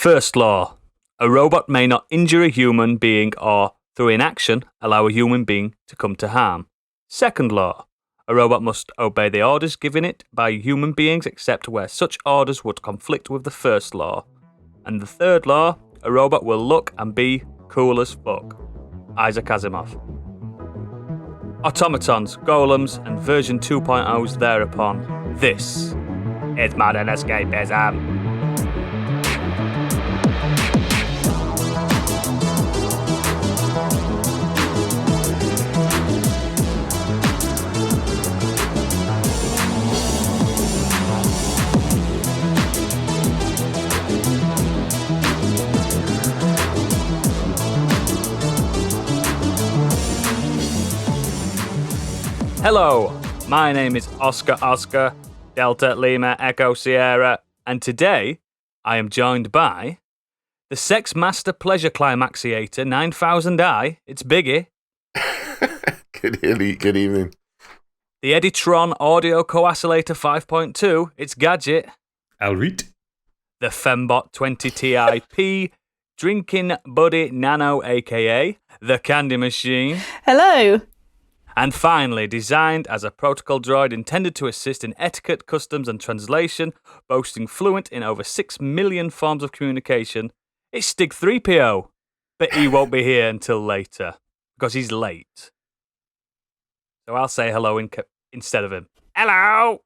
First law. A robot may not injure a human being or, through inaction, allow a human being to come to harm. Second law. A robot must obey the orders given it by human beings except where such orders would conflict with the first law. And the third law. A robot will look and be cool as fuck. Isaac Asimov. Automatons, golems, and version 2.0s thereupon. This is Modern Escapism. Hello, my name is Oscar, Delta Lima Echo Sierra, and today I am joined by the Sex Master Pleasure Climaxiator 9000i, it's Biggie. Good evening. The Editron Audio Coacylator 5.2, it's Gadget. Alright. The Fembot 20 TIP Drinking Buddy Nano, aka the Candy Machine. Hello. And finally, designed as a protocol droid intended to assist in etiquette, customs, and translation, boasting fluent in over 6 million forms of communication, it's Stig 3PO. But he won't be here until later, because he's late. So I'll say hello instead of him. Hello!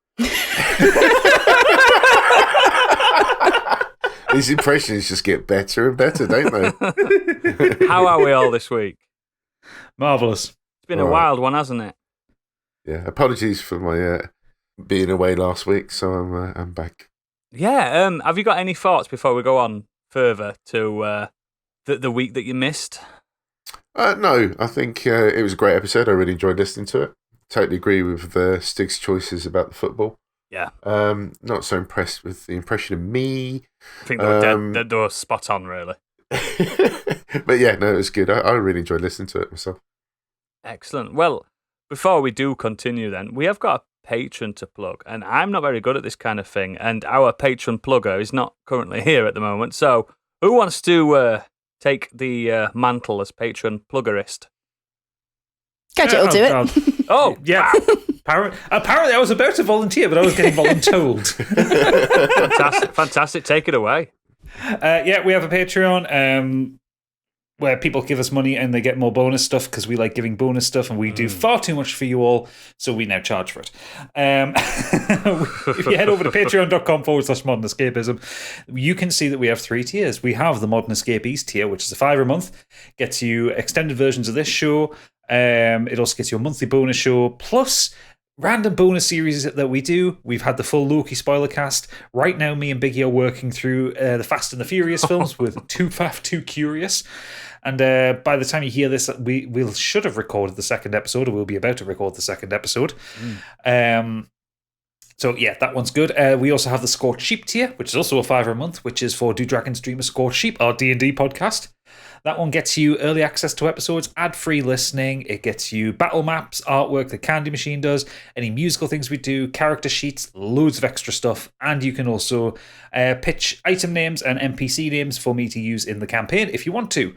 These impressions just get better and better, don't they? How are we all this week? Marvellous. It's been a wild one, hasn't it? Yeah, apologies for my being away last week, so I'm back. Yeah, have you got any thoughts before we go on further to the week that you missed? No, I think it was a great episode. I really enjoyed listening to it. Totally agree with Stig's choices about the football. Yeah. Not so impressed with the impression of me. I think they were spot on, really. But yeah, no, it was good. I really enjoyed listening to it myself. Excellent. Well, before we do continue then, we have got a patron to plug, and I'm not very good at this kind of thing, and our patron plugger is not currently here at the moment, so who wants to take the mantle as patron pluggerist? Gadget will do it. Oh, yeah. Apparently I was about to volunteer, but I was getting voluntold. Fantastic. Take it away. Yeah, we have a Patreon where people give us money and they get more bonus stuff because we like giving bonus stuff and we do far too much for you all, so we now charge for it. If you head over to patreon.com/Modern Escapism, you can see that we have 3 tiers. We have the Modern Escape East tier, which is a $5 a month, gets you extended versions of this show. It also gets you a monthly bonus show, plus random bonus series that we do. We've had the full Loki spoiler cast. Right now, me and Biggie are working through the Fast and the Furious films with Too Fast, Too Curious. And by the time you hear this, we should have recorded the second episode, or we'll be about to record the second episode. So yeah, that one's good. We also have the Scorched Sheep tier, which is also a $5 a month, which is for Do Dragons Dream of Scorched Sheep, our D&D podcast. That one gets you early access to episodes, ad-free listening. It gets you battle maps, artwork the Candy Machine does, any musical things we do, character sheets, loads of extra stuff. And you can also pitch item names and NPC names for me to use in the campaign if you want to.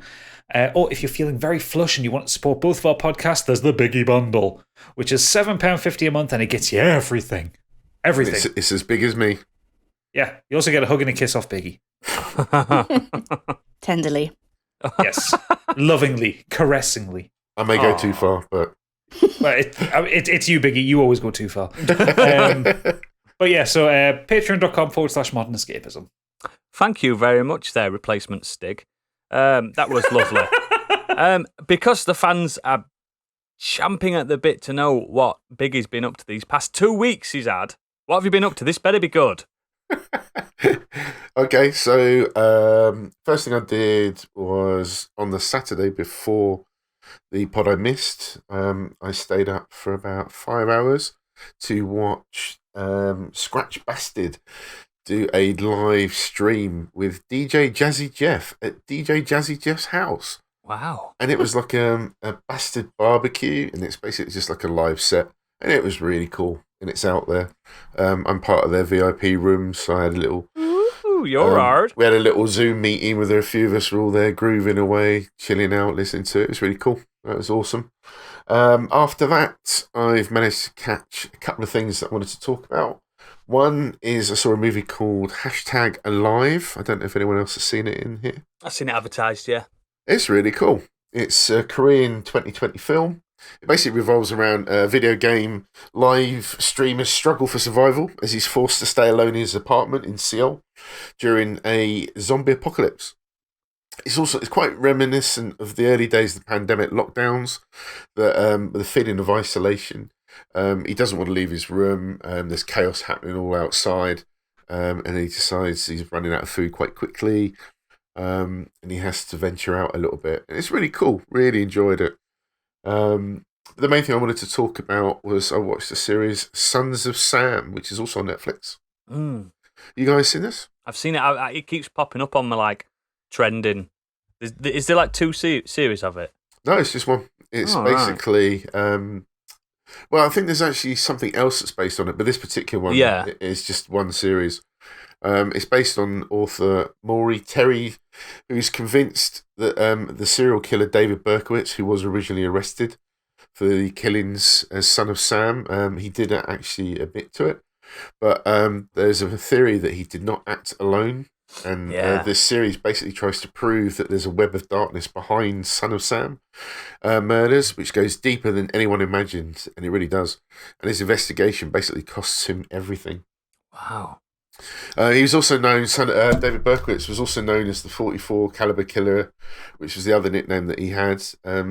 Or if you're feeling very flush and you want to support both of our podcasts, there's the Biggie Bundle, which is £7.50 a month, and it gets you everything. Everything. It's as big as me. Yeah. You also get a hug and a kiss off Biggie. Tenderly. Yes. Lovingly, caressingly. I may go too far, but... Well, it's you, Biggie. You always go too far. But yeah, so patreon.com/Modern Escapism. Thank you very much there, replacement Stig. That was lovely. Because the fans are champing at the bit to know what Biggie's been up to these past 2 weeks he's had. What have you been up to? This better be good. Okay, so first thing I did was on the Saturday before the pod I missed, I stayed up for about 5 hours to watch Scratch Bastard do a live stream with DJ Jazzy Jeff at DJ Jazzy Jeff's house. Wow. And it was like a bastard barbecue, and it's basically just like a live set, and it was really cool, and it's out there. I'm part of their VIP room, so I had a little Ooh, you're hard. We had a little Zoom meeting with a few of us were all there grooving away, chilling out, listening to it. It was really cool. That was awesome. After that, I've managed to catch a couple of things that I wanted to talk about. One is I saw a movie called #Alive. I don't know if anyone else has seen it in here. I've seen it advertised, yeah. It's really cool. It's a Korean 2020 film. It basically revolves around a video game live streamer's struggle for survival as he's forced to stay alone in his apartment in Seoul during a zombie apocalypse. It's quite reminiscent of the early days of the pandemic lockdowns, the feeling of isolation. He doesn't want to leave his room. There's chaos happening all outside, and he decides he's running out of food quite quickly, and he has to venture out a little bit. And it's really cool. Really enjoyed it. The main thing I wanted to talk about was I watched the series Sons of Sam, which is also on Netflix. You guys seen this? I've seen it. It keeps popping up on my trending. Is there 2 series of it? No, it's just one. It's basically. Right. Well, I think there's actually something else that's based on it, but this particular one is just one series. It's based on author Maury Terry, who's convinced that the serial killer David Berkowitz, who was originally arrested for the killings as Son of Sam, he did actually admit to it. But there's a theory that he did not act alone. And this series basically tries to prove that there's a web of darkness behind Son of Sam murders, which goes deeper than anyone imagined, and it really does. And his investigation basically costs him everything. Wow. He was also known, David Berkowitz was also known as the 44 caliber killer, which was the other nickname that he had.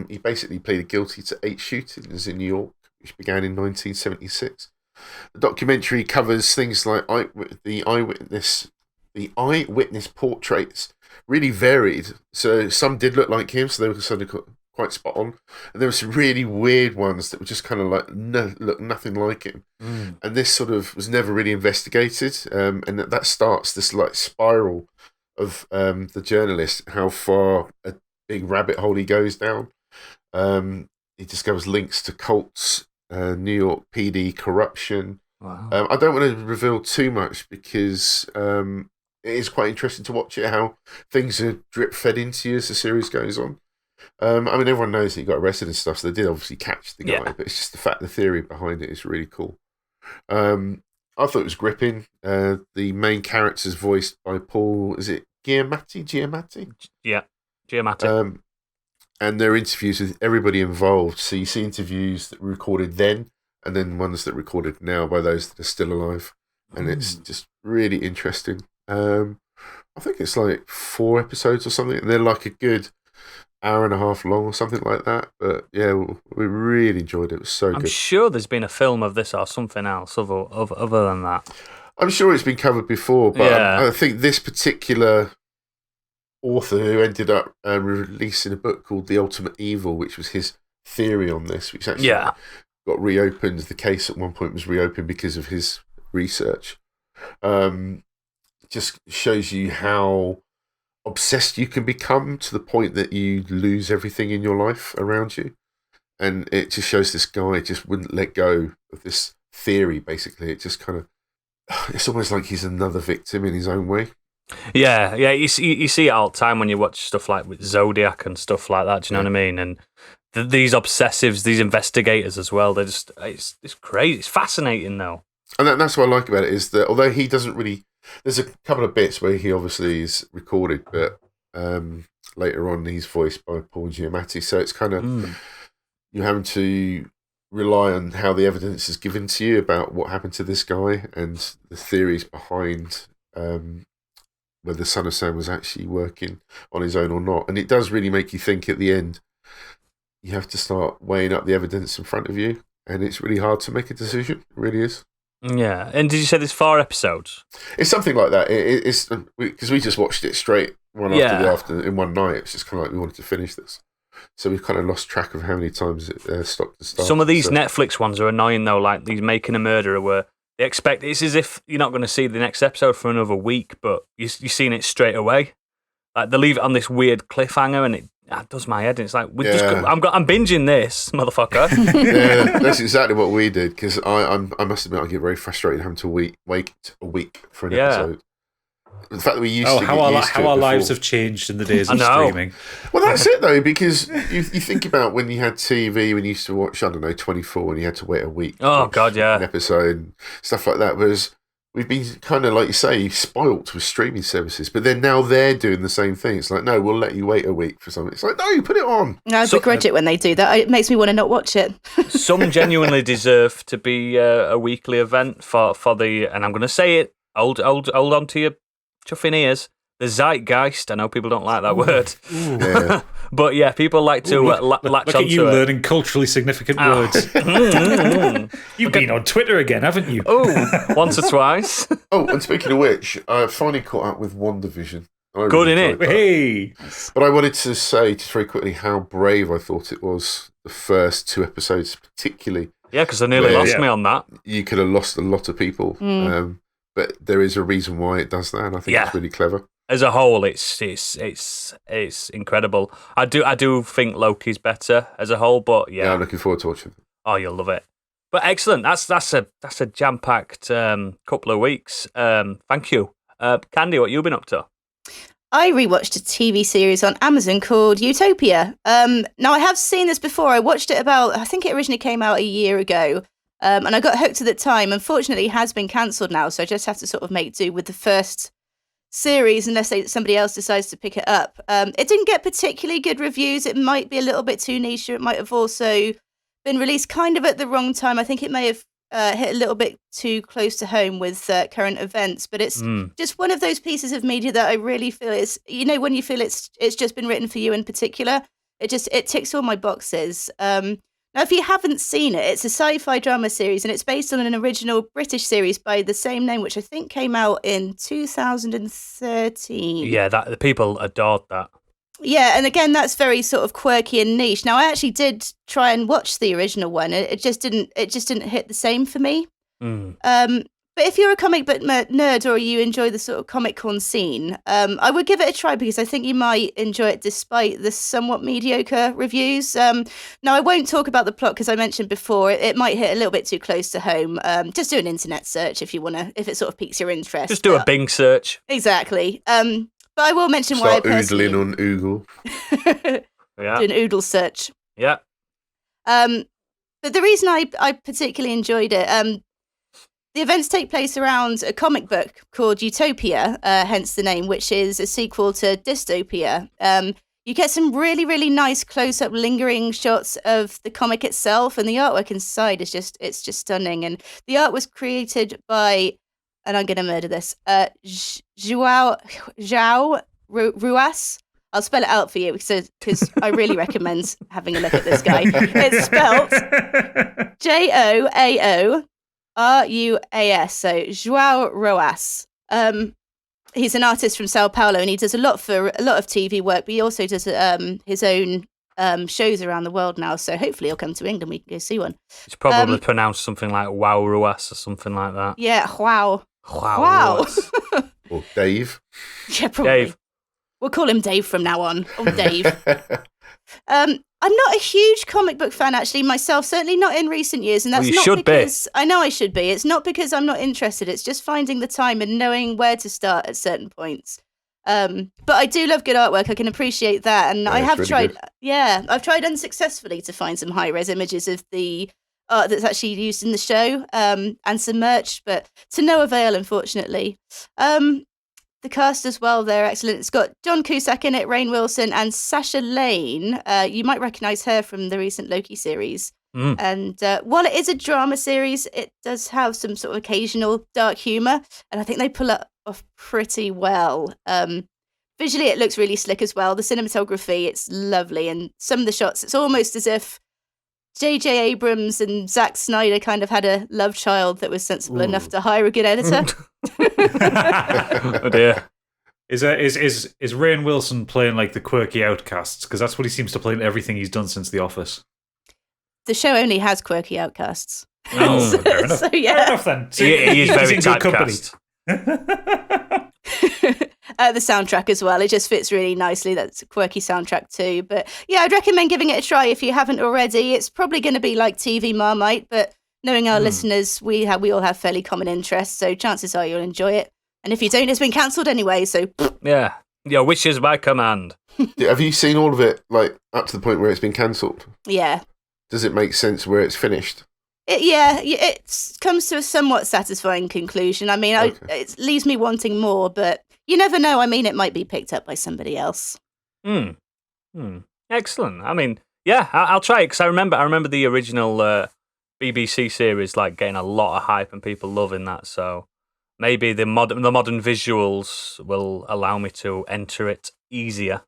He basically pleaded guilty to 8 shootings in New York, which began in 1976. The documentary covers things like the eyewitness portraits really varied. So some did look like him, so they were sort of quite spot on. And there were some really weird ones that were just kind of look nothing like him. And this sort of was never really investigated. And that starts this spiral of the journalist, how far a big rabbit hole he goes down. He discovers links to cults, New York PD corruption. Wow. I don't want to reveal too much because it is quite interesting to watch it, how things are drip fed into you as the series goes on. Everyone knows that he got arrested and stuff, so they did obviously catch the guy, but it's just the theory behind it is really cool. I thought it was gripping. The main character's voiced by Paul, is it Giamatti? Yeah, Giamatti. And there are interviews with everybody involved, so you see interviews that were recorded then, and then ones that are recorded now by those that are still alive. And it's just really interesting. I think it's 4 episodes or something, and they're a good hour and a half long or something like that. But yeah, we really enjoyed it. It was so good. I'm sure there's been a film of this or something else other than that. I'm sure it's been covered before, but I think this particular author who ended up releasing a book called The Ultimate Evil, which was his theory on this, which actually got reopened. The case at one point was reopened because of his research. Just shows you how obsessed you can become to the point that you lose everything in your life around you. And it just shows this guy just wouldn't let go of this theory, basically. It just kind of, it's almost like he's another victim in his own way. Yeah, you see it all the time when you watch stuff like with Zodiac and stuff like that, do you know what I mean? And these obsessives, these investigators as well, they're just, it's crazy. It's fascinating, though. And that's what I like about it, is that although he doesn't really, there's a couple of bits where he obviously is recorded, but later on he's voiced by Paul Giamatti. So it's kind of, you're having to rely on how the evidence is given to you about what happened to this guy and the theories behind whether Son of Sam was actually working on his own or not. And it does really make you think at the end. You have to start weighing up the evidence in front of you, and it's really hard to make a decision. It really is. Yeah, and did you say there's 4 episodes? It's something like that. It's because we just watched it straight after in one night. It's just kind of like we wanted to finish this, so we've kind of lost track of how many times it stopped and started. Some of these Netflix ones are annoying though, like these Making a Murderer, where they expect it's as if you're not going to see the next episode for another week, but you've seen it straight away. Like they leave it on this weird cliffhanger, and it does my head. And it's like I'm binging this, motherfucker. Yeah, that's exactly what we did. Because I must admit, I get very frustrated having to wait a week for an episode. The fact that we used to how get used to our it lives before. have changed in the days I of know. streaming. Well, that's it though, because you think about when you had TV, when you used to watch, I don't know, 24, and you had to wait a week. to Oh, watch God, yeah. an episode and stuff like that. Whereas we've been kind of, like you say, spoilt with streaming services, but then now they're doing the same thing. It's like, no, we'll let you wait a week for something. It's like, no, put it on. I begrudge it when they do that. It makes me want to not watch it. Some genuinely deserve to be a weekly event for the, and I'm going to say it, hold on to your chuffing ears, the zeitgeist. I know people don't like that word. Yeah. But yeah, people like to latch Look onto at you it. learning culturally significant words. You've been on Twitter again, haven't you? Oh, once or twice. Oh, and speaking of which, I finally caught up with WandaVision. Good, innit? enjoyed that. Hey, But I wanted to say just very quickly how brave I thought it was, the first 2 episodes particularly. Yeah, because they nearly Yeah. lost me on that. You could have lost a lot of people. But there is a reason why it does that, and I think it's really clever. As a whole, it's incredible. I do think Loki's better as a whole, but Yeah, I'm looking forward to watching it. Oh, you'll love it. But excellent. That's a jam-packed couple of weeks. Thank you. Candy, what you been up to? I rewatched a TV series on Amazon called Utopia. Now, I have seen this before. I watched it I think it originally came out a year ago, and I got hooked at the time. Unfortunately, it has been cancelled now, so I just have to sort of make do with the first series unless somebody else decides to pick it up. It didn't get particularly good reviews. It might be a little bit too niche. It might have also been released kind of at the wrong time. I think it may have hit a little bit too close to home with current events, but it's just one of those pieces of media that I really feel is, when you feel it's just been written for you in particular, it ticks all my boxes. Now, if you haven't seen it, it's a sci-fi drama series, and it's based on an original British series by the same name, which I think came out in 2013. Yeah, the people adored that. Yeah, and again, that's very sort of quirky and niche. Now, I actually did try and watch the original one. It just didn't hit the same for me. But if you're a comic book nerd or you enjoy the sort of comic con scene, I would give it a try because I think you might enjoy it despite the somewhat mediocre reviews. Now, I won't talk about the plot because I mentioned before it might hit a little bit too close to home. Just do an internet search if it sort of piques your interest. Just do a Bing search. Exactly. But I will mention why I Start personally... oodling on Oogle. Yeah. Do an oodle search. Yeah. But the reason I particularly enjoyed it, the events take place around a comic book called Utopia, hence the name, which is a sequel to Dystopia. You get some really, really nice close-up lingering shots of the comic itself, and the artwork inside is just stunning. And the art was created by, and I'm going to murder this, João Ruas. I'll spell it out for you because I really recommend having a look at this guy. It's spelled Joaoruas, so João Ruas. He's an artist from Sao Paulo, and he does a lot of TV work, but he also does his own shows around the world now. So hopefully he'll come to England. We can go see one. It's probably pronounced something like Wow Ruas or something like that. Yeah, wow. Wow. Or Dave. Yeah, probably. Dave. We'll call him Dave from now on. Oh, Dave. I'm not a huge comic book fan, actually, myself. Certainly not in recent years, and that's Well, you not should because be. I know I should be. It's not because I'm not interested. It's just finding the time and knowing where to start at certain points. But I do love good artwork. I can appreciate that, and I have really tried. good. Yeah, I've tried unsuccessfully to find some high-res images of the art that's actually used in the show, and some merch, but to no avail, unfortunately. The cast as well, they're excellent. It's got John Cusack in it, Rainn Wilson, and Sasha Lane. You might recognise her from the recent Loki series. And while it is a drama series, it does have some sort of occasional dark humour, and I think they pull it off pretty well. Visually, it looks really slick as well. The cinematography, it's lovely, and some of the shots, it's almost as if J.J. Abrams and Zack Snyder kind of had a love child that was sensible enough to hire a good editor. Oh dear. Is Rainn Wilson playing like the quirky outcasts? Because that's what he seems to play in everything he's done since The Office. The show only has quirky outcasts. Oh, fair enough. So, yeah. Fair enough then. So He is he's very in good company. typecast. The soundtrack as well. It just fits really nicely. That's a quirky soundtrack too. But yeah, I'd recommend giving it a try if you haven't already. It's probably going to be like TV Marmite, but knowing our listeners, we all have fairly common interests, so chances are you'll enjoy it. And if you don't, it's been cancelled anyway, so... Yeah. Your wish is my command. Have you seen all of it, like, up to the point where it's been cancelled? Yeah. Does it make sense where it's finished? It comes to a somewhat satisfying conclusion. I mean, it leaves me wanting more, but you never know. I mean, it might be picked up by somebody else. Excellent. I mean, yeah, I'll try it, because I remember the original BBC series, like, getting a lot of hype and people loving that, so maybe the modern visuals will allow me to enter it easier.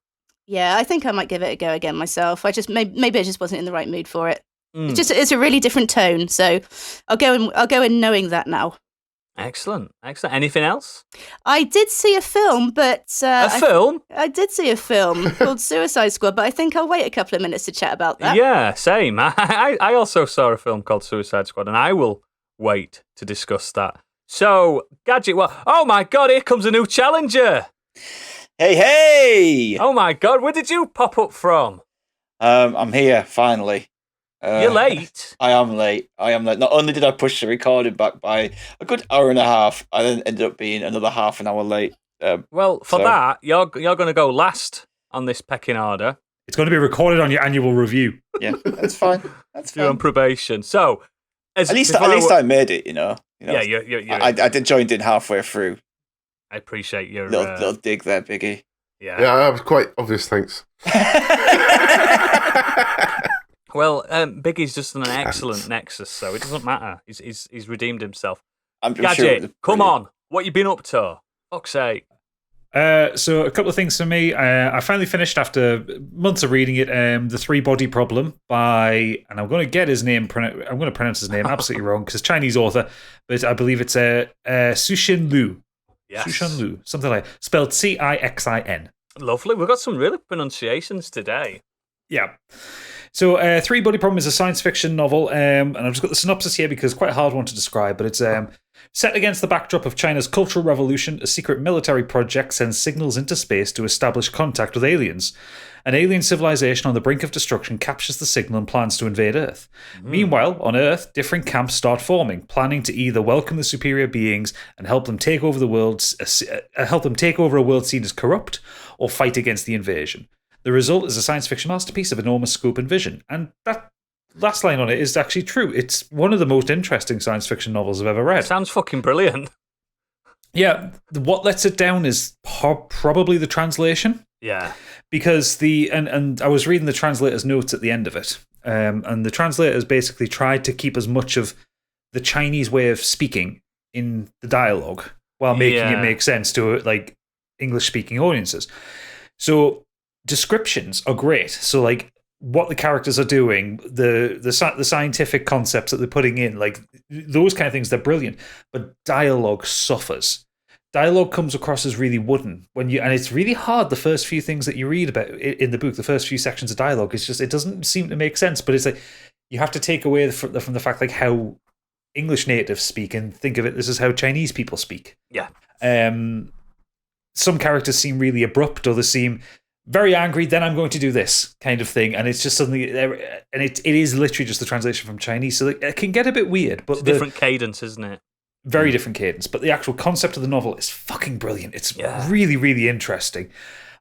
Yeah, I think I might give it a go again myself. Maybe I just wasn't in the right mood for it. It's a really different tone, so I'll go in knowing that now. Excellent. Anything else? I did see a film, but film? I did see a film called Suicide Squad, but I think I'll wait a couple of minutes to chat about that. Yeah, same. I also saw a film called Suicide Squad, and I will wait to discuss that. So, Gadget, oh my God, here comes a new challenger. Hey! Oh my God, where did you pop up from? I'm here, finally. You're late. I am late. Not only did I push the recording back by a good hour and a half, I then ended up being another half an hour late. That, you're going to go last on this pecking order. It's going to be recorded on your annual review. Yeah, that's fine. You're on probation. So, at least I made it. Yeah, I did join in halfway through. I appreciate your little dig there, Biggie. Yeah, that was quite obvious. Thanks. Well, Biggie's just an excellent Nexus, so it doesn't matter. He's redeemed himself. I'm Gadget, sure come on. What you been up to? Fuck's sake. So a couple of things for me. I finally finished, after months of reading it, The Three-Body Problem by, and I'm going to get his name, I'm going to pronounce his name absolutely wrong because it's Chinese author, but I believe it's Cixin Liu. Yes. Cixin Liu, something like that. Spelled Cixin. Lovely. We've got some really pronunciations today. Yeah. So, Three-Body Problem is a science fiction novel, and I've just got the synopsis here because it's quite a hard one to describe, but it's set against the backdrop of China's Cultural Revolution. A secret military project sends signals into space to establish contact with aliens. An alien civilization on the brink of destruction captures the signal and plans to invade Earth. Meanwhile, on Earth, different camps start forming, planning to either welcome the superior beings and help them take over a world seen as corrupt, or fight against the invasion. The result is a science fiction masterpiece of enormous scope and vision. And that last line on it is actually true. It's one of the most interesting science fiction novels I've ever read. Sounds fucking brilliant. Yeah, what lets it down is probably the translation. Yeah. Because and I was reading the translator's notes at the end of it. And the translators basically tried to keep as much of the Chinese way of speaking in the dialogue while making it make sense to like English-speaking audiences. So descriptions are great. So like what the characters are doing, the scientific concepts that they're putting in, like those kind of things, they're brilliant. But dialogue suffers. Dialogue comes across as really wooden and it's really hard. The first few things that you read about in the book, the first few sections of dialogue, it's just, it doesn't seem to make sense. But it's like you have to take away from the fact like how English natives speak and think of it. This is how Chinese people speak. Yeah. Some characters seem really abrupt, or they seem very angry, then I'm going to do this kind of thing, and it's just something, and it is literally just the translation from Chinese, so it can get a bit weird. But it's a different cadence, isn't it? Very different cadence, but the actual concept of the novel is fucking brilliant. It's really, really interesting.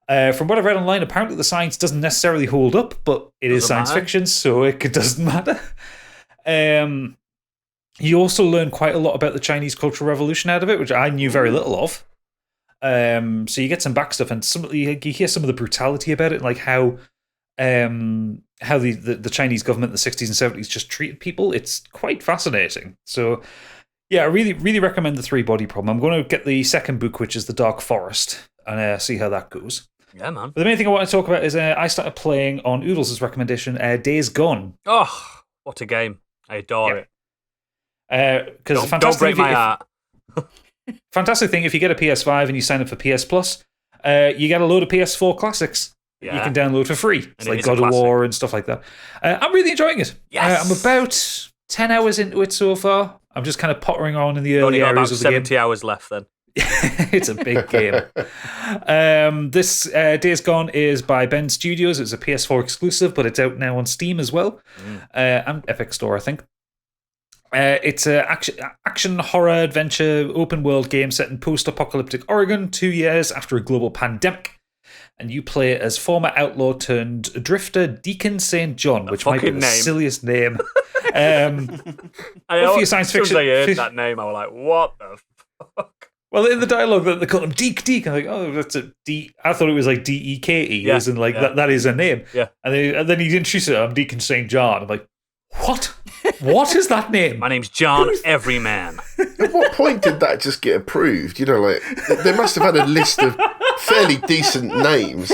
From what I've read online, apparently the science doesn't necessarily hold up, but it is science fiction, so it doesn't matter. You also learn quite a lot about the Chinese Cultural Revolution out of it, which I knew very little of. So you get some back stuff, and you hear some of the brutality about it, like how the Chinese government in the 60s and 70s just treated people. It's quite fascinating. So yeah, I really, really recommend The Three-Body Problem. I'm going to get the second book, which is The Dark Forest, and see how that goes. Yeah, man. But the main thing I want to talk about is I started playing on Oodles' recommendation, Days Gone. Oh, what a game. I adore it. Don't break my heart. Fantastic thing, if you get a PS5 and you sign up for PS Plus, you get a load of PS4 classics that you can download for free. It's like God of War and stuff like that. I'm really enjoying it. Yes. I'm about 10 hours into it so far. I'm just kind of pottering on in the early areas of the game. Only got about 70 hours left then. It's a big game. This Days Gone is by Bend Studios. It's a PS4 exclusive, but it's out now on Steam as well. And Epic Store, I think. It's a action horror adventure open world game set in post-apocalyptic Oregon 2 years after a global pandemic. And you play as former outlaw turned drifter Deacon St. John, which might be the silliest name. I know, science fiction. As soon as I heard that name, I was like, what the fuck? Well, in the dialogue, they call him Deke. I'm like, oh, that's a D. I thought it was like D-E-K-E, as in like that is a name. Yeah. And then he introduced it, I'm Deacon St. John. I'm like, what? What is that name? My name's John Everyman. At what point did that just get approved? You know, like, they must have had a list of fairly decent names.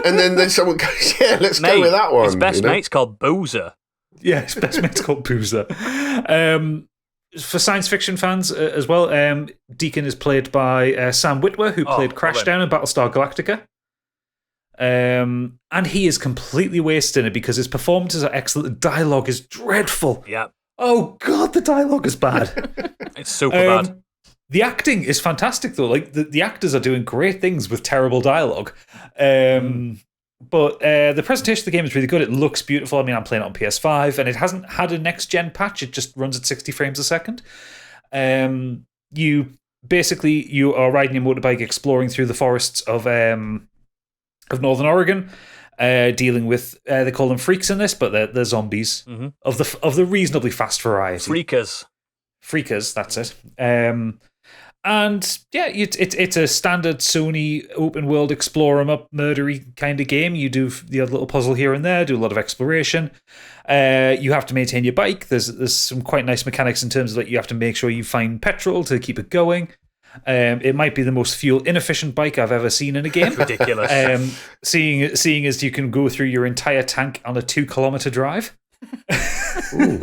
And then someone goes, yeah, let's go with that one. His best mate's called Boozer. Yeah, his best mate's called Boozer. For science fiction fans as well, Deacon is played by Sam Witwer, who played Crashdown in Battlestar Galactica. And he is completely wasted in it because his performances are excellent. The dialogue is dreadful. Yeah. Oh, God, the dialogue is bad. It's super bad. The acting is fantastic, though. Like, the actors are doing great things with terrible dialogue. But the presentation of the game is really good. It looks beautiful. I mean, I'm playing it on PS5, and it hasn't had a next-gen patch. It just runs at 60 frames a second. You are riding your motorbike, exploring through the forests of Northern Oregon, dealing with they call them freaks in this, but they're zombies of the reasonably fast variety. Freakers, that's it. And yeah, it's a standard Sony open world explore 'em up murdery kind of game. You do the odd little puzzle here and there, do a lot of exploration. You have to maintain your bike. There's some quite nice mechanics in terms of like you have to make sure you find petrol to keep it going. It might be the most fuel inefficient bike I've ever seen in a game. Ridiculous. Seeing as you can go through your entire tank on a 2-kilometer drive. Ooh.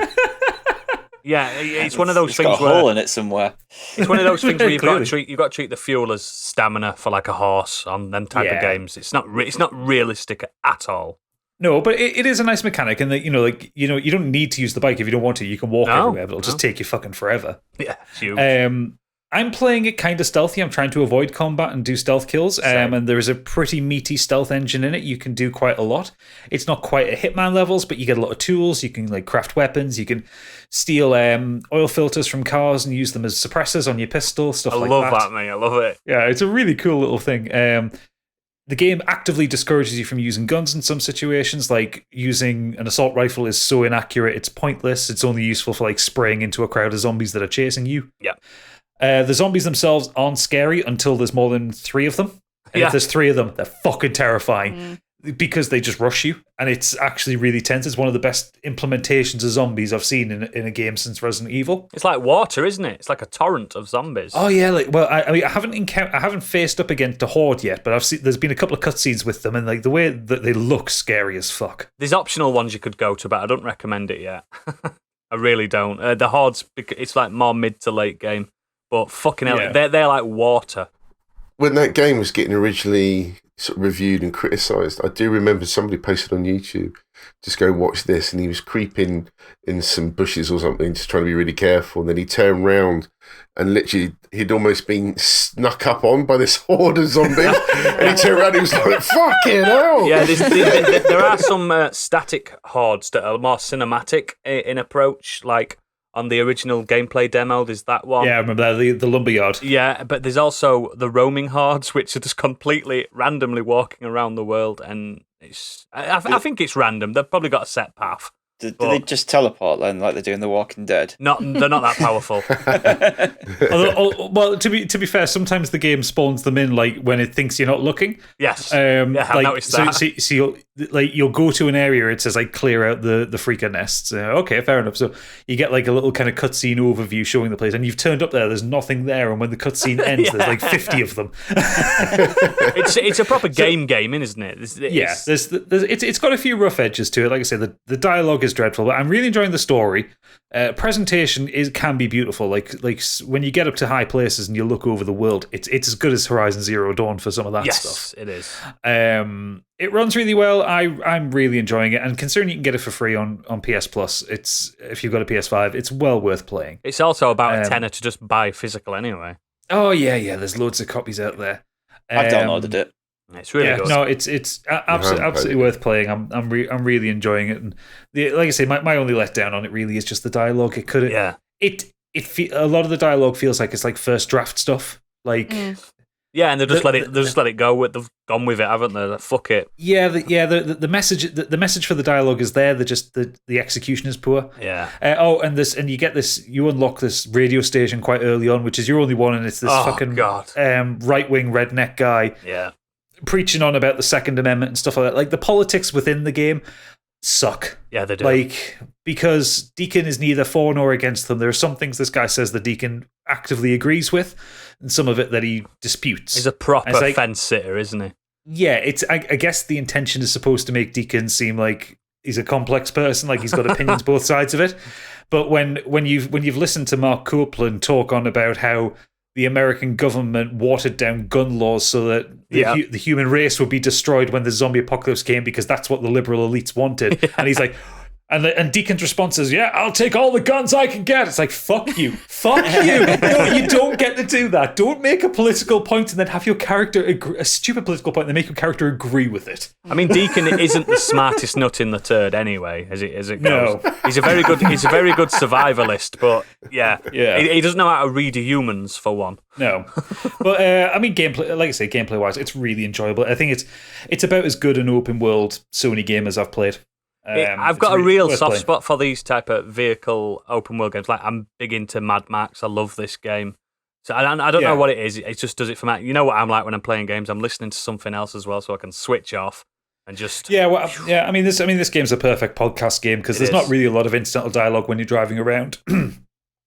Yeah, it's one of those things got a hole in it somewhere. It's one of those things where you've got to treat the fuel as stamina for like a horse on them type of games. It's not realistic at all. No, but it is a nice mechanic, and that you don't need to use the bike if you don't want to. You can walk everywhere, but it'll just take you fucking forever. Yeah, it's huge. I'm playing it kind of stealthy. I'm trying to avoid combat and do stealth kills. And there is a pretty meaty stealth engine in it. You can do quite a lot. It's not quite at Hitman levels, but you get a lot of tools. You can like craft weapons. You can steal oil filters from cars and use them as suppressors on your pistol, stuff like that. I love that, mate. I love it. Yeah, it's a really cool little thing. The game actively discourages you from using guns in some situations, like using an assault rifle is so inaccurate, it's pointless. It's only useful for like spraying into a crowd of zombies that are chasing you. Yeah. The zombies themselves aren't scary until there's more than 3 of them. And if there's 3 of them, they're fucking terrifying because they just rush you. And it's actually really tense. It's one of the best implementations of zombies I've seen in a game since Resident Evil. It's like water, isn't it? It's like a torrent of zombies. Oh yeah, I haven't faced up against a horde yet, but there's been a couple of cutscenes with them, and like the way that they look scary as fuck. There's optional ones you could go to, but I don't recommend it yet. I really don't. The hordes, it's like more mid to late game. But fucking hell, they're like water. When that game was getting originally sort of reviewed and criticised, I do remember somebody posted on YouTube, just go watch this, and he was creeping in some bushes or something, just trying to be really careful, and then he turned round and literally he'd almost been snuck up on by this horde of zombies, and he turned around and he was like, fucking hell! Yeah, there are some static hordes that are more cinematic in approach, like on the original gameplay demo, there's that one. Yeah, I remember that, the lumberyard. Yeah, but there's also the roaming hordes, which are just completely randomly walking around the world, and I think it's random. They've probably got a set path. Do they just teleport then, like they do in The Walking Dead? They're not that powerful. Well, to be fair, sometimes the game spawns them in like when it thinks you're not looking. Yes. I noticed that. So you'll go to an area, it says like clear out the freaker nests. Okay, fair enough. So you get like a little kind of cutscene overview showing the place, and you've turned up there. There's nothing there, and when the cutscene ends, there's like 50 of them. It's a proper game, isn't it? It's got a few rough edges to it. Like I said, the dialogue is dreadful, but I'm really enjoying the story. Presentation can be beautiful. Like when you get up to high places and you look over the world, it's as good as Horizon Zero Dawn for some of that stuff. Yes, it is. It runs really well. I'm really enjoying it, and considering you can get it for free on PS Plus, if you've got a PS5, it's well worth playing. It's also about a tenner to just buy physical anyway. Oh yeah, there's loads of copies out there. I've downloaded it. It's really good. No, it's absolutely worth playing. I'm really enjoying it, and like I say, my only letdown on it really is just the dialogue. It could a lot of the dialogue feels like it's like first draft stuff. Like and they just let it go. They've gone with it, haven't they? Fuck it. Yeah, the message for the dialogue is there. The execution is poor. Yeah. And you unlock this radio station quite early on, which is your only one, and it's this right wing redneck guy. Yeah. Preaching on about the Second Amendment and stuff like that. Like, the politics within the game suck. Yeah, they do. Like, because Deacon is neither for nor against them. There are some things this guy says that Deacon actively agrees with, and some of it that he disputes. He's a proper fence sitter, isn't he? Yeah, I guess the intention is supposed to make Deacon seem like he's a complex person, like he's got opinions both sides of it. But when you've listened to Mark Copeland talk on about how the American government watered down gun laws so that the human race would be destroyed when the zombie apocalypse came because that's what the liberal elites wanted. Yeah. And he's like, and Deacon's response is, I'll take all the guns I can get. It's like, fuck you. Fuck you. No, you don't get to do that. Don't make a political point and then have your character a stupid political point and then make your character agree with it. I mean, Deacon isn't the smartest nut in the turd anyway, as it goes. No. He's a very good survivalist, but he doesn't know how to read humans for one. No. But I mean, gameplay, like I say, gameplay wise, it's really enjoyable. I think it's about as good an open world Sony game as I've played. I've got a real soft spot for these type of vehicle open world games. Like, I'm big into Mad Max. I love this game. So I don't know what it is. It just does it for me. You know what I'm like when I'm playing games? I'm listening to something else as well, so I can switch off and just. I mean, this game's a perfect podcast game because there's not really a lot of incidental dialogue when you're driving around.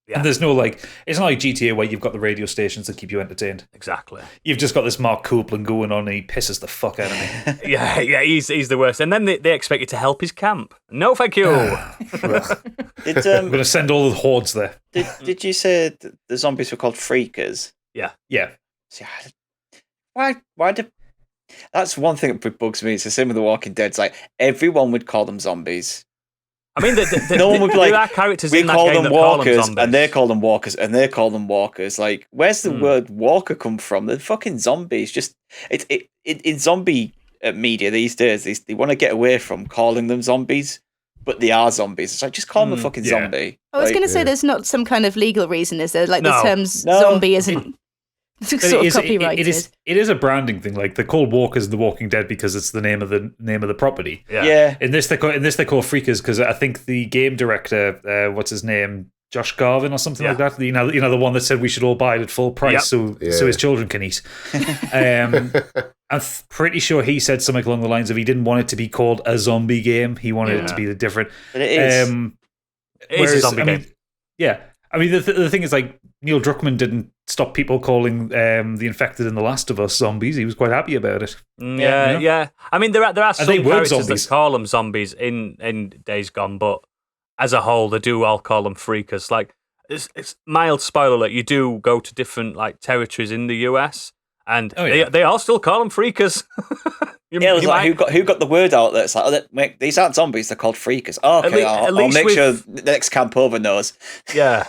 Yeah. And there's no it's not like GTA where you've got the radio stations that keep you entertained. Exactly. You've just got this Mark Copeland going on and he pisses the fuck out of me. yeah, he's the worst. And then they expect you to help his camp. No, thank you. I'm going to send all the hordes there. Did you say the zombies were called freakers? Yeah. Yeah. Why do... That's one thing that bugs me. It's the same with The Walking Dead. It's like, everyone would call them zombies. I mean, no one would be like, there are characters we in that call game them that walkers, call them and they call them walkers, and they call them walkers. Like, where's the word walker come from? They're fucking zombies. Just in zombie media these days, they want to get away from calling them zombies, but they are zombies. It's like, just call them a fucking zombie. I was going to say, there's not some kind of legal reason, is there? Like, the term zombie isn't sort of copyrighted. It is a branding thing. Like, they're called walkers in The Walking Dead because it's the name of the property. Yeah. In this they call freakers because I think the game director, what's his name, Josh Garvin or something like that. You know the one that said we should all buy it at full price so his children can eat. I'm pretty sure he said something along the lines of he didn't want it to be called a zombie game. He wanted it to be the different. But it is. It is a zombie game. Yeah. I mean, the thing is, like, Neil Druckmann didn't stop people calling the infected in The Last of Us zombies. He was quite happy about it. Yeah. I mean, there are some characters that call them zombies in Days Gone, but as a whole, they do all call them freakers. Like, it's mild spoiler alert. You do go to different territories in the US, and they all still call them freakers. It was like, who got the word out there? It's like, these aren't zombies, they're called freakers. Oh, okay, I'll make sure the next camp over knows. Yeah.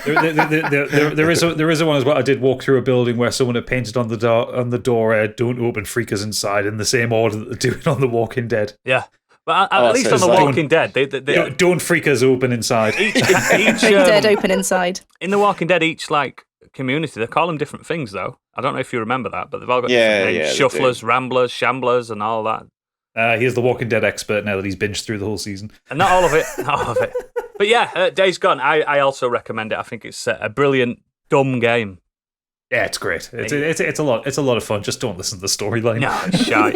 there is a one as well. I did walk through a building where someone had painted on the door, don't open freakers inside, in the same order that they're doing on The Walking Dead. Yeah. But at least on The Walking Dead, they don't freakers open inside. Each dead open inside. In The Walking Dead, each community, they call them different things, though. I don't know if you remember that, but they've all got different names. Shufflers, Ramblers, Shamblers, and all that. He's the Walking Dead expert now that he's binged through the whole season. And not all of it. But yeah, Days Gone, I also recommend it. I think it's a brilliant, dumb game. Yeah, it's great. It's a lot of fun. Just don't listen to the storyline. No, it's shy.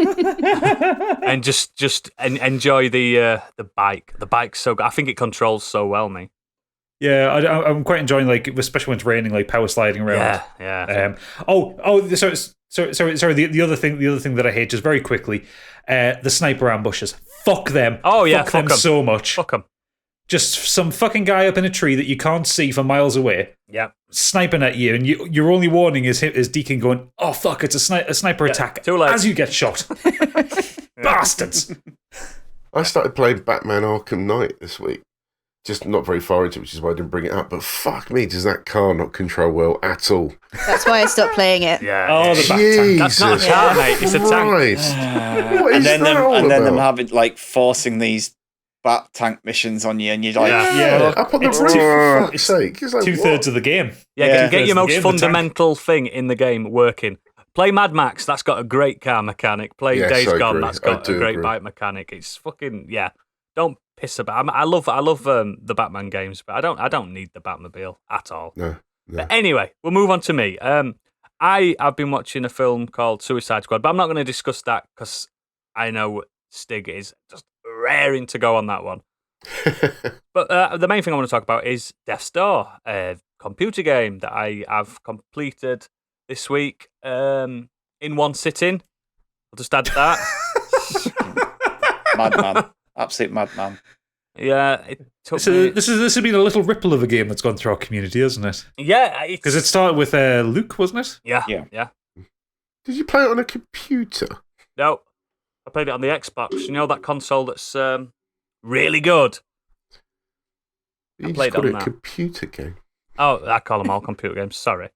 And just enjoy the bike. The bike's so good. I think it controls so well, mate. Yeah, I'm quite enjoying, especially when it's raining, power sliding around. Yeah. Sorry. The other thing that I hate, just very quickly, the sniper ambushes. Fuck them. Oh yeah, fuck them so much. Fuck them. Just some fucking guy up in a tree that you can't see for miles away. Yeah. Sniping at you, and your only warning is Deacon going, "Oh fuck, it's a sniper attack." Too late. As you get shot. Bastards. I started playing Batman Arkham Knight this week. just not very far into it, which is why I didn't bring it up. But fuck me, does that car not control well at all? That's why I stopped playing it. Yeah. Oh, the back tank. That's not a car, mate. It's a tank. What is that all and then them about? having like forcing these bat tank missions on you, and you're like, Yeah. Up on the It's roof, two- for fuck's sake. It's like, 2/3 of the game. Yeah, get your There's most the game, the tank. fundamental thing in the game working. Play Mad Max, that's got a great car mechanic. Play Yes, Days I Gone, agree. that's got I a do great agree. bike mechanic. It's fucking Don't piss about. I love the Batman games, but I don't need the Batmobile at all. No. But anyway, we'll move on to me. I've been watching a film called Suicide Squad, but I'm not going to discuss that because I know Stig is just raring to go on that one. But the main thing I want to talk about is Death's Door, a computer game that I have completed this week in one sitting. I'll just add that. madman, absolute madman. Yeah, it took So me... this has been a little ripple of a game that's gone through our community, hasn't it? Yeah, Because it started with Luke, wasn't it? Yeah. Did you play it on a computer? No, I played it on the Xbox. You know that console that's really good. You played just called it it on a that. computer game. Oh, I call them all computer games. Sorry,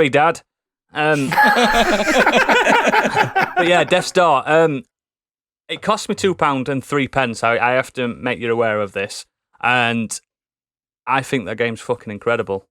Dad. But yeah, Death's Door. It cost me £2.03. I have to make you aware of this, and I think that game's fucking incredible.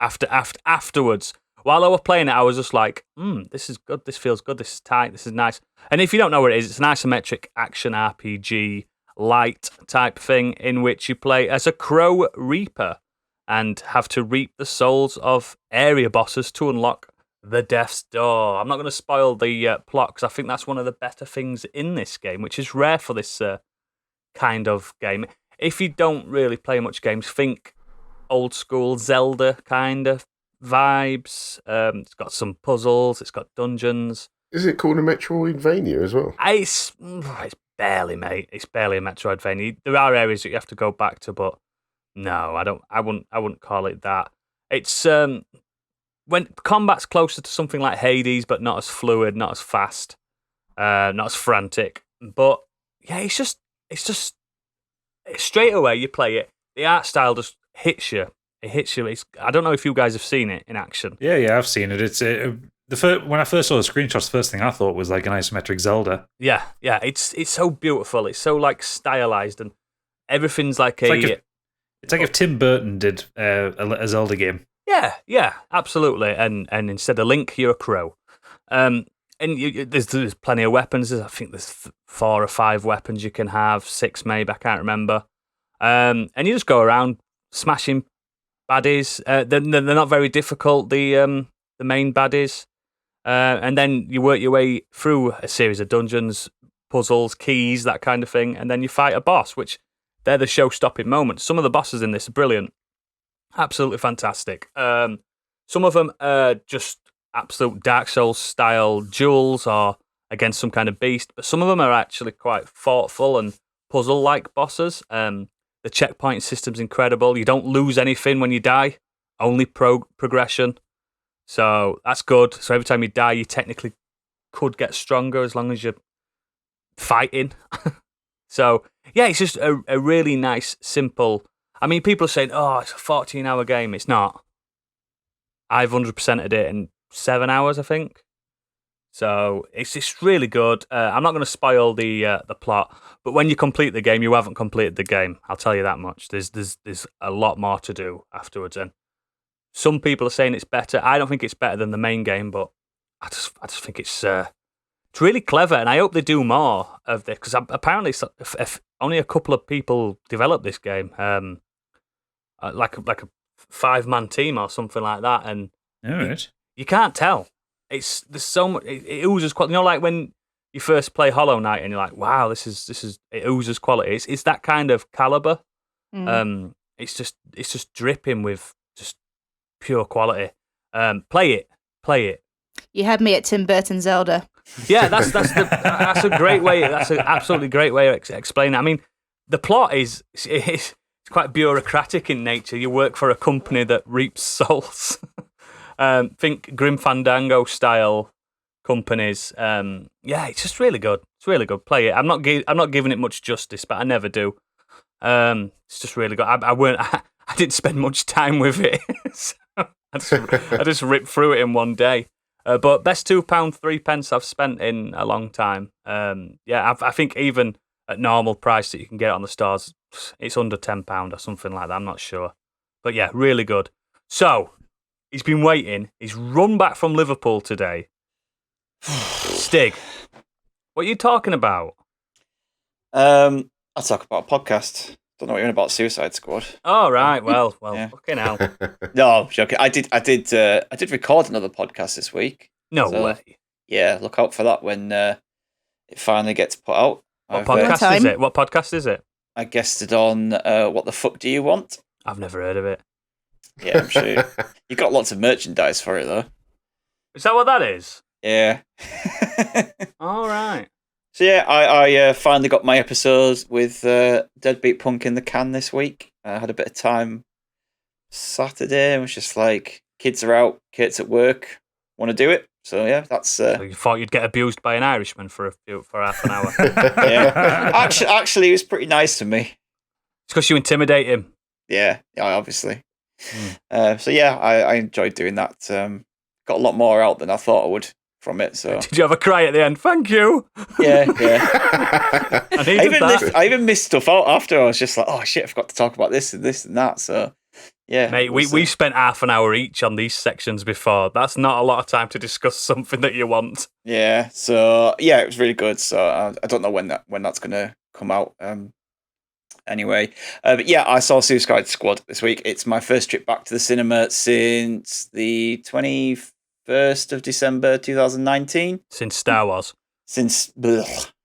Afterwards, while I was playing it, I was just like, this is good. This feels good. This is tight. This is nice. And if you don't know what it is, it's an isometric action RPG light type thing in which you play as a Crow Reaper and have to reap the souls of area bosses to unlock the Death's Door. I'm not going to spoil the plot because I think that's one of the better things in this game, which is rare for this kind of game. If you don't really play much games, think old school Zelda kind of vibes. It's got some puzzles. It's got dungeons. Is it called a Metroidvania as well? It's barely, mate. It's barely a Metroidvania. There are areas that you have to go back to, but no, I wouldn't call it that. It's when combat's closer to something like Hades, but not as fluid, not as fast, not as frantic. But yeah, it's just straight away you play it. The art style just hits you. It hits you. I don't know if you guys have seen it in action. Yeah, I've seen it. It's when I first saw the screenshots, the first thing I thought was like an isometric Zelda. Yeah. It's so beautiful. It's so like stylized, and everything's like It's like if Tim Burton did a Zelda game. Yeah, absolutely. And instead of Link, you're a crow. And there's plenty of weapons. I think there's 4 or 5 weapons you can have, 6 maybe, I can't remember. And you just go around smashing baddies. They're not very difficult, the main baddies. And then you work your way through a series of dungeons, puzzles, keys, that kind of thing. And then you fight a boss, which they're the show-stopping moments. Some of the bosses in this are brilliant. Absolutely fantastic. Some of them are just absolute Dark Souls style duels or against some kind of beast, but some of them are actually quite thoughtful and puzzle like bosses. The checkpoint system's incredible. You don't lose anything when you die, only progression. So that's good. So every time you die, you technically could get stronger as long as you're fighting. So yeah, it's just a really nice, simple. I mean, people are saying, "Oh, it's a 14-hour game." It's not. I've 100%ed it in 7 hours, I think. So it's really good. I'm not going to spoil the plot, but when you complete the game, you haven't completed the game. I'll tell you that much. There's a lot more to do afterwards, and some people are saying it's better. I don't think it's better than the main game, but I just think it's really clever, and I hope they do more of this because apparently if only a couple of people developed this game, like a 5-man team or something like that, and All right. you can't tell. There's so much. It oozes quality. You know, like when you first play Hollow Knight and you're like, "Wow, this is it oozes quality." It's that kind of caliber. It's just dripping with just pure quality. Play it. You had me at Tim Burton Zelda. Yeah, that's a great way. That's an absolutely great way of explaining it. I mean, the plot is it's quite bureaucratic in nature. You work for a company that reaps souls. Think Grim Fandango style companies. Yeah, it's just really good. It's really good. Play it. I'm not giving it much justice, but I never do. It's just really good. I didn't spend much time with it. So I just ripped through it in one day. But best £2.03 I've spent in a long time. I think even at normal price that you can get it on the stores, it's under £10 or something like that. I'm not sure. But yeah, really good. So, he's been waiting. He's run back from Liverpool today. Stig, what are you talking about? I'll talk about a podcast. Don't know what you're on about. Suicide Squad. Oh right, well, Yeah. fucking hell. No, I'm joking. I did record another podcast this week. No So, way. Yeah, look out for that when it finally gets put out. What I've, podcast is it? What podcast is it? I guested on What the Fuck Do You Want? I've never heard of it. Yeah, I'm sure. You got lots of merchandise for it, though. Is that what that is? Yeah. All right. So, yeah, I finally got my episode with Deadbeat Punk in the can this week. I had a bit of time Saturday. It was just like, kids are out, kids at work, want to do it. So, yeah, that's... So you thought you'd get abused by an Irishman for half an hour? yeah. Actually, it was pretty nice to me. It's because you intimidate him. Yeah, obviously. So yeah, I enjoyed doing that. Got a lot more out than I thought I would from it. So Did you have a cry at the end? Thank you. yeah. I even missed stuff out after. I was just like, oh shit, I forgot to talk about this and this and that. So yeah, Mate, we spent half an hour each on these sections before. That's not a lot of time to discuss something that you want. Yeah. So yeah, it was really good. So I don't know when that's gonna come out. Anyway, but yeah, I saw Suicide Squad this week. It's my first trip back to the cinema since the 21st of December 2019. Since Star Wars. Since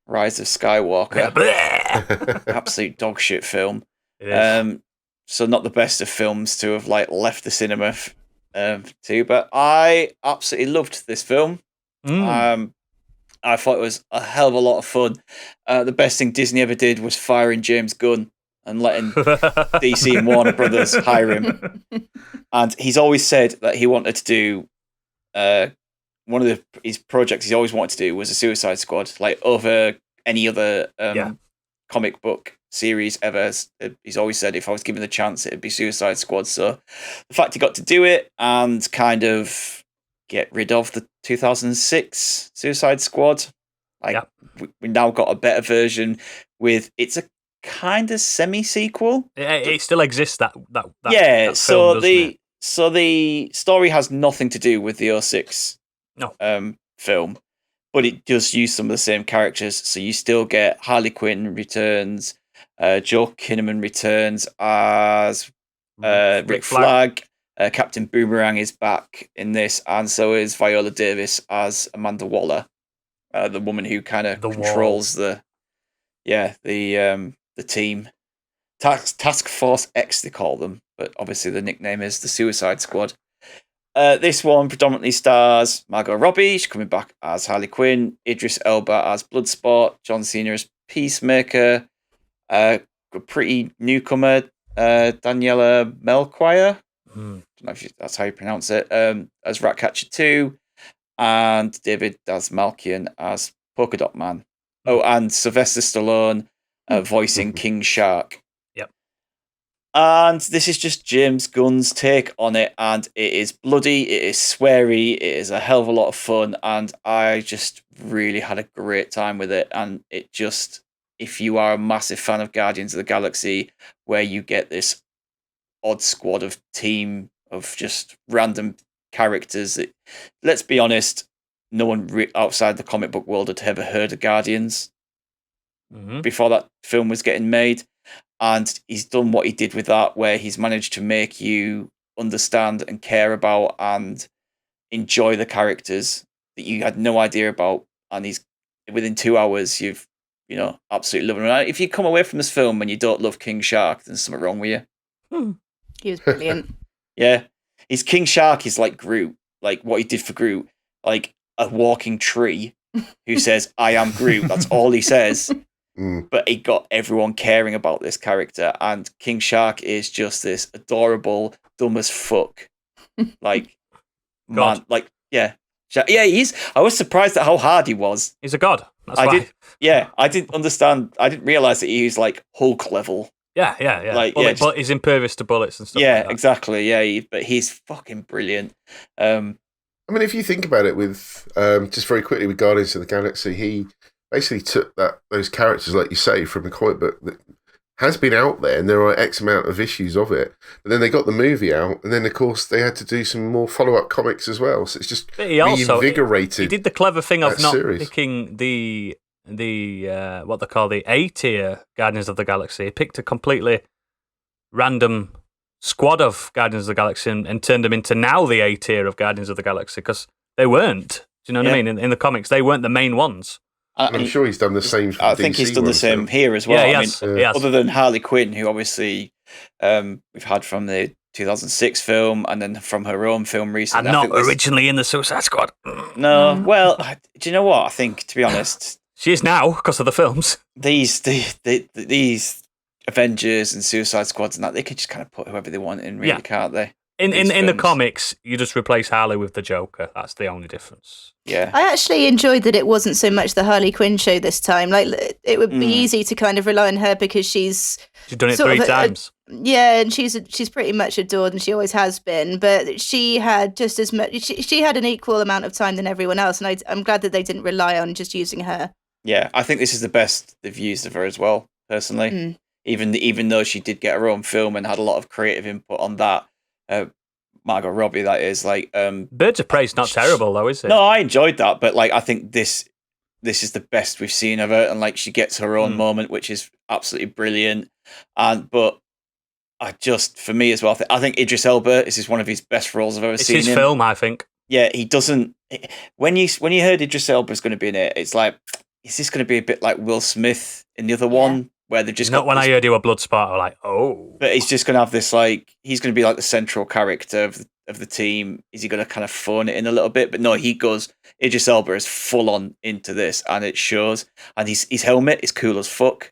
Rise of Skywalker. Yeah, Absolute dog shit film. it is. So not the best of films to have left the cinema to, but I absolutely loved this film. I thought it was a hell of a lot of fun. The best thing Disney ever did was firing James Gunn and letting DC and Warner Brothers hire him. And he's always said that he wanted to do one of his projects he's always wanted to do was a Suicide Squad, like over any other comic book series ever. He's always said if I was given the chance, it'd be Suicide Squad. So the fact he got to do it and kind of get rid of the 2006 Suicide Squad. We now got a better version with it's a kind of semi-sequel. It still exists, that yeah, that so film, the story has nothing to do with the 06 film, but it does use some of the same characters. So you still get Harley Quinn returns, Joel Kinnaman returns as Rick Flag. Captain Boomerang is back in this, and so is Viola Davis as Amanda Waller, the woman who kind of controls the team. Task Force X, they call them, but obviously the nickname is the Suicide Squad. This one predominantly stars Margot Robbie, she's coming back as Harley Quinn, Idris Elba as Bloodsport, John Cena as Peacemaker, a pretty newcomer, Daniela Melchior. Don't know if that's how you pronounce it. As Ratcatcher 2, and David Dastmalchian as Polka Dot Man. Oh, and Sylvester Stallone voicing King Shark. Yep. And this is just James Gunn's take on it, and it is bloody, it is sweary, it is a hell of a lot of fun, and I just really had a great time with it. And it just, if you are a massive fan of Guardians of the Galaxy, where you get this odd squad of team of just random characters that, let's be honest, no one outside the comic book world had ever heard of Guardians before that film was getting made. And he's done what he did with that, where he's managed to make you understand and care about and enjoy the characters that you had no idea about. And he's within 2 hours, you've absolutely loving it. If you come away from this film and you don't love King Shark, then there's something wrong with you. He was brilliant. Yeah. His King Shark is like Groot, like what he did for Groot, like a walking tree who says, I am Groot. That's all he says. But he got everyone caring about this character. And King Shark is just this adorable, dumb as fuck. Like, man, like, yeah. Yeah, he is. I was surprised at how hard he was. He's a god. That's why. I didn't understand. I didn't realize that he was like Hulk level. Yeah. Like, But he's impervious to bullets and stuff. Yeah, like that. exactly. Yeah, but he's fucking brilliant. I mean, if you think about it, with just very quickly with Guardians of the Galaxy, he basically took those characters, like you say, from the comic book that has been out there, and there are X amount of issues of it. But then they got the movie out, and then of course they had to do some more follow-up comics as well. So it's just reinvigorated. He did the clever thing of not series. picking the what they call the A-tier Guardians of the Galaxy. He picked a completely random squad of Guardians of the Galaxy and turned them into now the A-tier of Guardians of the Galaxy, because they weren't. Do you know what I mean? In the comics, they weren't the main ones. And I'm sure he's done the same for I think he's done the same here as well. Yeah, he has. Other than Harley Quinn, who obviously we've had from the 2006 film and then from her own film recently. And not originally in the Suicide Squad. No, well, do you know what? I think, to be honest... She is now, because of the films. These Avengers and Suicide Squads and that, they can just kind of put whoever they want in, really, can't they? In the comics, you just replace Harley with the Joker. That's the only difference. Yeah. I actually enjoyed that it wasn't so much the Harley Quinn show this time. Like, it would be easy to kind of rely on her because she's done it 3 times. Yeah, and she's pretty much adored, and she always has been. But she had just as much. She had an equal amount of time than everyone else, and I'm glad that they didn't rely on just using her. Yeah, I think this is the best they've used of her as well, personally. Even though she did get her own film and had a lot of creative input on that. Margot Robbie, that is, like... Birds of Prey's not terrible, though, is it? No, I enjoyed that, but like I think this is the best we've seen of her, and like she gets her own moment, which is absolutely brilliant. But for me as well, I think Idris Elba, this is one of his best roles I've ever seen. It's his film, I think. Yeah, he doesn't... When you heard Idris Elba is going to be in it, it's like, is this going to be a bit like Will Smith in the other one? Where they've just not when I heard you were Bloodsport, I was like, oh. But he's just going to have this, like, he's going to be like the central character of the team. Is he going to kind of phone it in a little bit? But no, Idris Elba is full on into this, and it shows. And his helmet is cool as fuck,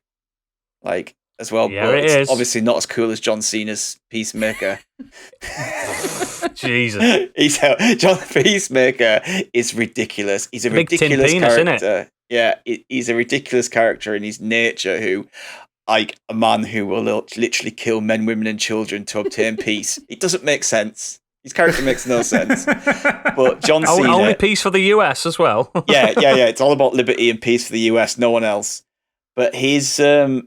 like, as well. Yeah, but it it's is. obviously not as cool as John Cena's Peacemaker. Jesus. John Peacemaker is ridiculous. He's a big ridiculous tin penis, character. isn't it? Yeah, he's a ridiculous character in his nature, who, like, a man who will literally kill men, women, and children to obtain peace. It doesn't make sense. His character makes no sense. But John Cena... Only peace for the US as well. yeah. It's all about liberty and peace for the US, no one else. But he's a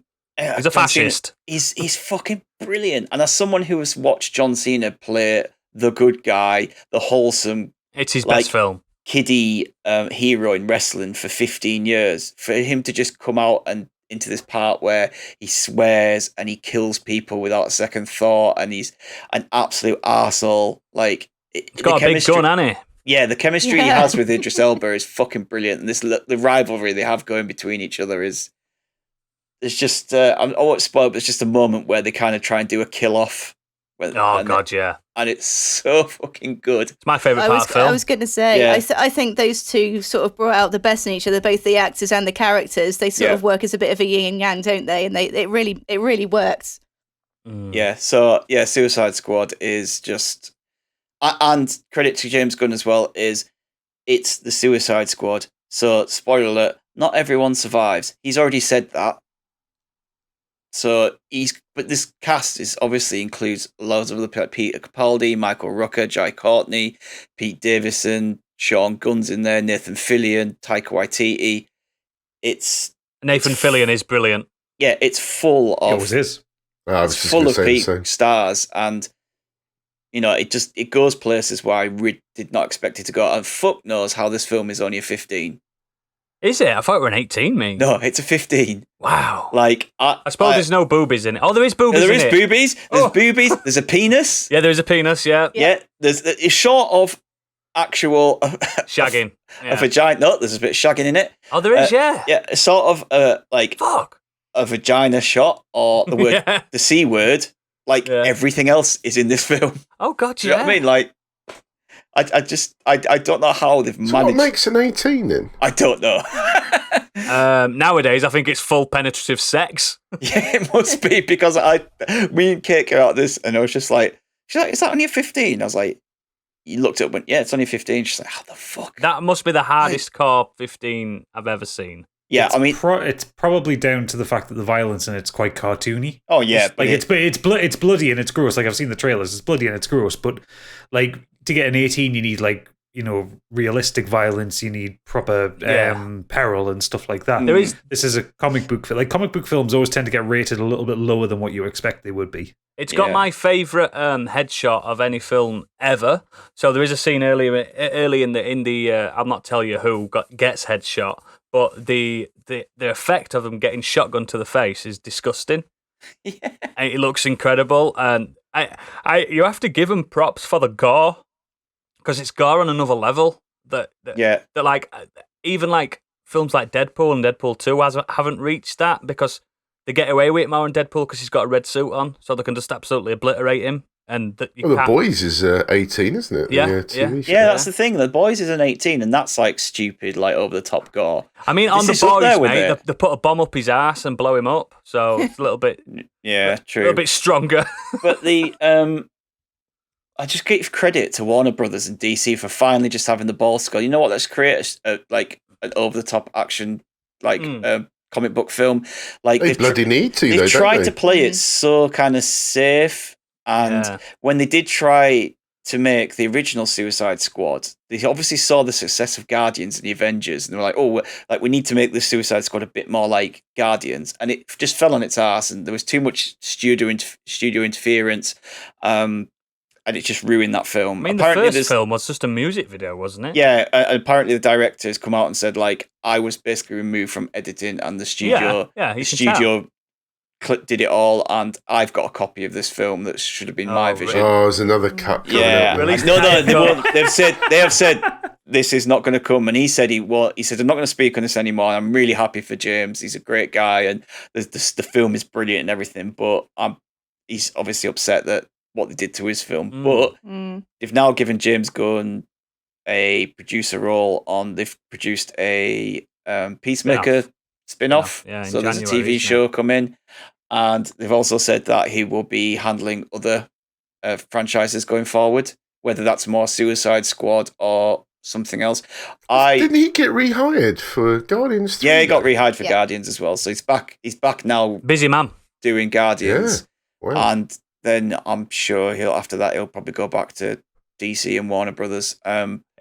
fascist. He's fucking brilliant. And as someone who has watched John Cena play the good guy, the wholesome... It's his best film. Kiddie hero in wrestling for 15 years, for him to just come out and into this part where he swears and he kills people without a second thought, and he's an absolute arsehole. Like, he's got a big gun, hasn't he? Yeah, the chemistry he has with Idris Elba is fucking brilliant, and the rivalry they have going between each other is... It's just... I won't spoil, but it's just a moment where they kind of try and do a kill-off. Yeah. And it's so fucking good. It's my favourite part of the film. I was going to say, I think those two sort of brought out the best in each other, both the actors and the characters. They sort of work as a bit of a yin and yang, don't they? And it really works. Yeah, so, Suicide Squad is just... And credit to James Gunn as well, it's the Suicide Squad. So, spoiler alert, not everyone survives. He's already said that. So but this cast obviously includes loads of other people, like Peter Capaldi, Michael Rooker, Jai Courtney, Pete Davidson, Sean Gunn's in there, Nathan Fillion, Taika Waititi. Nathan Fillion is brilliant. Yeah, it's full of... It always is. It's full of big stars, and it goes places where I did not expect it to go, and fuck knows how this film is only a 15. Is it? I thought it were an 18, mate. No, it's a 15. Wow. Like, I suppose there's no boobies in it. Oh, there is boobies in it. There is boobies. There's boobies. There's a penis. Yeah, there is a penis, yeah. Yeah, it's short of actual... shagging. A vagina. No, there's a bit of shagging in it. Oh, there is, yeah. Yeah, it's sort of Fuck. A vagina shot, or the word, the C word. Like, everything else is in this film. Oh, God, Do you know what I mean? Like, I don't know how they've managed... What makes an 18 then? I don't know. Nowadays, I think it's full penetrative sex. Yeah, it must be, because me and Kate came out of this, and I was just like, she's like, is that only a 15? I was like, you looked up and went, yeah, it's only 15. She's like, how the fuck? That must be the hardest core 15 I've ever seen. Yeah, it's I mean, it's probably down to the fact that the violence in it's quite cartoony. oh yeah, It's bloody and it's gross. Like I've seen the trailers, it's bloody and it's gross. But like to get an 18, you need like realistic violence. You need proper peril and stuff like that. This is a comic book film. Like comic book films always tend to get rated a little bit lower than what you expect they would be. It's got my favourite headshot of any film ever. So there is a scene early in the I'll not tell you who gets headshot, but the effect of them getting shotgun to the face is disgusting. Yeah. And it looks incredible, and you have to give them props for the gore, because it's gore on another level. That like even like films like Deadpool and Deadpool 2 haven't reached that, because they get away with it more in Deadpool because he's got a red suit on, so they can just absolutely obliterate him. And The Boys is 18, isn't it? Yeah, that's the thing. The Boys is an 18, and that's like stupid, like over the top gore. I mean, on The Boys, mate, they put a bomb up his ass and blow him up, so it's a little bit, true, a little bit stronger. But I just give credit to Warner Brothers and DC for finally just having the balls to go, you know what? Let's create like an over the top action comic book film. Like they bloody need to. They tried to play it so kind of safe. And when they did try to make the original Suicide Squad, they obviously saw the success of Guardians and the Avengers, and they were like, "Oh, like we need to make the Suicide Squad a bit more like Guardians," and it just fell on its ass, and there was too much studio interference, and it just ruined that film. I mean, apparently the first film was just a music video, wasn't it? Yeah, apparently the director has come out and said, like, I was basically removed from editing, and the studio, did it all, and I've got a copy of this film that should have been my vision. Oh, there's another cut. They have said this is not going to come, and he said I'm not going to speak on this anymore. I'm really happy for James. He's a great guy, and the film is brilliant and everything. But he's obviously upset that what they did to his film. But they've now given James Gunn a producer role on. They've produced a Peacemaker spin-off. So there's a TV show coming, and they've also said that he will be handling other franchises going forward, whether that's more Suicide Squad or something else. Didn't he get rehired for Guardians 3? Yeah, he got rehired for Guardians as well, so he's back now, busy man, doing Guardians. Wow. And then I'm sure after that he'll probably go back to DC and Warner Brothers.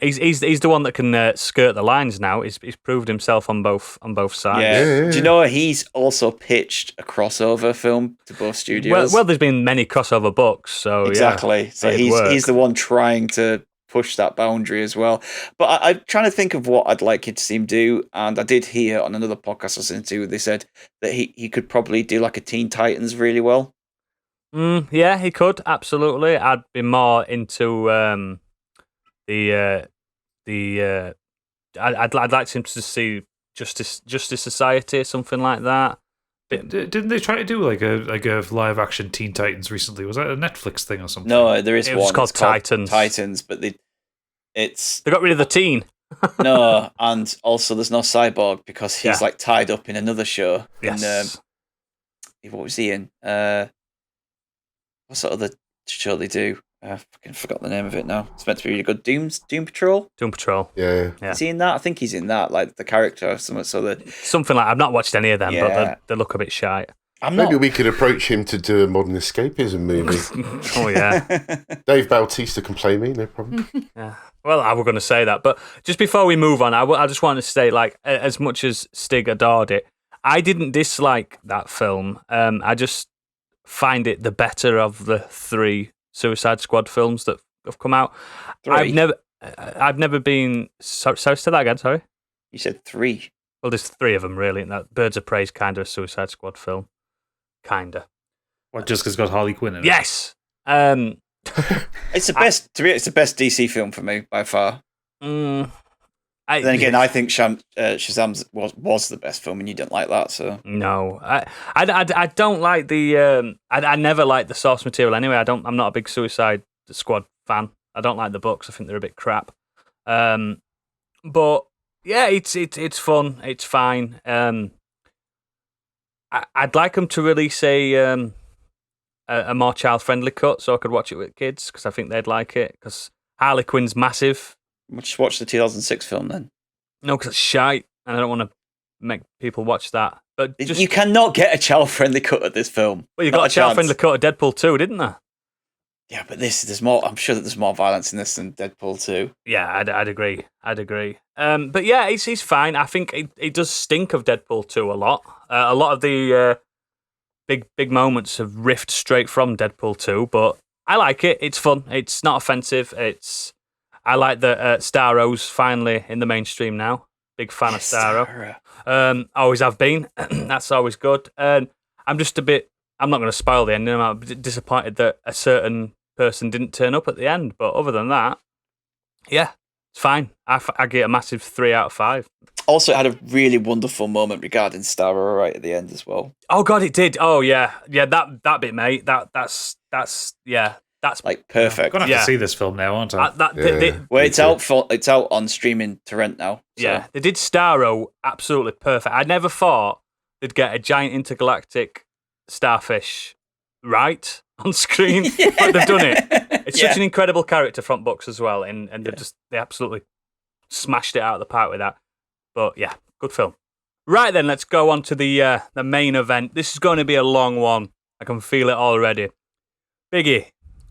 He's the one that can skirt the lines now. He's proved himself on both sides. Yeah. Do you know he's also pitched a crossover film to both studios? Well, there's been many crossover books, so exactly. Yeah, so he's the one trying to push that boundary as well. But I'm trying to think of what I'd like to see him do, and I did hear on another podcast I listened to, they said that he could probably do like a Teen Titans really well. Yeah, he could, absolutely. I'd be more into I'd like him to see Justice Society, something like that. Didn't they try to do like a live action Teen Titans recently? Was that a Netflix thing or something? No, there is one. It's called Titans. Titans, but they got rid of the teen. No, and also there's no Cyborg because he's like tied up in another show. Yes. What was he in? What sort of the show they do? I fucking forgot the name of it now. It's meant to be really good. Doom Patrol? Doom Patrol. Yeah. Is he in that? I think he's in that, like the character or something. Something like I've not watched any of them, but they look a bit shy. Maybe we could approach him to do a modern escapism movie. Oh, yeah. Dave Bautista can play me, no problem. Yeah. Well, I was going to say that, but just before we move on, I just want to say, like, as much as Stig adored it, I didn't dislike that film. I just find it the better of the 3 Suicide Squad films that have come out. 3? I've never been. Sorry, say that again. Sorry. You said 3. Well, there's 3 of them really. And that Birds of Prey is kind of a Suicide Squad film, kinda. What, just because it's got Harley Quinn in it? Yes. It's the best. To me, it's the best DC film for me by far. Then again, I think Shazam was the best film, and you didn't like that, so no. I don't like the. I never liked the source material anyway. I'm not a big Suicide Squad fan. I don't like the books. I think they're a bit crap. But yeah, it's fun. It's fine. I'd like them to release a more child-friendly cut so I could watch it with kids, because I think they'd like it. Because Harley Quinn's massive. Just watch the 2006 film then. No, because it's shite, and I don't want to make people watch that. But You cannot get a child-friendly cut of this film. Well, you got a child-friendly cut of Deadpool 2, didn't they? Yeah, but there's more. I'm sure that there's more violence in this than Deadpool 2. Yeah, I'd agree. But yeah, he's fine. I think it does stink of Deadpool 2 a lot. A lot of the big moments have riffed straight from Deadpool 2, but I like it. It's fun. It's not offensive. I like that Starro's finally in the mainstream now. Big fan of Starro. Always have been. That's always good. And I'm just I'm not going to spoil the ending. I'm a bit disappointed that a certain person didn't turn up at the end. But other than that, yeah, it's fine. I get a massive 3 out of 5. Also, it had a really wonderful moment regarding Starro right at the end as well. Oh God, it did. Oh yeah. That bit, mate. That's like perfect. I'm gonna have to see this film now, aren't I? Well, it's out on streaming to rent now. So. Yeah, they did Starro absolutely perfect. I never thought they'd get a giant intergalactic starfish right on screen, but they've done it. It's such an incredible character front box as well, and they absolutely smashed it out of the park with that. But yeah, good film. Right then, let's go on to the main event. This is going to be a long one. I can feel it already. Biggie,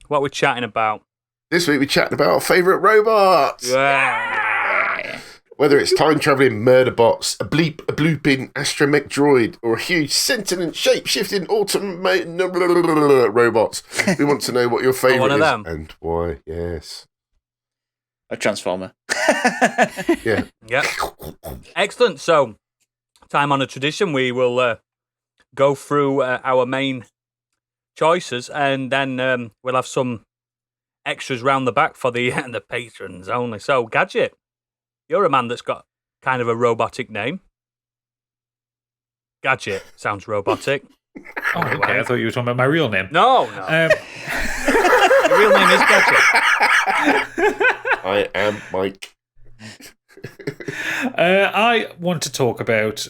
what we're chatting about? This week we're chatting about our favourite robots. Yeah. Whether it's time-travelling murder bots, a blooping astromech droid, or a huge sentient shape-shifting automated robots, we want to know what your favourite is and why. Yes. A Transformer. Yeah. Excellent. So, time on a tradition, we will go through our main choices, and then we'll have some extras round the back for the patrons only. So, Gadget, you're a man that's got kind of a robotic name. Gadget sounds robotic. Oh, okay. I thought you were talking about my real name. No. Your real name is Gadget. I am Mike. I want to talk about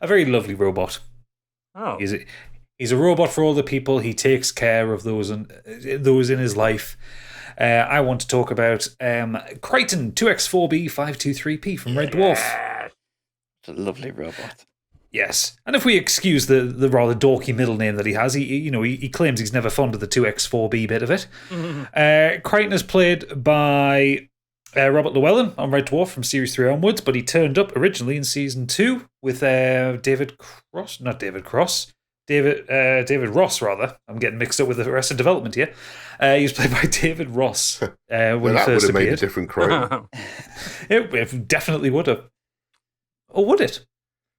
a very lovely robot. Oh. He's a robot for all the people. He takes care of those in his life. I want to talk about Crichton 2X4B523P from Red Dwarf. It's a lovely robot. Yes, and if we excuse the rather dorky middle name that he has, he claims he's never fond of the 2X4B bit of it. Mm-hmm. Crichton is played by Robert Llewellyn on Red Dwarf from Series 3 onwards, but he turned up originally in Season 2 with David Ross, rather. I'm getting mixed up with Arrested Development here. He was played by David Ross when he first appeared. That would have made a different Crichton. It definitely would have. Or would it?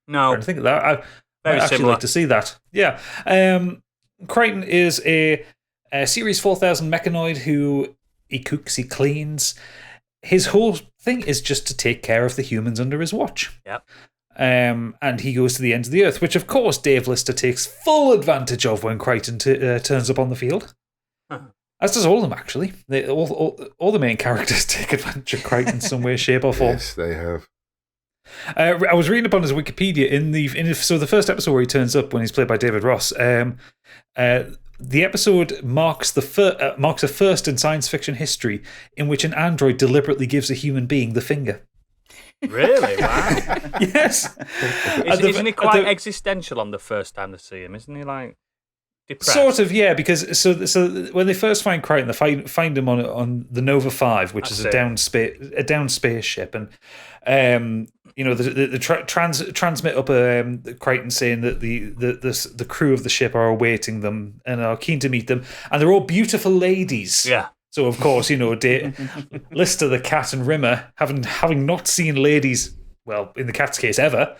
No. I think of that. I'd actually like to see that. Yeah. Crichton is a Series 4000 mechanoid who he cooks, he cleans. His whole thing is just to take care of the humans under his watch. Yep. And he goes to the ends of the earth, which of course Dave Lister takes full advantage of when Crichton turns up on the field. As does all of them, actually. All the main characters take advantage of Crichton in some way, shape, or form. Yes, they have. I was reading up on his Wikipedia so the first episode where he turns up when he's played by David Ross. The episode marks a first in science fiction history in which an android deliberately gives a human being the finger. Really? Wow. Yes. Isn't he quite existential on the first time to see him? Isn't he like depressed? Sort of, yeah. Because so when they first find Crichton, they find him on the Nova 5, which is a down spaceship, and the transmit up Crichton saying that the crew of the ship are awaiting them and are keen to meet them, and they're all beautiful ladies. Yeah. So of course, Lister, the cat, and Rimmer, having not seen ladies, well, in the cat's case ever,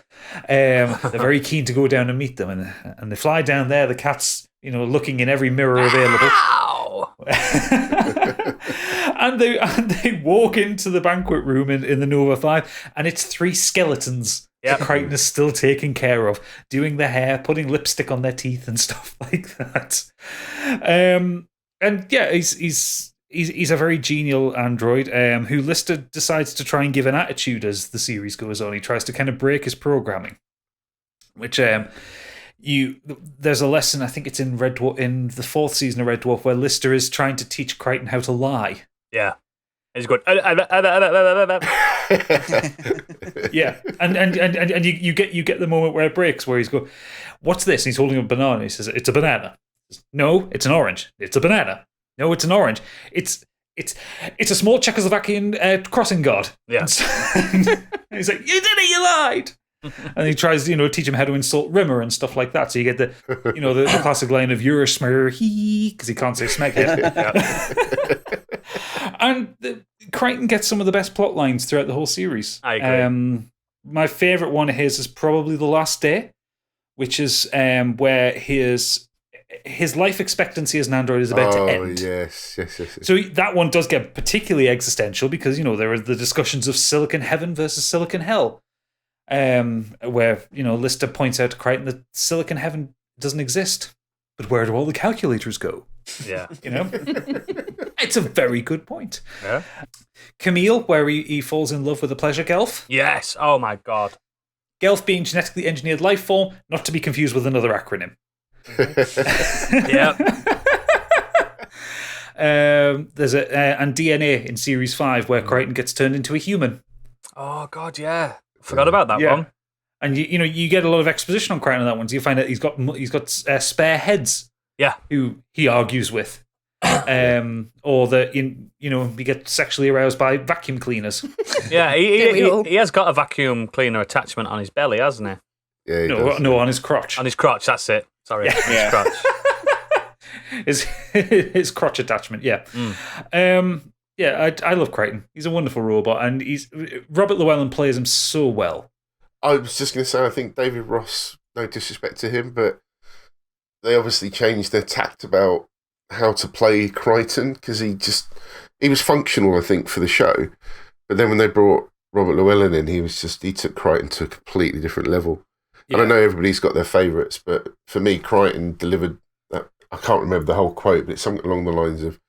they're very keen to go down and meet them, and they fly down there. The cat's looking in every mirror available. and they walk into the banquet room in the Nova 5, and it's 3 skeletons that Crichton is still taking care of, doing their hair, putting lipstick on their teeth and stuff like that. And yeah, he's a very genial android who Lister decides to try and give an attitude as the series goes on. He tries to kind of break his programming, which there's a lesson, I think it's in Red Dwarf, in the 4th season of Red Dwarf, where Lister is trying to teach Crichton how to lie. Yeah. He's going. Yeah, and you get the moment where it breaks, where he's going, "What's this?" And he's holding a banana. He says, "It's a banana." He says, "No, it's an orange. It's a banana. No, it's an orange. It's a small Czechoslovakian crossing guard." Yeah. And he's like, "You did it. You lied." And he tries, to teach him how to insult Rimmer and stuff like that. So you get the classic line of "You're a smurr," because he can't say smeghead. And Crichton gets some of the best plot lines throughout the whole series. I agree. My favourite one of his is probably The Last Day, which is where his life expectancy as an android is about to end. Yes. So that one does get particularly existential because, there are the discussions of Silicon Heaven versus Silicon Hell, where, Lister points out to Crichton that Silicon Heaven doesn't exist. But where do all the calculators go? Yeah. It's a very good point. Yeah. Camille, where he falls in love with a pleasure gelf. Yes. Oh my God. Gelf being genetically engineered life form, not to be confused with another acronym. Yeah. There's and DNA in series 5 where Crichton gets turned into a human. Oh God, yeah. Forgot about that one. And you get a lot of exposition on Crichton on that one. So you find out he's got spare heads. Yeah. Who he argues with. Or that we get sexually aroused by vacuum cleaners. Yeah, he has got a vacuum cleaner attachment on his belly, hasn't he? Yeah, he does. No, on his crotch. On his crotch, that's it. Sorry, his crotch. his crotch attachment, yeah. I love Crichton. He's a wonderful robot, and Robert Llewellyn plays him so well. I was just going to say, I think David Ross, no disrespect to him, but they obviously changed their tact about how to play Crichton because he was functional, I think, for the show. But then when they brought Robert Llewellyn in, he took Crichton to a completely different level. Yeah. And I know everybody's got their favourites, but for me, Crichton delivered that. I can't remember the whole quote, but it's something along the lines of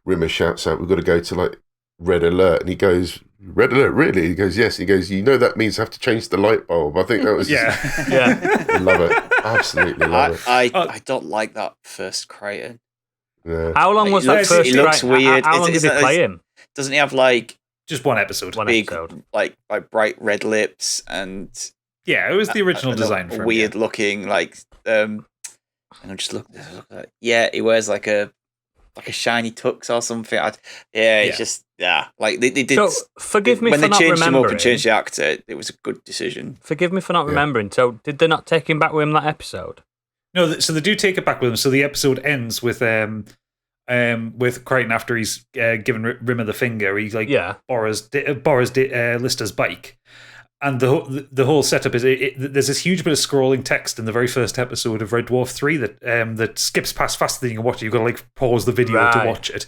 Rimmer shouts out, "We've got to go to like red alert," and he goes, "Red alert, really?" He goes, "Yes." He goes, that means I have to change the light bulb. I think that was yeah. I love it, absolutely love it. I don't like that first Crichton. Yeah. How long was that first? He looks weird. How long did he play him? Doesn't he have like just one episode? Big, like bright red lips and yeah, it was the original design. For weird looking, like and I'm just looking at it. Yeah, he wears like a shiny tux or something. It's just like they did. So, forgive me when for they not changed him remembering. up and changed the actor. It was a good decision. Forgive me for not remembering. So, did they not take him back with him that episode? No, so they do take it back with him. So the episode ends with Crichton after he's given Rimmer the finger. He borrows Lister's bike, and the whole setup is there's this huge bit of scrolling text in the very first episode of Red Dwarf 3 that skips past faster than you can watch it. You've got to pause the video to watch it.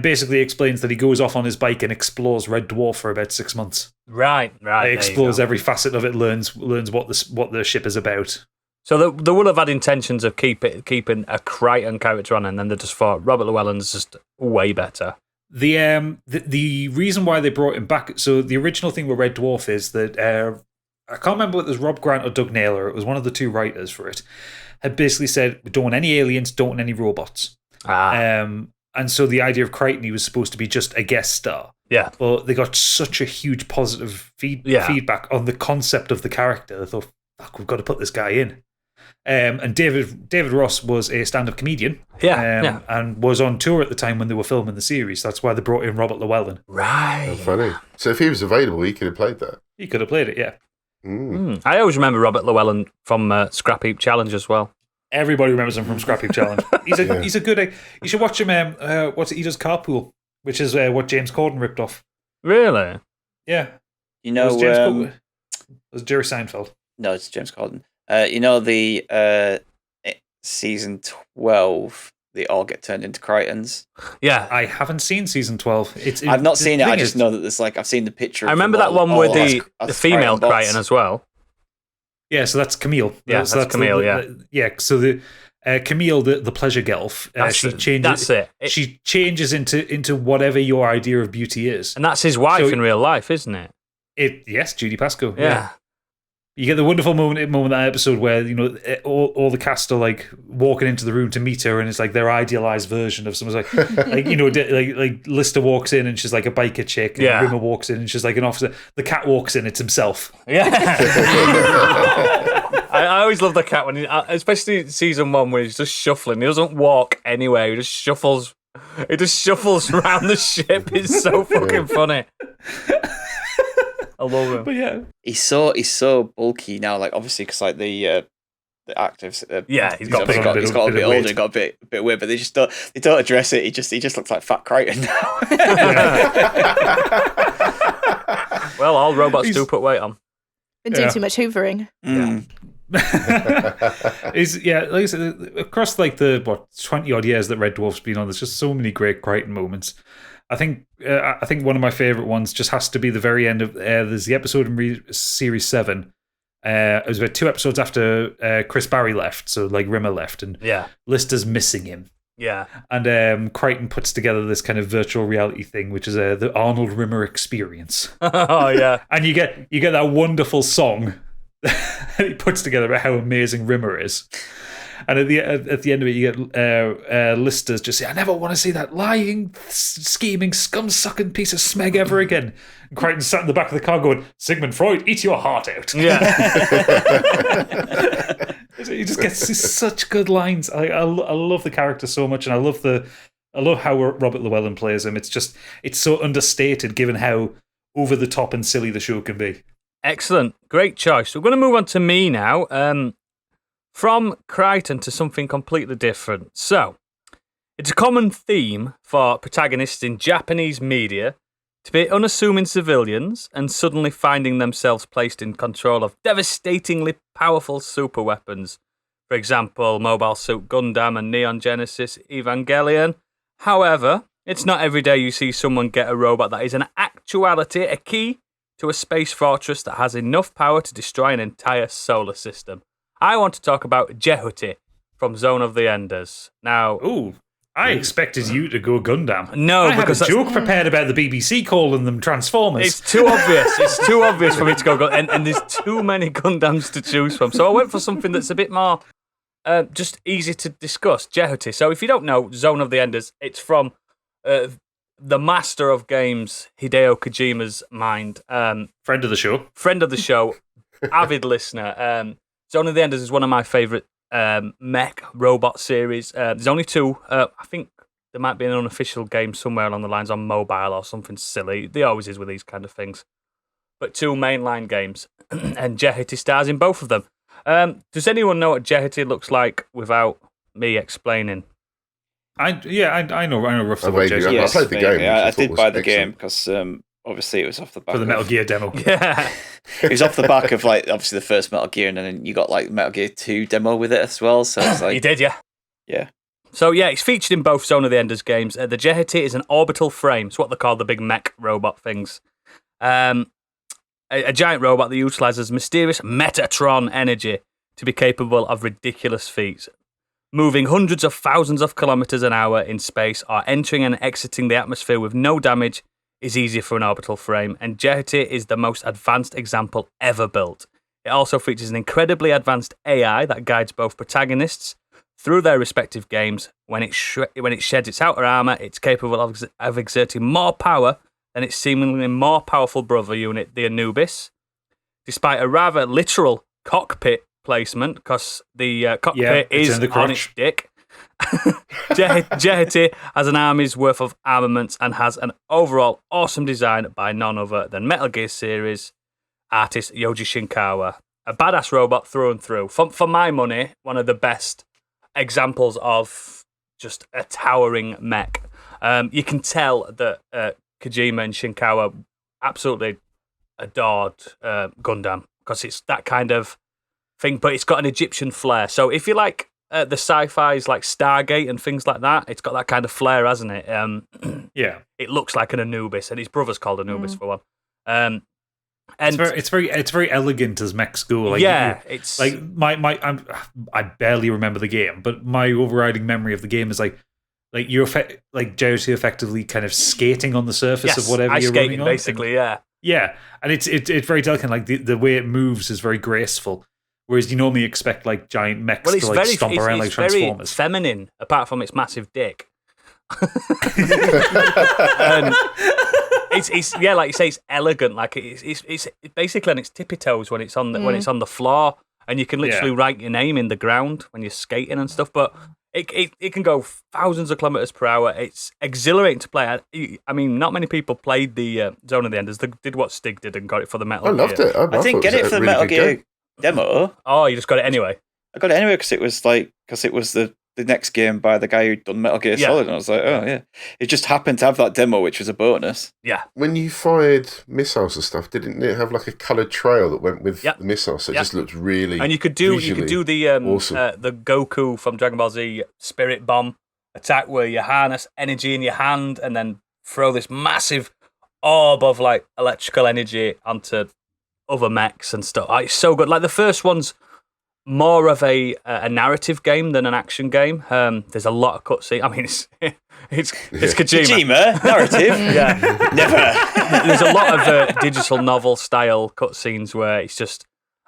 Basically explains that he goes off on his bike and explores Red Dwarf for about 6 months. Right. He explores every facet of it, learns what the ship is about. So they would have had intentions of keeping a Crichton character on, and then they just thought Robert Llewellyn's just way better. The reason why they brought him back, so the original thing with Red Dwarf is that I can't remember whether it was Rob Grant or Doug Naylor, it was one of the two writers for it, had basically said, we don't want any aliens, don't want any robots. And so the idea of Crichton, he was supposed to be just a guest star. Yeah. But they got such a huge positive feedback on the concept of the character. They thought, fuck, we've got to put this guy in. And David Ross was a stand-up comedian, and was on tour at the time when they were filming the series. That's why they brought in Robert Llewellyn. Right. How funny. So if he was available, he could have played that. He could have played it, yeah. I always remember Robert Llewellyn from Scrap Heap Challenge as well. Everybody remembers him from Scrap Heap Challenge. He's a good. You should watch him. He does Carpool, which is what James Corden ripped off. Really? Yeah. You know, it was Jerry Seinfeld. No, it's James Corden. The season 12, they all get turned into Crichtons. Yeah, I haven't seen season 12. I've not seen it. I just know that there's I've seen the picture. I remember that one with the female Crichton as well. Yeah, so that's Camille. Yeah, so that's Camille. So the Camille, the pleasure gelf, she changes. That's it. She changes into whatever your idea of beauty is, and that's his wife in real life, isn't it? Yes, Judy Pascoe. Yeah. You get the wonderful moment in that episode where, you know, all the cast are like walking into the room to meet her, and it's like their idealized version of someone. Like you know, like Lister walks in and she's like a biker chick, and Rimmer walks in and she's like an officer. The cat walks in, it's himself. Yeah. I always love the cat when, especially season 1, where he's just shuffling. He doesn't walk anywhere. He just shuffles. He just shuffles around the ship. It's so fucking funny. I love him. But yeah, he's so bulky now. Like obviously, because like the actors, he's got a bit older, got a bit weird. But they don't address it. He just looks like Fat Crichton now. Well, all robots do put weight on. Been doing too much hoovering. Mm. Like I said, across like the 20 odd years that Red Dwarf's been on, there's just so many great Crichton moments. I think one of my favorite ones just has to be the very end of there's the episode in series 7. It was about 2 episodes after Chris Barry left, so like Rimmer left, and Lister's missing him. Yeah, and Crichton puts together this kind of virtual reality thing, which is the Arnold Rimmer experience. Oh yeah, and you get that wonderful song that he puts together about how amazing Rimmer is. And at the end of it, you get Lister's just say, "I never want to see that lying, scheming, scum-sucking piece of smeg ever again." And Crichton sat in the back of the car going, "Sigmund Freud, eat your heart out." Yeah. He just gets such good lines. I love the character so much, and I love how Robert Llewellyn plays him. It's so understated given how over the top and silly the show can be. Excellent, great choice. We're going to move on to me now. From Crichton to something completely different. So, it's a common theme for protagonists in Japanese media to be unassuming civilians and suddenly finding themselves placed in control of devastatingly powerful superweapons. For example, Mobile Suit Gundam and Neon Genesis Evangelion. However, it's not every day you see someone get a robot that is in actuality a key to a space fortress that has enough power to destroy an entire solar system. I want to talk about Jehuty from Zone of the Enders. Now, I expected you to go Gundam. No, because I had a joke prepared about the BBC calling them Transformers. It's too obvious. It's too obvious for me to go Gundam, and there's too many Gundams to choose from. So I went for something that's a bit more just easy to discuss. Jehuty. So if you don't know Zone of the Enders, it's from the master of games, Hideo Kojima's mind. Friend of the show, avid listener. Zone of the Enders is one of my favourite mech robot series. There's only 2. I think there might be an unofficial game somewhere along the lines on mobile or something silly. There always is with these kind of things. But 2 mainline games, and Jehuty stars in both of them. Does anyone know what Jehuty looks like without me explaining? I know roughly what Jehuty. Yes, I played the game. I did buy the game because obviously it was off the back for the Metal Gear demo. Yeah. It was off the back of like obviously the first Metal Gear, and then you got like Metal Gear 2 demo with it as well. So it's like you did, yeah. Yeah. So yeah, it's featured in both Zone of the Enders games. The Jehuty is an orbital frame. It's what they call the big mech robot things. A giant robot that utilizes mysterious Metatron energy to be capable of ridiculous feats, moving hundreds of thousands of kilometers an hour in space or entering and exiting the atmosphere with no damage is easy for an orbital frame, and Jehuty is the most advanced example ever built. It also features an incredibly advanced AI that guides both protagonists through their respective games. When it sheds its outer armor, it's capable of exerting more power than its seemingly more powerful brother unit, the Anubis. Despite a rather literal cockpit placement, because the cockpit is on its dick, Jehuty has an army's worth of armaments and has an overall awesome design by none other than Metal Gear series artist Yoji Shinkawa. A badass robot through and through. For my money, one of the best examples of just a towering mech. You can tell that Kojima and Shinkawa absolutely adored Gundam because it's that kind of thing, but it's got an Egyptian flair. So if you like the sci-fi's like Stargate and things like that, it's got that kind of flair, hasn't it? Yeah, it looks like an Anubis, and his brother's called Anubis for one. And it's very elegant as mech school. Like, it's like I barely remember the game, but my overriding memory of the game is like you're like Jehuty effectively kind of skating on the surface of whatever you're running on. Basically, yeah. Yeah, and it's very delicate. Like the way it moves is very graceful, whereas you normally expect like giant mechs Well, it's to like very, stomp around like it's very Transformers. feminine, apart from its massive dick. And it's like you say, it's elegant. Like it's basically on its tippy toes when it's on the floor, and you can literally write your name in the ground when you're skating and stuff. But it can go thousands of kilometers per hour. It's exhilarating to play. I mean, not many people played the Zone of the Enders. They did what Stig did and got it for the Metal Gear. I loved it. I didn't get it for the Metal Gear demo. Oh, you just got it anyway. I got it anyway because it was the next game by the guy who'd done Metal Gear Solid, and I was like, oh yeah. It just happened to have that demo, which was a bonus. Yeah. When you fired missiles and stuff, didn't it have like a coloured trail that went with the missiles? So it just looked really. And you could do the awesome. The Goku from Dragon Ball Z Spirit Bomb attack, where you harness energy in your hand and then throw this massive orb of like electrical energy onto other mechs and stuff. It's so good. Like the first one's more of a narrative game than an action game. There's a lot of cutscenes. I mean, it's Kojima. Kojima narrative. Yeah, never. There's a lot of digital novel style cutscenes where it's just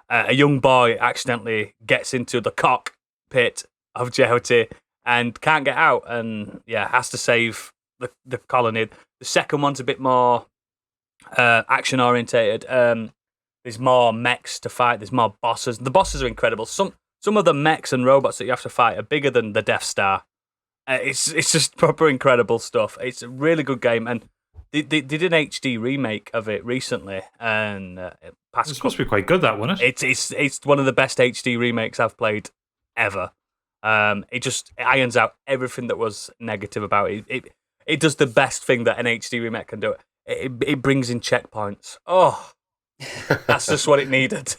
a young boy accidentally gets into the cockpit of Jyoti and can't get out, and has to save the colony. The second one's a bit more action orientated. There's more mechs to fight. There's more bosses. The bosses are incredible. Some of the mechs and robots that you have to fight are bigger than the Death Star. It's just proper incredible stuff. It's a really good game, and they did an HD remake of it recently. And it's supposed to be quite good, that, wasn't it? It's one of the best HD remakes I've played ever. It irons out everything that was negative about it. It does the best thing that an HD remake can do. It brings in checkpoints. Oh. That's just what it needed,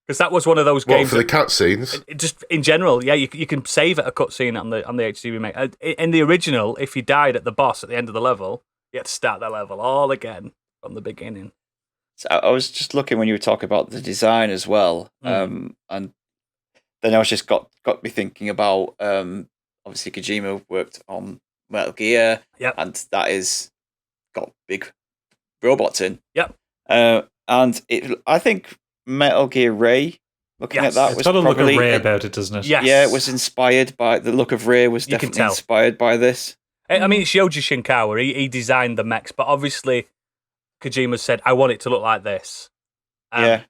because that was one of those games. For the cutscenes? Just in general, you can save at a cutscene on the HD remake. In the original, if you died at the boss at the end of the level, you had to start that level all again from the beginning. So I was just looking when you were talking about the design as well, and then I was just got me thinking about obviously Kojima worked on Metal Gear, and that is got big robots in. Yep. And I think Metal Gear Ray, looking at that, it's was got a look probably of Ray about it, doesn't it? Yes. Yeah, it was inspired by the look of Ray. Was definitely inspired by this. I mean, it's Yoji Shinkawa. He designed the mechs, but obviously Kojima said, "I want it to look like this." I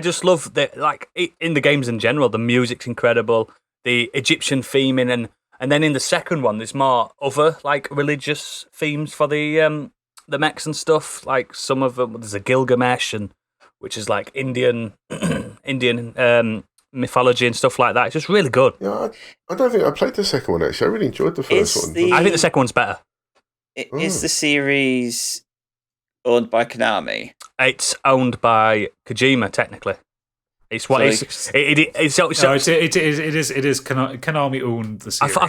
just love that. Like in the games in general, the music's incredible. The Egyptian theming, and then in the second one, there's more other like religious themes for the mechs and stuff. Like some of them, there's a Gilgamesh, which is like Indian mythology and stuff like that. It's just really good. Yeah, I don't think I played the second one actually. I really enjoyed the first one. I think the second one's better. Is the series owned by Konami? It's owned by Kojima, technically. It's what it is. It is. Konami owned the series. I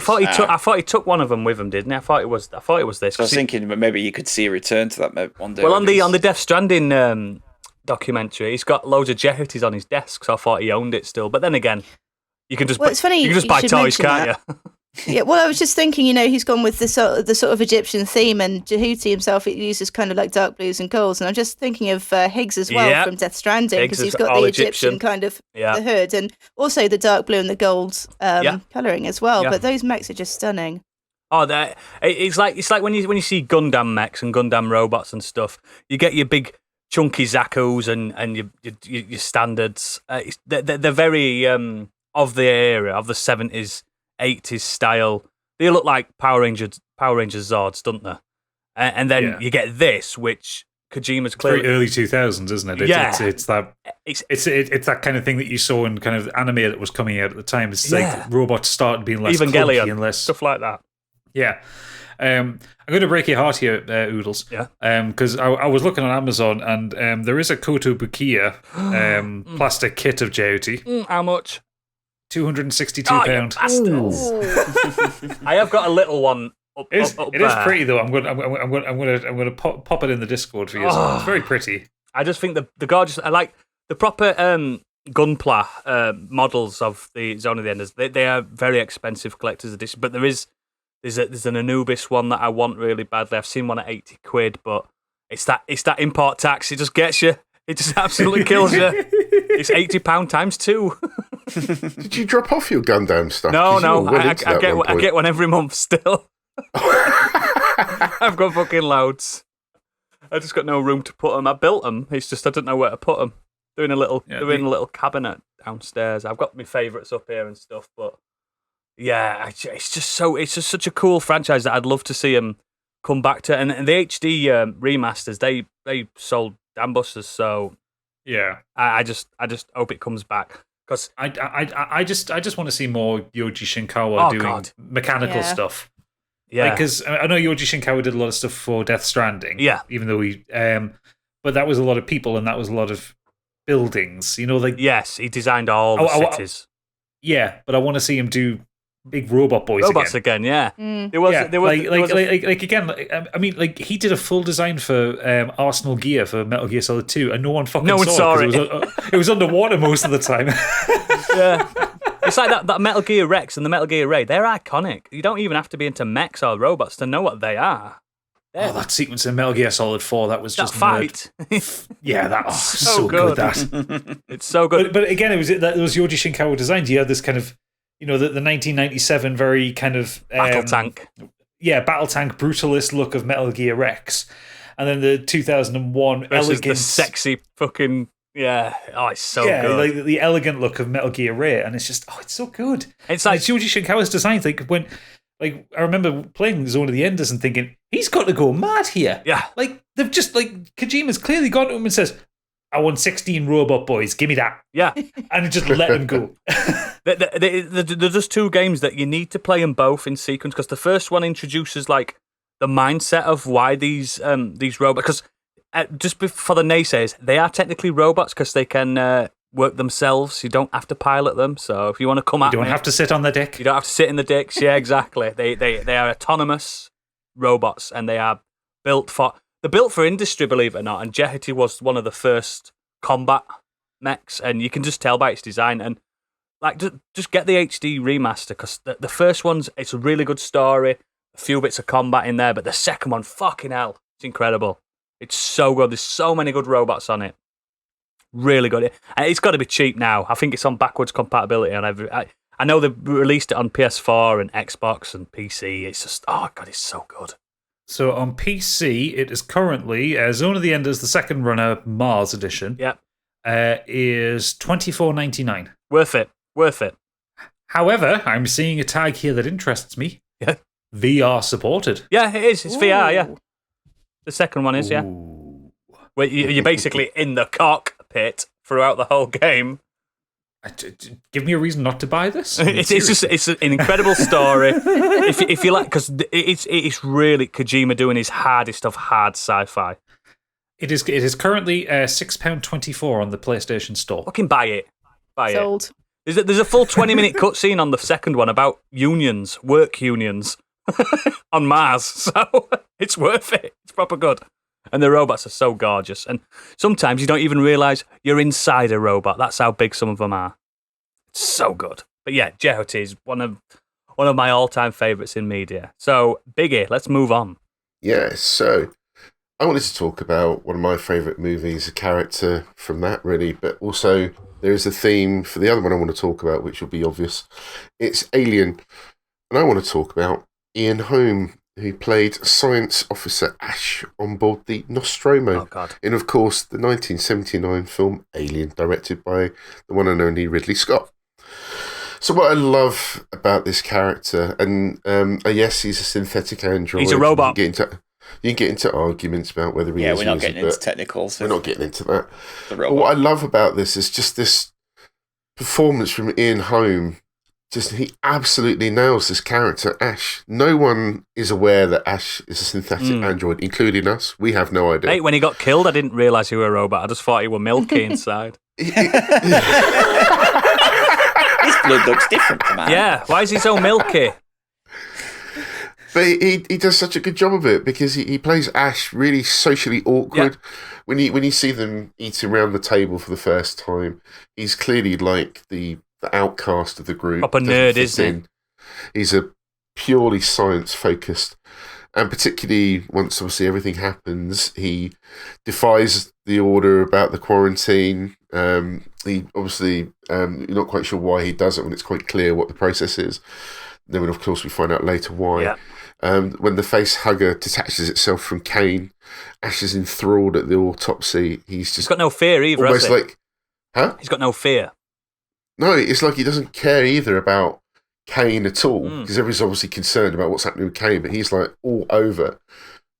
thought he took one of them with him, didn't he? I thought it was this. So I was thinking maybe you could see a return to that one day. Well, on the Death Stranding documentary, he's got loads of Jehutis on his desk, so I thought he owned it still. But then again, you can just it's funny, you can just buy toys, can't you? Yeah, well, I was just thinking, he's gone with the sort of Egyptian theme, and Jehuti himself, it uses kind of like dark blues and golds, and I'm just thinking of Higgs as well from Death Stranding, because he's got the Egyptian kind of the hood, and also the dark blue and the gold colouring as well. But those mechs are just stunning. Oh, it's like when you see Gundam mechs and Gundam robots and stuff, you get your big chunky Zaku's and your standards. They're very of the era of the 70s. 80s style. They look like Power Rangers Zords, don't they? And then you get this, which Kojima's clearly very early 2000s, isn't it? It's that kind of thing that you saw in kind of anime that was coming out at the time. It's like robots started being less clunky and less stuff like that. Yeah. I'm going to break your heart here, Oodles. Yeah. Because I was looking on Amazon, and there is a Koto Bukiya plastic kit of Jyoti. How much? £262. I have got a little one. It is pretty though. I'm going to pop it in the Discord for you. It's very pretty. I just think the gorgeous. I like the proper Gunpla models of the Zone of the Enders. They are very expensive collector's edition, but there's an Anubis one that I want really badly. I've seen one at £80, but It's that import tax. It just gets you. It just absolutely kills you. It's £80 times 2. Did you drop off your Gundam stuff? No. 'Cause you were well I into that get one I point. get one every month still. I've got fucking loads. I just got no room to put them. I built them. It's just I don't know where to put them. They're in a little cabinet downstairs. I've got my favourites up here and stuff, but yeah, it's just such a cool franchise that I'd love to see them come back to. And the HD remasters, they sold damn busters. So Yeah. I just hope it comes back because I just want to see more Yoji Shinkawa doing mechanical stuff. yeah, Because I know Yoji Shinkawa did a lot of stuff for Death Stranding. Yeah. Even though but that was a lot of people and that was a lot of buildings. You know, like yes, he designed all the cities. Yeah, but I want to see him do big robot boys Robots again. Yeah. There was I mean, like he did a full design for Arsenal Gear for Metal Gear Solid 2, and no one saw it. It was underwater most of the time. Yeah. It's like that Metal Gear Rex and the Metal Gear Ray. They're iconic. You don't even have to be into mechs or robots to know what they are. Oh, that sequence in Metal Gear Solid 4, that was that just fight. Yeah, that was so good. That It's so good. But again, it was Yoji Shinkawa designed. You had this kind of, you know, the 1997 very kind of Battle tank. Yeah, battle tank brutalist look of Metal Gear Rex, and then the 2001 versus elegant, the sexy fucking it's so good. like the elegant look of Metal Gear Ray, and it's just it's so good. It's And like it's Yoji Shinkawa's designs. I remember playing Zone of the Enders and thinking he's got to go mad here. yeah, Like they've just Kojima's clearly gone to him and says, "I want 16 robot boys. Give me that," yeah. and just let him go. There's just two games that you need to play them both in sequence because the first one introduces like the mindset of why these robots. Because just for the naysayers, they are technically robots because they can work themselves. You don't have to pilot them. So if you want to come at You don't me, have to sit on the dick. you don't have to sit in the dicks. Yeah, exactly. They are autonomous robots and they are built for industry, believe it or not. And Jehati was one of the first combat mechs, and you can just tell by its design. And like, just get the HD remaster because the first one's it's a really good story, a few bits of combat in there, but the second one, fucking hell, it's incredible. It's so good. There's so many good robots on it. Really good. And it's got to be cheap now. I think it's on backwards compatibility on every. I know they've released it on PS4 and Xbox and PC. It's just it's so good. So on PC, it is currently Zone of the Enders, the second runner, Mars edition. Yep. Is $24.99. Worth it. However, I'm seeing a tag here that interests me. Yeah. VR supported. Yeah, it is. It's VR. Yeah. The second one is Ooh. where you're basically in the cockpit throughout the whole game. Give me a reason not to buy this. It's an incredible story. if you like, because it's really Kojima doing his hardest of hard sci-fi. It is currently £6.24 on the PlayStation Store. Fucking buy it. Sold. There's a full 20-minute cutscene on the second one about unions, work unions, on Mars. So it's worth it. It's proper good. And the robots are so gorgeous. And sometimes you don't even realise you're inside a robot. That's how big some of them are. It's so good. But yeah, Jehati is one of my all-time favourites in media. So, Biggie, let's move on. Yeah, so I wanted to talk about one of my favourite movies, a character from that, really, but also there is a theme for the other one I want to talk about, which will be obvious. It's Alien. And I want to talk about Ian Holm, who played Science Officer Ash on board the Nostromo. Oh, God. In, of course, the 1979 film Alien, directed by the one and only Ridley Scott. So what I love about this character, and yes, he's a synthetic android. He's a robot. You can get into arguments about whether he is we're not getting into technicals. We're not getting into that. The But what I love about this is just this performance from Ian Holm. Just he absolutely nails this character, Ash. No one is aware that Ash is a synthetic android, including us. We have no idea. Mate, when he got killed, I didn't realise he was a robot. I just thought he was milky inside. His blood looks different, man. Yeah, why is he so milky? But he does such a good job of it because he plays Ash really socially awkward. Yeah. When you see them eating around the table for the first time, he's clearly like the outcast of the group. Proper nerd, isn't he? He's a purely science-focused And particularly once obviously everything happens, he defies the order about the quarantine. He obviously, you're not quite sure why he does it when it's quite clear what the process is. Then, of course, we find out later why. Yeah. When the face hugger detaches itself from Kane, Ash is enthralled at the autopsy. He's got no fear either, has almost he? like, huh? He's got no fear. No, it's like he doesn't care either about Kane at all, because everyone's obviously concerned about what's happening with Kane, but he's like all over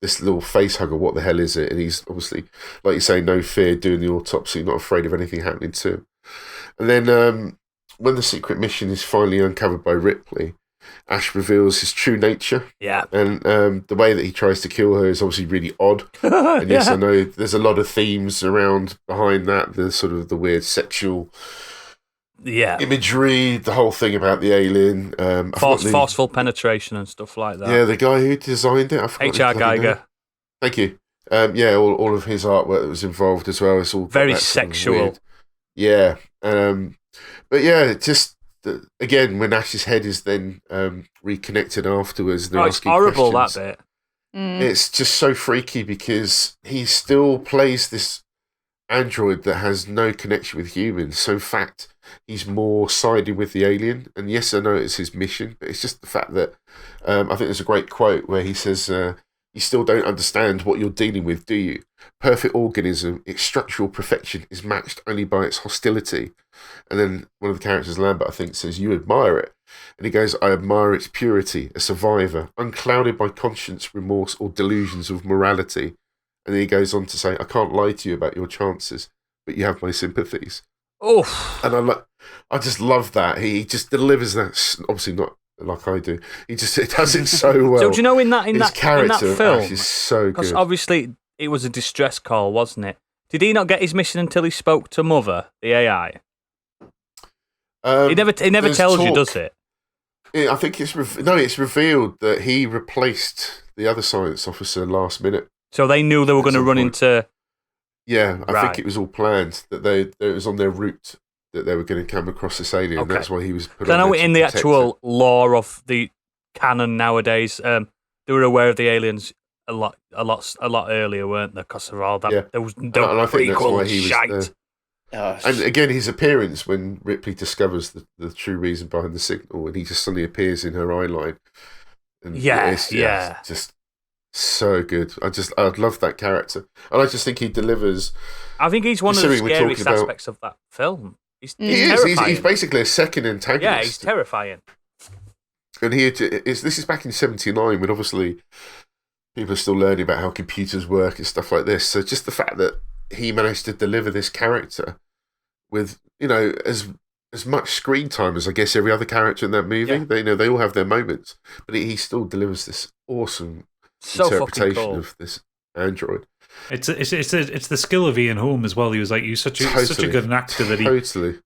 this little face hugger. What the hell is it? And he's obviously, like you say, no fear, doing the autopsy, not afraid of anything happening to him. And then when the secret mission is finally uncovered by Ripley, Ash reveals his true nature. Yeah. And the way that he tries to kill her is obviously really odd. And yes, I know there's a lot of themes around behind that. The sort of the weird sexual imagery, the whole thing about the alien. Forceful penetration and stuff like that. Yeah, the guy who designed it. I forgot H.R. his bloody Geiger. name. Thank you. All of his artwork that was involved as well. It's all Very that sort of sexual. weird. Yeah. But yeah, just again, when Ash's head is then reconnected afterwards, they're It's asking horrible, questions. that bit. It's just so freaky because he still plays this android that has no connection with humans. So in fact, he's more siding with the alien. And yes, I know it's his mission, but it's just the fact that I think there's a great quote where he says, "You still don't understand what you're dealing with, do you? Perfect organism, its structural perfection is matched only by its hostility." And then one of the characters, Lambert, I think, says, "You admire it." And he goes, "I admire its purity, a survivor, unclouded by conscience, remorse, or delusions of morality." And then he goes on to say, "I can't lie to you about your chances, but you have my sympathies." Oh, And I just love that. He just delivers that, obviously not like I do. He does it so well. So do you know in that character film, Ash is so because good. obviously it was a distress call, wasn't it? Did he not get his mission until he spoke to Mother, the AI? He never tells you, does it? I think it's revealed that he replaced the other science officer last minute. So they knew they were going to run into. Yeah, I Right. think it was all planned that it was on their route that they were going to come across this alien. Okay. That's why he was put 'Cause I on know there to in the protect actual her. lore of the canon nowadays, they were aware of the aliens a lot earlier, weren't they? Because of all that, Yeah. there was no And I think that's why he was shite. there. And again, his appearance when Ripley discovers the true reason behind the signal, and he just suddenly appears in her eye line. And it's just so good. I love that character, and I just think he delivers. I think he's one of the Considering we're scariest talking about- aspects of that film. He's He is. terrifying. He's basically a second antagonist. Yeah, he's terrifying. And this is back in '79 when obviously people are still learning about how computers work and stuff like this. So just the fact that he managed to deliver this character with as much screen time as I guess every other character in that movie. Yeah. They all have their moments, but he still delivers this awesome So fucking interpretation cool. of this android. It's the skill of Ian Holm as well. He was like, "You're such a good an actor that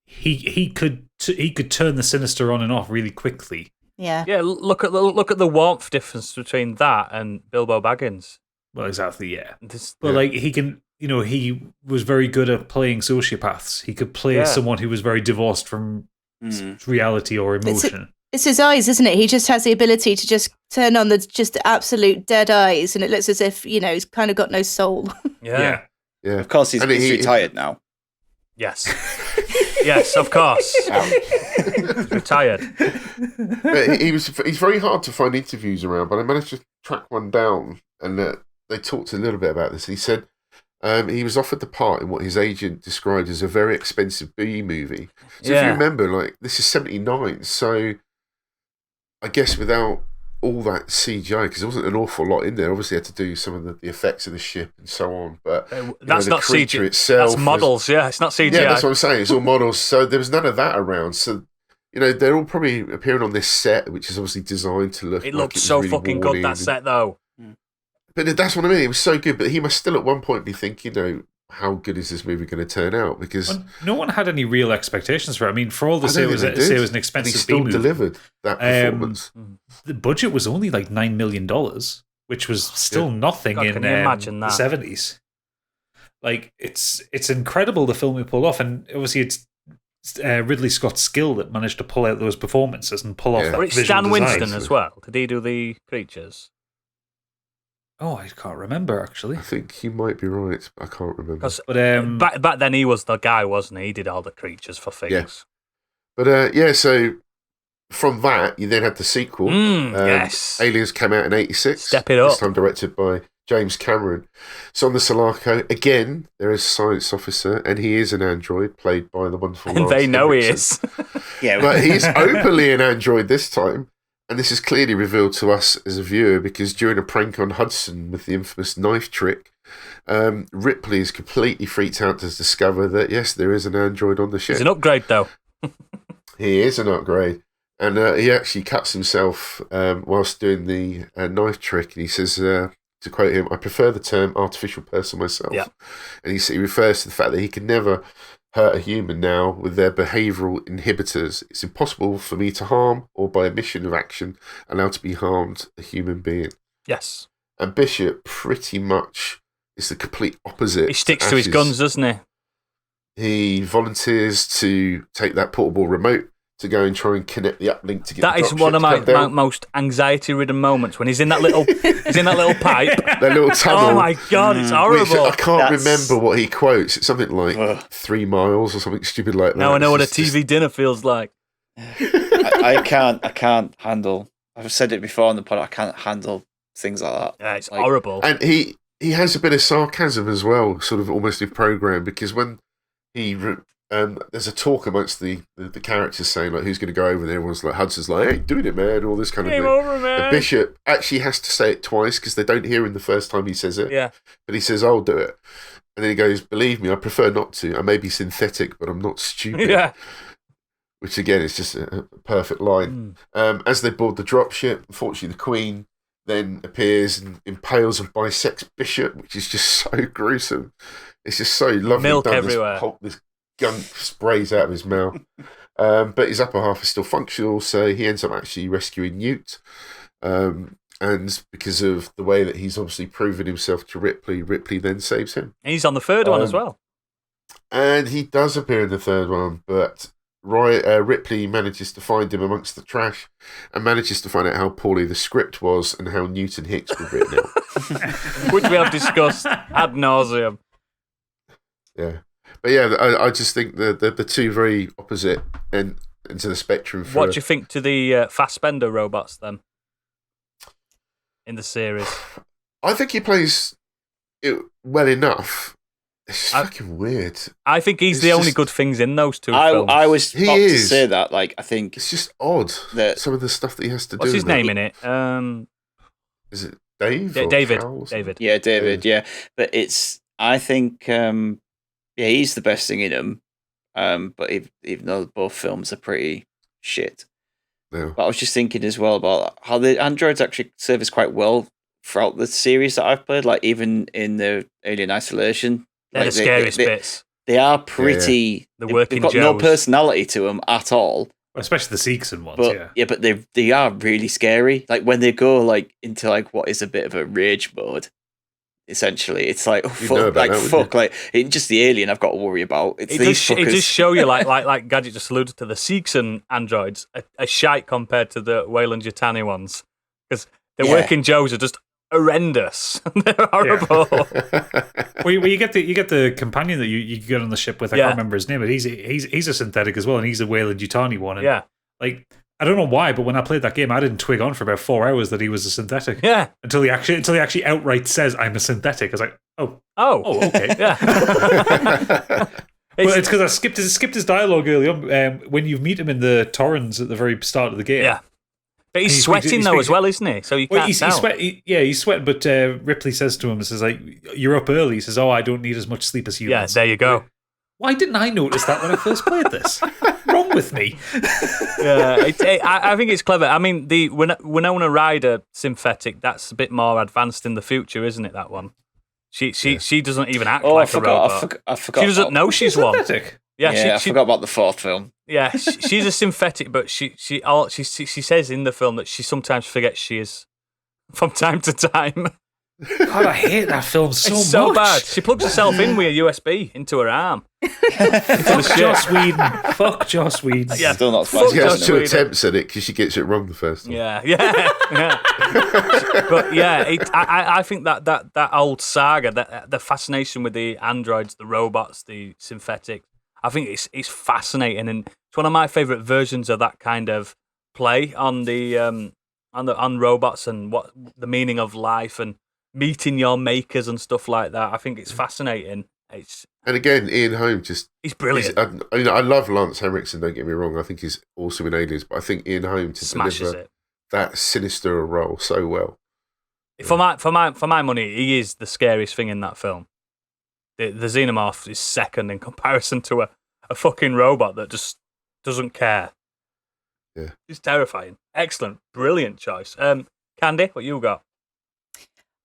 he could turn the sinister on and off really quickly." Yeah. Yeah, look at the warmth difference between that and Bilbo Baggins. Well, exactly, yeah. This, But like he can, he was very good at playing sociopaths. He could play someone who was very divorced from reality or emotion. It's his eyes, isn't it? He just has the ability to just turn on the absolute dead eyes, and it looks as if he's kind of got no soul. yeah. Yeah, Of course, he's retired now. Yes. Yes, of course. Retired. But he's very hard to find interviews around, but I managed to track one down, and they talked a little bit about this. He said he was offered the part in what his agent described as a very expensive B movie. So if you remember, this is '79, so I guess without all that CGI, because there wasn't an awful lot in there. Obviously, had to do some of the effects of the ship and so on, but that's the not creature CGI. itself. That's models. It's not CGI. Yeah, that's what I'm saying. It's all models. So there was none of that around. So they're all probably appearing on this set, which is obviously designed to look. It like looked was so really fucking worn good, that in. set, though. But that's what I mean. It was so good. But he must still at one point be thinking, how good is this movie going to turn out? Because Well, no one had any real expectations for it. I mean, for all the I say don't it was think they did. an he expensive still B movie, delivered that performance. the budget was only like $9 million, which was still nothing God, in can you imagine the that? 70s. Like it's incredible the film we pulled off, and obviously it's Ridley Scott's skill that managed to pull out those performances and pull off Yeah. that But it's visual Stan design. Winston as well. Did he do the creatures? Oh, I can't remember actually. I think you might be right, but I can't remember. But Back then he was the guy, wasn't he? He did all the creatures for things. Yeah. But so from that, you then had the sequel. Yes. Aliens came out in 86. Step it up. This time directed by James Cameron. So on the Sulaco, again, there is a science officer, and he is an android, played by the wonderful And Lance they know he Henriksen. is. Yeah, But he's openly an android this time. And this is clearly revealed to us as a viewer because during a prank on Hudson with the infamous knife trick, Ripley is completely freaked out to discover that, yes, there is an android on the ship. It's an upgrade, though. He is an upgrade. And he actually cuts himself whilst doing the knife trick. And he says, to quote him, "I prefer the term artificial person myself." Yeah. And he refers to the fact that he can never hurt a human now with their behavioural inhibitors. It's impossible for me to harm or by omission of action allow to be harmed a human being. Yes. And Bishop pretty much is the complete opposite. He sticks to his guns, doesn't he? He volunteers to take that portable remote to go and try and connect the uplink to get That the is dropship one of to my come down. most anxiety-ridden moments when he's in that little pipe. That little tunnel. Oh my god, it's Which horrible. I can't That's- remember what he quotes. It's something like Ugh. 3 miles or something stupid like that. Now I know what a It's just- TV dinner feels like. I can't handle. I've said it before on the pod. I can't handle things like that. Yeah, it's Like- horrible. And he has a bit of sarcasm as well, sort of almost in program, because when there's a talk amongst the characters saying like who's going to go over there, everyone's like Hudson's like, "Hey, doing it, man," all this kind of Game thing. over, And man. Bishop actually has to say it twice because they don't hear him the first time he says it. Yeah. But he says, "I'll do it," and then he goes, "Believe me, I prefer not to. I may be synthetic, but I'm not stupid." Yeah. Which again is just a perfect line. As they board the dropship, unfortunately, the Queen then appears and impales and bisects Bishop, which is just so gruesome. It's just so lovely. Milk done. everywhere. This gun sprays out of his mouth. But his upper half is still functional, so he ends up actually rescuing Newt. And because of the way that he's obviously proven himself to Ripley, Ripley then saves him. And he's on the third one as well. And he does appear in the third one, but Ripley manages to find him amongst the trash and manages to find out how poorly the script was and how Newton Hicks was written out. Which we have discussed ad nauseum. Yeah. But yeah, I just think the two very opposite ends of the spectrum. What do you think to the Fassbender robots then? In the series? I think he plays it well enough. It's fucking weird. I think he's It's the only just- good things in those two films. I was He about to is. say that. Like, I think It's just odd. That- Some of the stuff that he has to What's do. his in that. name in it? Is it Dave? or David. Cal or something? David. yeah, David, yeah. But I think, yeah, he's the best thing in them. But even though both films are pretty shit. No. But I was just thinking as well about how the androids actually serve us quite well throughout the series that I've played. Like even in the Alien Isolation, They're like, the scariest bits. They are pretty. The they've working got no Joes. personality to them at all. especially the Seegson ones, But yeah. but they are really scary. Like when they go like into like what is a bit of a rage mode. Essentially, it's like oh, You'd know fuck, about like that, wouldn't fuck, like it's just the alien I've got to worry about. It's It these does, it fuckers. does show you, like Gadget just alluded to, the Seegson androids a shite compared to the Weyland-Yutani ones. Because the Yeah. working Joes are just horrendous. They're horrible. Well, you get the companion that you get on the ship with. I Yeah. can't remember his name, but he's a synthetic as well, and he's a Weyland-Yutani one. And Yeah. like I don't know why, but when I played that game, I didn't twig on for about 4 hours that he was a synthetic. Yeah. Until he actually outright says I'm a synthetic. I was like, oh, okay. Yeah. Well, it's because I skipped his dialogue early on when you meet him in the Torrens at the very start of the game. Yeah. But he's He sweating speaks- though as well, isn't he? So you Well, can't he's tell. he's sweating, but Ripley says to him, he says, like, you're up early. He says, oh, I don't need as much sleep as you. Yeah, there you go. Why didn't I notice that when I first played this? Wrong with me? Yeah, I think it's clever. I mean, the Winona Ryder synthetic, that's a bit more advanced in the future, isn't it, that one? She doesn't even act Oh, like I a robot. forgot. I forgot. She doesn't know she's one. Synthetic. Yeah, Yeah, I she forgot about the fourth film. Yeah, she's a synthetic, but she says in the film that she sometimes forgets she is from time to time. God, I hate that film so It's so much. bad. She plugs herself in with a USB into her arm. Fuck Joss Whedon. Fuck Joss Whedon. Yeah. Still not Fuck She spicy. has Joss two Whedon. attempts at it because she gets it wrong the first time. Yeah. But yeah, I think that old saga, the fascination with the androids, the robots, the synthetics, I think it's fascinating, and it's one of my favourite versions of that kind of play on the on robots and what the meaning of life and meeting your makers and stuff like that. I think it's fascinating. And again, Ian Holm He's brilliant. I love Lance Henriksen, don't get me wrong. I think he's awesome in Aliens, but I think Ian Holm to Smashes deliver it. that sinister role so well. For my money, he is the scariest thing in that film. The xenomorph is second in comparison to a fucking robot that just doesn't care. Yeah. It's terrifying. Excellent. Brilliant choice. Candy, what you got?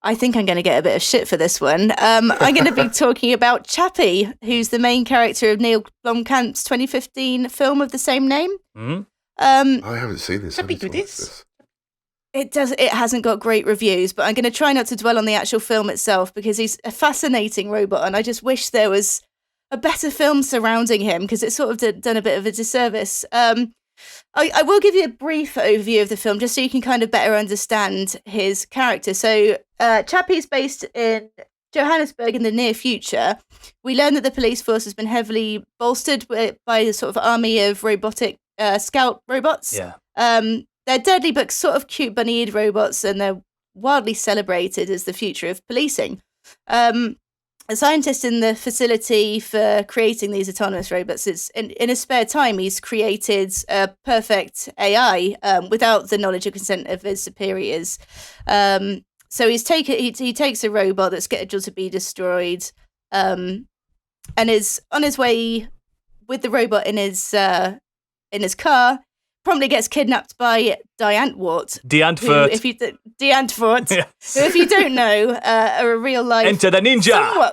I think I'm going to get a bit of shit for this one. I'm going to be talking about Chappie, who's the main character of Neil Blomkamp's 2015 film of the same name. Mm-hmm. I haven't seen this. Happy I need to to watch this. It hasn't got great reviews, but I'm going to try not to dwell on the actual film itself because he's a fascinating robot, and I just wish there was a better film surrounding him because it's sort of done a bit of a disservice. I will give you a brief overview of the film just so you can kind of better understand his character. So Chappie's based in Johannesburg in the near future. We learn that the police force has been heavily bolstered by a sort of army of robotic scout robots. Yeah. They're deadly but sort of cute bunny-eared robots, and they're wildly celebrated as the future of policing. A scientist in the facility for creating these autonomous robots, in his spare time, he's created a perfect AI without the knowledge or consent of his superiors. So he takes a robot that's scheduled to be destroyed, and is on his way with the robot in his car. Promptly gets kidnapped by Diantwort. Diantwort. Diantwort. Yes. Who, if you don't know, are a real life Enter the ninja.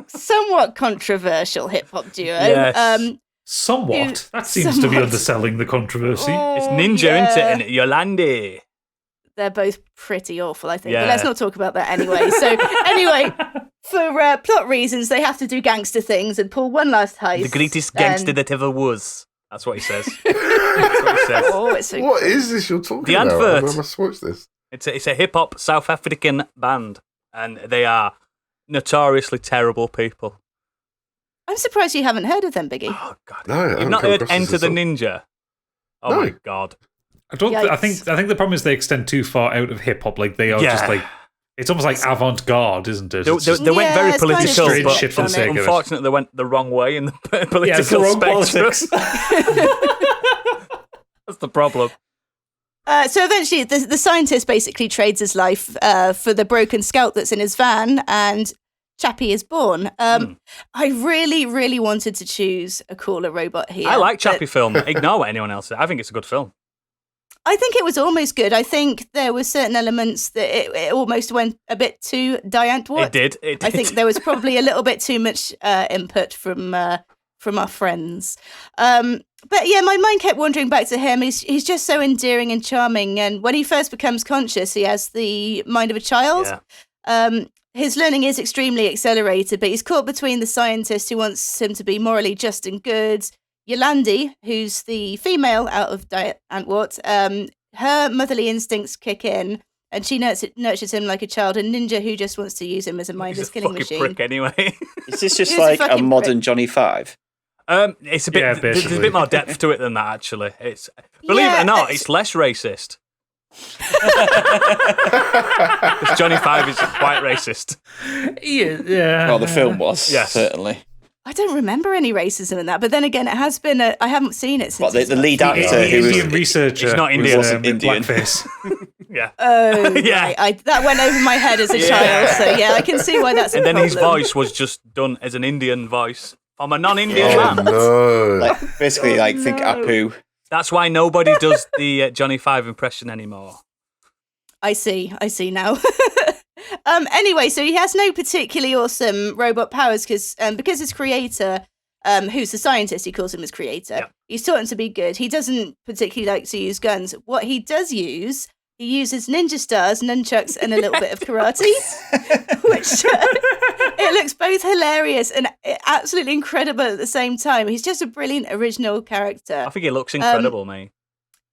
somewhat controversial hip hop duo. Yes. Somewhat. That seems to be underselling the controversy. It's ninja, isn't it? Yolande. They're both pretty awful, I think. Yeah. But let's not talk about that anyway. So anyway, for plot reasons, they have to do gangster things and pull one last heist. The greatest gangster that ever was. That's what he says. That's what he says. Oh, it's so What is this you're talking The about? advert. I must watch this. It's a hip hop South African band, and they are notoriously terrible people. I'm surprised you haven't heard of them, Biggie. Oh God! No, I haven't You've not come heard across this Enter the at all. Ninja? Oh No. my God! I don't. I Yikes. think the problem is they extend too far out of hip hop. Like they are just like it's almost like avant garde, isn't it? They, It's they, just they went Yeah, very it's kind of political, straight but shit for the sake of it. unfortunately, they went the wrong way in the political Yeah, it's the wrong spectrum. politics. That's the problem. So eventually, the scientist basically trades his life for the broken scout that's in his van, and Chappie is born. I really, really wanted to choose a cooler robot here. I like but Chappie film. Ignore what anyone else says. I think it's a good film. I think it was almost good. I think there were certain elements that it almost went a bit too Diantwort. It did. It did. I think there was probably a little bit too much input from our friends. But yeah, my mind kept wandering back to him. He's just so endearing and charming. And when he first becomes conscious, he has the mind of a child. Yeah. His learning is extremely accelerated, but he's caught between the scientist who wants him to be morally just and good, Yolandi, who's the female out of Diantwort. Her motherly instincts kick in, and she nurtures him like a child, and Ninja, who just wants to use him as a mindless He's a killing fucking machine. prick anyway. Is this just He was a like a fucking modern Johnny Five? It's a bit. Yeah, There's a basically. bit more depth to it than that. Actually, it's believe it Yeah, or not, it's- it's less racist. Because Johnny Five is quite racist. Yeah. Well, the film was, Yes. certainly. I don't remember any racism in that, but then again, it has been. I haven't seen it since. What, the it's- lead The actor who Indian was... researcher. He's not was, Indian. Wasn't in Indian. blackface. Yeah. Oh, Yeah. right. That went over my head as a child, so yeah, I can see why that's a And then his problem. voice was just done as an Indian voice from a non-Indian Oh man. no! Like, basically, think Apu. That's why nobody does the Johnny Five impression anymore. I see now. Anyway, so he has no particularly awesome robot powers because his creator, who's the scientist, he calls him his creator. Yeah. He's taught him to be good. He doesn't particularly like to use guns. What he does use he uses ninja stars, nunchucks, and a little bit of karate, which it looks both hilarious and absolutely incredible at the same time. He's just a brilliant original character. I think he looks incredible, mate.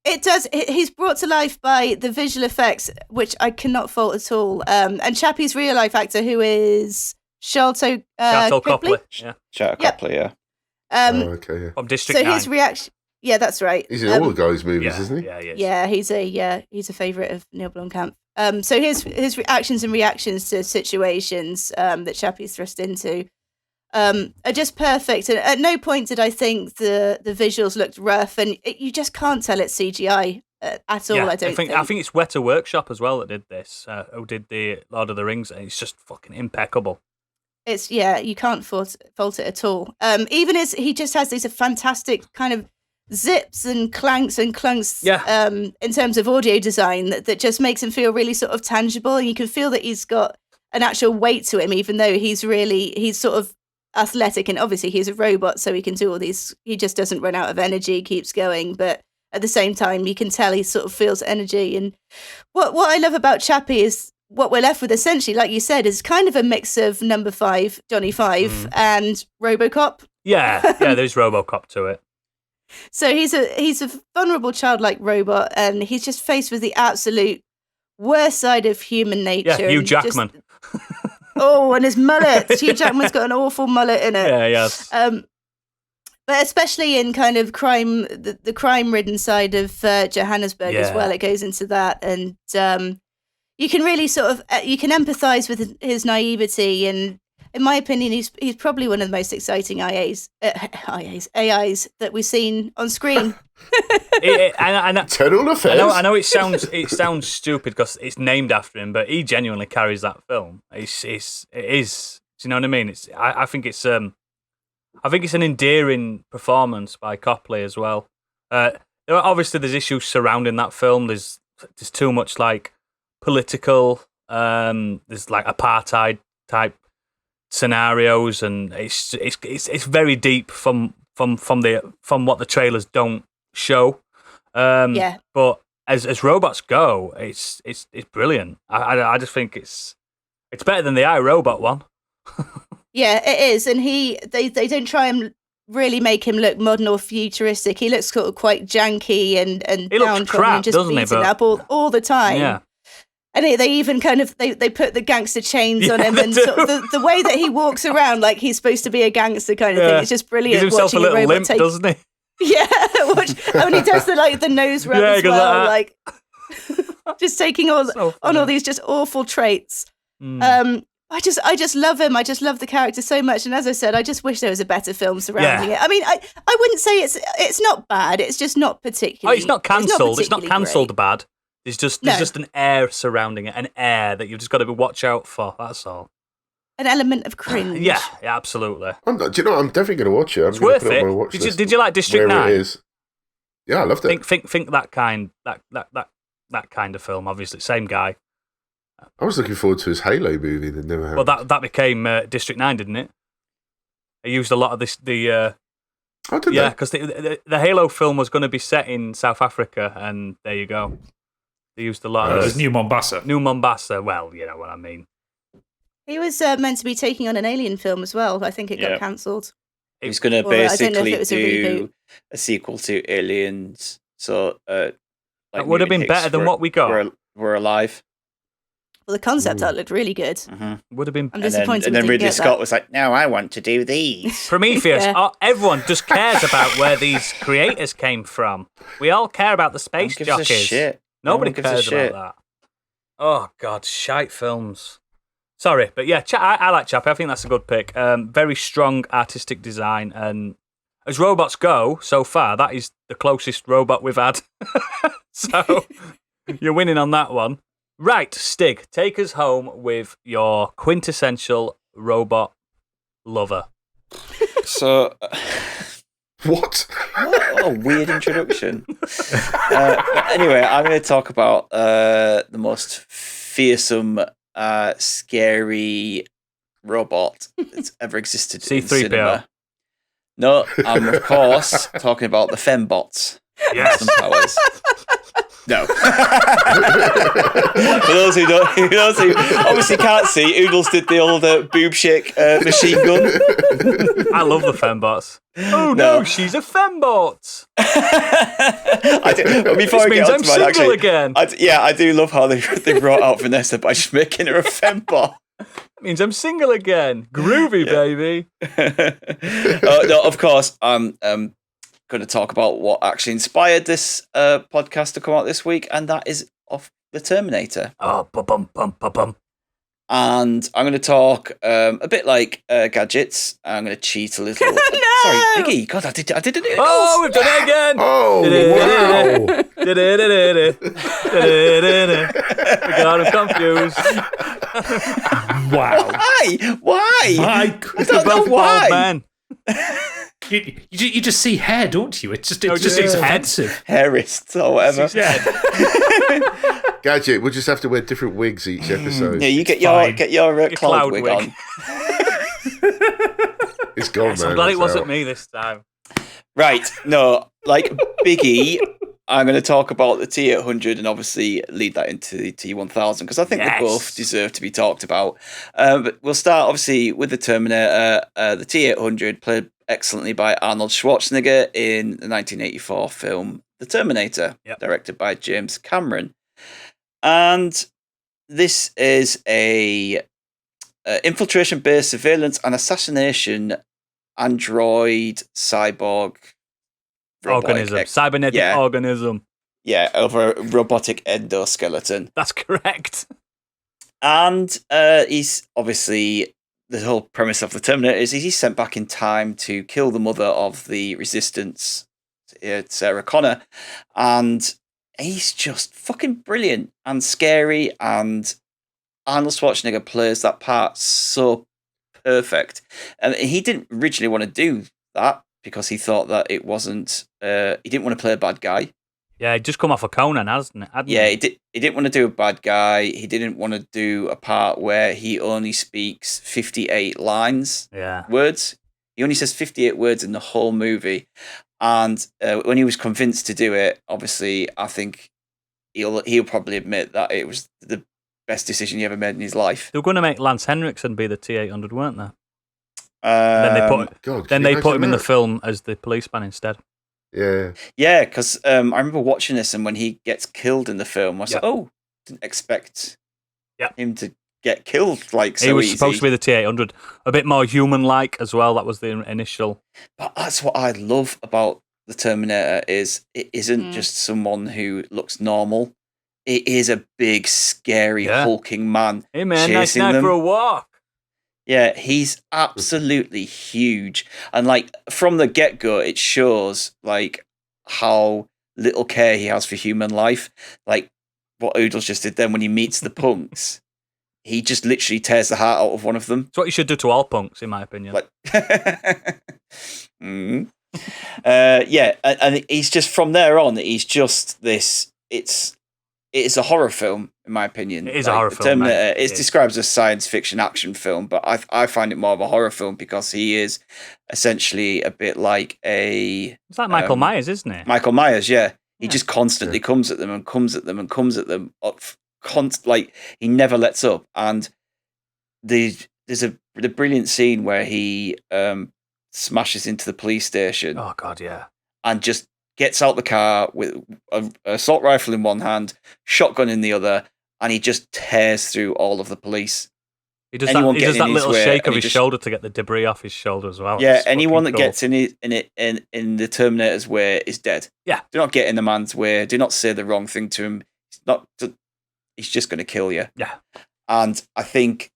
It does. He's brought to life by the visual effects, which I cannot fault at all. And Chappie's real life actor, who is Sharlto Copley. Yeah. Sharlto Copley, yeah. Okay, yeah. From District 9. His reaction. Yeah, that's right. He's in all the guys' movies, isn't he? Yeah, he is. Yeah, he's a favourite of Neil Blomkamp. So his actions and reactions to situations that Chappie's thrust into are just perfect. And at no point did I think the visuals looked rough, and you just can't tell it's CGI at all. Yeah, I don't think. I think it's Weta Workshop as well that did this. Who did the Lord of the Rings? And it's just fucking impeccable. It's you can't fault it at all. Even as he just has these fantastic kind of zips and clanks and clunks in terms of audio design that just makes him feel really sort of tangible, and you can feel that he's got an actual weight to him, even though he's sort of athletic, and obviously he's a robot, so he can do all these. He just doesn't run out of energy, keeps going, but at the same time you can tell he sort of feels energy. And what I love about Chappie is what we're left with, essentially, like you said, is kind of a mix of Number 5, Johnny Five, and RoboCop. Yeah, there's RoboCop to it. So he's a vulnerable childlike robot, and he's just faced with the absolute worst side of human nature. Yeah, Hugh Jackman. And his mullet. Hugh Jackman's got an awful mullet in it. Yeah, yes. But especially in kind of the crime-ridden side of Johannesburg as well, it goes into that, and you can really sort of you can empathise with his naivety, and in my opinion, he's probably one of the most exciting AIs that we've seen on screen. Total affairs. I know it sounds stupid because it's named after him, but he genuinely carries that film. It is. Do you know what I mean? I think it's an endearing performance by Copley as well. Obviously, there's issues surrounding that film. There's too much like political. There's like apartheid type scenarios, and it's very deep from what the trailers don't show. But as robots go, it's brilliant. I just think it's better than the iRobot one. Yeah, it is, and they don't try and really make him look modern or futuristic. He looks sort of quite janky and he looks downtrodden crap, and just doesn't he? beaten up all the time. Yeah. And they even kind of they put the gangster chains on him, and sort of the way that he walks around like he's supposed to be a gangster kind of thing. It's just brilliant. Gives himself watching a little limp, take... doesn't he? Yeah, and he does the nose rub as well, like just taking on all these just awful traits. I just love him. I just love the character so much, and as I said, I just wish there was a better film surrounding it. I mean, I wouldn't say it's not bad. It's just not particularly. Oh, it's not cancelled. It's not cancelled great. bad. There's just an air surrounding it, an air that you've just got to watch out for. That's all. An element of cringe. Yeah, absolutely. Do you know what? I'm definitely going to watch it. It's worth it. On my watch did you like District 9? It is. Yeah, I loved it. Think that kind of film. Obviously, same guy. I was looking forward to his Halo movie that never happened. Well, that became District 9, didn't it? He used a lot of this. Because the Halo film was going to be set in South Africa, and there you go. They used a lot of this. New Mombasa. Well, you know what I mean. He was meant to be taking on an Alien film as well. I think it got cancelled. He was going to basically do a sequel to Aliens. So that would have been better than what we got. We're alive. Well, the concept art looked really good. Mm-hmm. Would have been. I'm disappointed. And then Ridley Scott was like, "No, I want to do these." Prometheus. Everyone just cares about where these creators came from. We all care about the space jockeys. Shit. Nobody cares about that. Oh God, shite films. Sorry, but yeah, I like Chappie. I think that's a good pick. Very strong artistic design, and as robots go, so far that is the closest robot we've had. So you're winning on that one. Right, Stig, take us home with your quintessential robot lover. So, what a weird introduction. Anyway, I'm going to talk about the most fearsome, scary robot that's ever existed in cinema. No, I'm of course talking about the fembots. Yes. Powers. No. For those who obviously can't see, Oodles did the old boob shake machine gun. I love the fembots. Oh no, she's a fembot. Before I means get I'm on to single mine, actually, again. I do love how they brought out Vanessa by just making her a fembot. That means I'm single again. Groovy, baby. No, of course, I'm going to talk about what actually inspired this podcast to come out this week, and that is of the Terminator. Oh, bum. And I'm going to talk a bit like gadgets. I'm going to cheat a little. No! Sorry, Iggy. God, I did it. Oh, we've done it again. Oh, wow. We got him confused. Wow. Why? My I don't know why. Man. You just see hair, don't you? It's just just it's his head. offensive. Hairists or whatever. Yeah. Gadget, we'll just have to wear different wigs each episode. Yeah, you get Fine. your Your cloud wig on. It's gone, Yes, man. I'm glad it It's wasn't out. me this time. Right, no, like Biggie, I'm going to talk about the T800 and obviously lead that into the T1000 because I think they both deserve to be talked about. But we'll start obviously with the Terminator. The T800 played excellently by Arnold Schwarzenegger in the 1984 film The Terminator, directed by James Cameron. And this is a infiltration-based surveillance and assassination android cyborg Organism. Cybernetic organism. Yeah, over a robotic endoskeleton. That's correct. And he's obviously, the whole premise of the Terminator is he's sent back in time to kill the mother of the Resistance, Sarah Connor. And he's just fucking brilliant and scary, and Arnold Schwarzenegger plays that part so perfect. And he didn't originally want to do that because he thought that it wasn't, he didn't want to play a bad guy. Yeah, he'd just come off a Conan, hadn't Yeah, he didn't want to do a bad guy. He didn't want to do a part where he only speaks 58 words. He only says 58 words in the whole movie. And when he was convinced to do it, obviously, I think he'll probably admit that it was the best decision he ever made in his life. They were going to make Lance Henriksen be the T800, weren't they? God, Then they put him in the that? film as the policeman instead. Yeah. Yeah, because I remember watching this, and when he gets killed in the film, I was like, oh, didn't expect him to get killed like so He was easy. supposed to be the T800. A bit more human-like as well. That was the initial. But that's what I love about the Terminator is it isn't just someone who looks normal. It is a big, scary, hulking man. Hey man, nice chasing night them. for a walk. Yeah, he's absolutely huge. And like from the get-go, it shows like how little care he has for human life. Like what Oodles just did then when he meets the punks. He just literally tears the heart out of one of them. It's what you should do to all punks, in my opinion. Like, and he's just from there on. He's just this. It's a horror film, in my opinion. It is a horror film. Terminator, it's described as a science fiction action film, but I find it more of a horror film because he is essentially a bit like a. It's like Michael Myers, isn't it? Michael Myers, yeah. He just constantly comes at them and comes at them and comes at them. Like he never lets up. And there's the brilliant scene where he smashes into the police station. Oh God, yeah. And just gets out the car with an assault rifle in one hand, shotgun in the other, and he just tears through all of the police. He does that little shake of his shoulder to get the debris off his shoulder as well. Yeah, anyone that gets in the Terminator's way is dead. Yeah. Do not get in the man's way. Do not say the wrong thing to him. He's just going to kill you. Yeah. And I think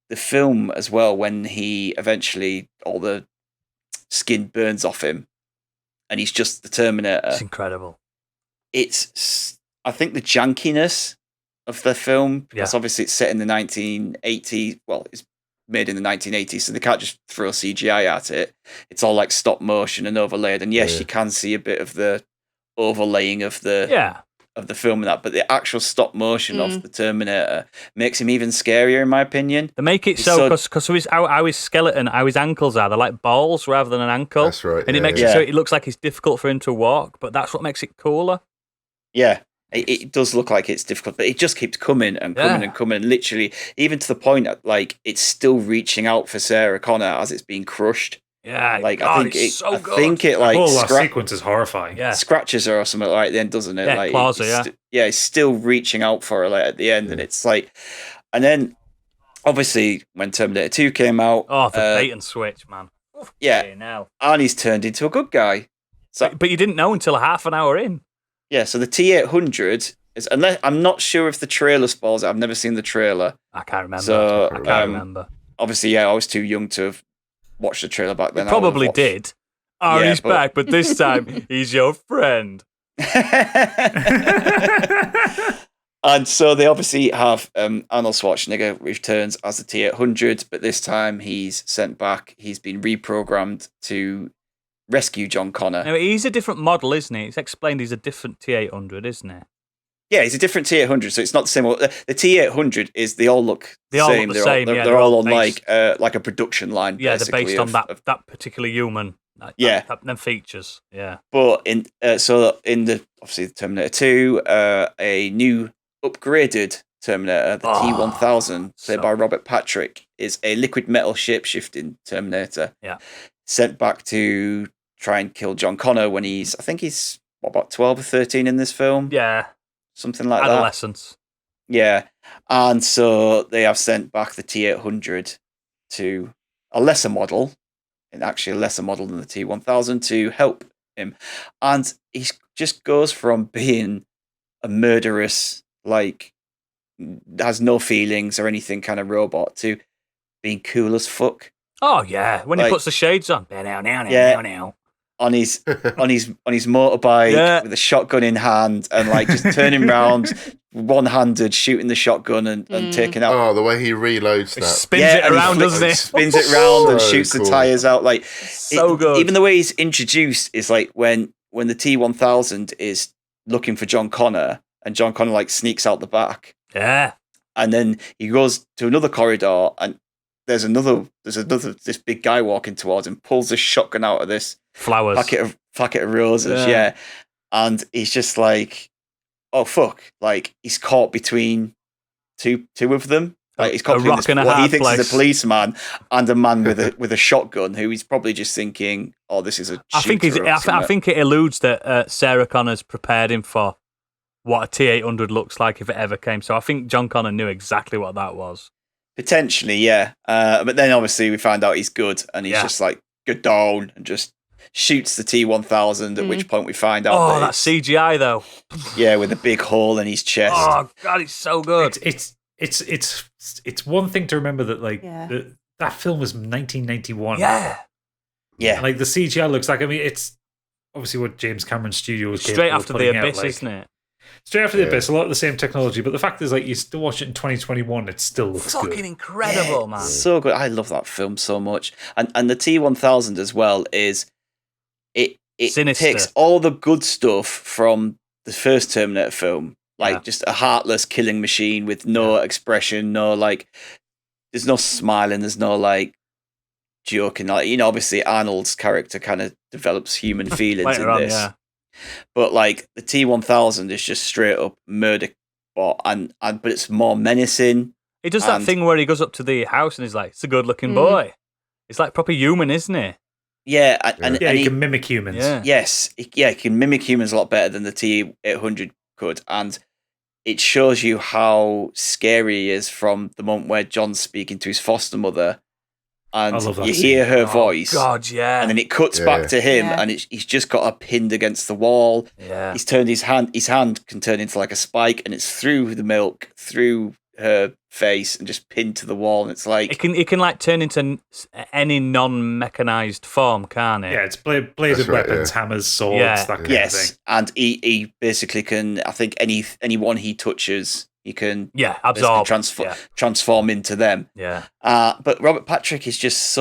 the film as well, when he eventually, all the skin burns off him, and he's just the Terminator. It's incredible. I think the jankiness of the film, because obviously it's set in the 1980s. Well, it's made in the 1980s, so they can't just throw CGI at it. It's all like stop motion and overlaid. And yes, you can see a bit of the overlaying of the of the film and that, but the actual stop motion of the Terminator makes him even scarier, in my opinion. They make it so because how his skeleton, how his ankles are, they're like balls rather than an ankle. That's right. And it makes it so it looks like it's difficult for him to walk, but that's what makes it cooler. Yeah. It does look like it's difficult, but it just keeps coming and coming and coming. And literally, even to the point that, like, it's still reaching out for Sarah Connor as it's being crushed. Yeah, like God, I think it The whole last sequence is horrifying. Yeah, scratches her or something like then, doesn't it? Yeah, like claws her, it's still reaching out for her like at the end, and it's like, and then obviously when Terminator 2 came out, the bait and switch, man. Now Arnie's turned into a good guy. So, but you didn't know until half an hour in. Yeah, so the T-800 is, unless I'm not sure if the trailer spoils it. I've never seen the trailer. I can't remember. So I can't remember. Obviously, I was too young to have watched the trailer back then. You probably did. Arnie's back, but this time he's your friend. And so they obviously have Arnold Schwarzenegger returns as the T-800, but this time he's sent back. He's been reprogrammed to rescue John Connor. Now, he's a different model, isn't he? It's explained he's a different T-800, isn't he? Yeah, he's a different T-800, so it's not the same. The T-800 is they all look the same. They're all on like a production line. Yeah, they're based on that particular human. Them features. Yeah, but in the obviously the Terminator 2, a new upgraded Terminator, the T-1000, played by Robert Patrick, is a liquid metal shape-shifting Terminator. Yeah, sent back to try and kill John Connor when he's about 12 or 13 in this film. Yeah. Something like Adolescence. that. Yeah. And so they have sent back the T-800 to a lesser model, and actually a lesser model than the T-1000, to help him. And he just goes from being a murderous, like, has no feelings or anything kind of robot to being cool as fuck. Oh, yeah. When he puts the shades on. Now. On his motorbike with a shotgun in hand and like just turning around one-handed, shooting the shotgun and taking out. Oh, the way he reloads that. Spins it around, doesn't he? Spins it around and shoots cool. the tires out. Like good. Even the way he's introduced is like when the T-1000 is looking for John Connor and John Connor like sneaks out the back. Yeah. And then he goes to another corridor and there's another this big guy walking towards him, pulls the shotgun out of this flowers packet of roses, yeah. And he's just like, oh fuck, like he's caught between two of them. Like he's caught between what he thinks is a policeman and a man with a shotgun who he's probably just thinking, oh, this is a shooter. I think it alludes that Sarah Connor's prepared him for what a T-800 looks like if it ever came. So I think John Connor knew exactly what that was. Potentially, yeah. But then obviously we find out he's good and he's just like, good down, and just shoots the T-1000, at which point we find out. Oh, that's CGI though. Yeah, with a big hole in his chest. Oh, God, it's so good. It's one thing to remember that, like, that film was 1991. Yeah. Yeah. And, like, the CGI looks like, I mean, it's obviously what James Cameron Studios straight after The Abyss, isn't it? Straight after The Abyss, a lot of the same technology, but the fact is, like, you still watch it in 2021, it still looks fucking good. Incredible, man. So good. I love that film so much. And the T-1000 as well is it Sinister. Takes all the good stuff from the first Terminator film, like just a heartless killing machine with no expression, no like, there's no smiling, there's no like joking. Like, you know, obviously Arnold's character kind of develops human feelings in this. Yeah. But like the T-1000 is just straight up murder bot, but it's more menacing. He does that thing where he goes up to the house and he's like, "It's a good-looking boy." It's like proper human, isn't it? Yeah, and he can mimic humans. Yeah. Yes, he can mimic humans a lot better than the T-800 could, and it shows you how scary he is from the moment where John's speaking to his foster mother. And you hear her voice. God, yeah. And then it cuts back to him, and he's just got her pinned against the wall. Yeah. He's turned his hand can turn into like a spike, and it's through the milk, through her face, and just pinned to the wall. And it's like it can like turn into any non-mechanized form, can't it? Yeah, it's bladed weapons, hammers, swords, that kind of thing. And he basically can. I think anyone he touches, he can absorb, transform into them. Yeah. But Robert Patrick is just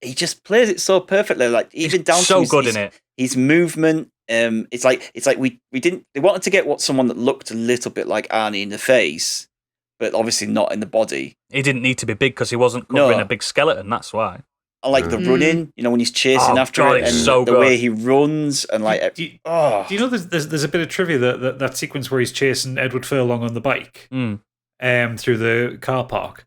he just plays it so perfectly. Like even down so to good in it. His movement. It's like we didn't. They wanted to get someone that looked a little bit like Arnie in the face, but obviously not in the body. He didn't need to be big because he wasn't covering a big skeleton. That's why. I like the running, when he's chasing after God, it, and so the good. way he runs, and like, Do you know there's a bit of trivia that sequence where he's chasing Edward Furlong on the bike through the car park.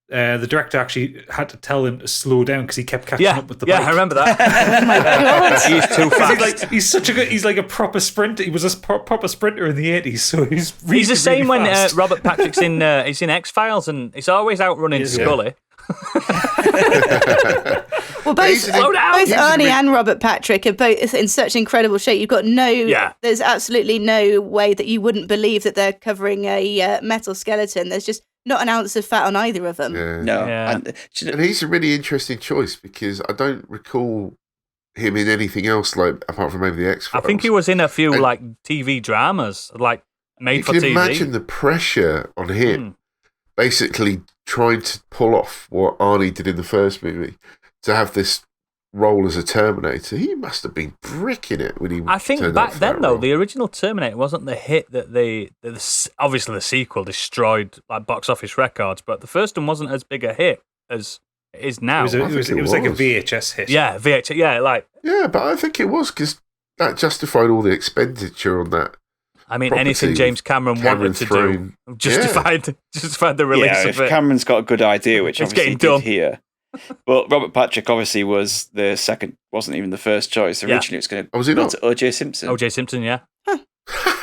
The director actually had to tell him to slow down because he kept catching up with the bike. Yeah, I remember that. Oh my god. He's too fast. He's such a good. He's like a proper sprinter. He was a proper sprinter in the 80s, so he's really, He's the same really when fast. Robert Patrick's in he's in X-Files and he's always outrunning Scully. Well, both Slow down! Arnie and Robert Patrick are both in such incredible shape. You've got there's absolutely no way that you wouldn't believe that they're covering a metal skeleton. There's just not an ounce of fat on either of them. Yeah. no. Yeah. And, And he's a really interesting choice because I don't recall him in anything else, like apart from maybe the X-Files. I think he was in a few like TV dramas, like made You for can TV. imagine the pressure on him, basically trying to pull off what Arnie did in the first movie, to have this role as a Terminator. He must have been bricking it when he. I think turned back up for then, that though, role. the original Terminator wasn't the hit that obviously the sequel destroyed like box office records, but the first one wasn't as big a hit as it is now. It was like a VHS hit. Yeah, VHS. Yeah, like Yeah, but I think it was because that justified all the expenditure on that. I mean, property anything James Cameron wanted to thrown- do justified the release yeah, of if it. Cameron's got a good idea, which It's obviously he getting did here. Well, Robert Patrick obviously was the second, wasn't even the first choice. Originally, it was going to Oh, was he go not? to O.J. Simpson. O.J. Simpson, yeah.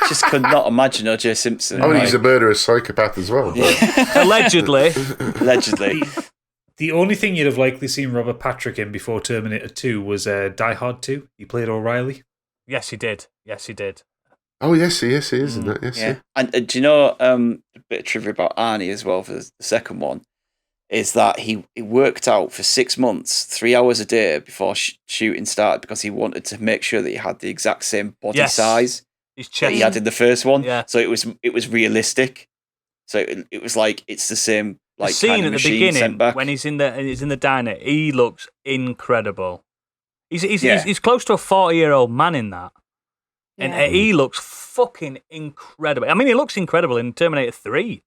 Just could not imagine O.J. Simpson. Oh, like, he's a murderous psychopath as well. but- Allegedly. allegedly. The only thing you'd have likely seen Robert Patrick in before Terminator 2 was Die Hard 2. He played O'Reilly. Yes, he did. Yes, he did. Oh, yes, he is, isn't it? Yes, Yeah, and do you know a bit of trivia about Arnie as well for the second one? Is that he worked out for 6 months, 3 hours a day before shooting started because he wanted to make sure that he had the exact same body size His that chest. he had in the first one. Yeah. So it was realistic. So it was like it's the same like the scene kind of at the machine sent beginning back. when he's in the diner, he looks incredible. He's close to a 40-year-old man in that, and Yeah. he looks fucking incredible. I mean, he looks incredible in Terminator 3,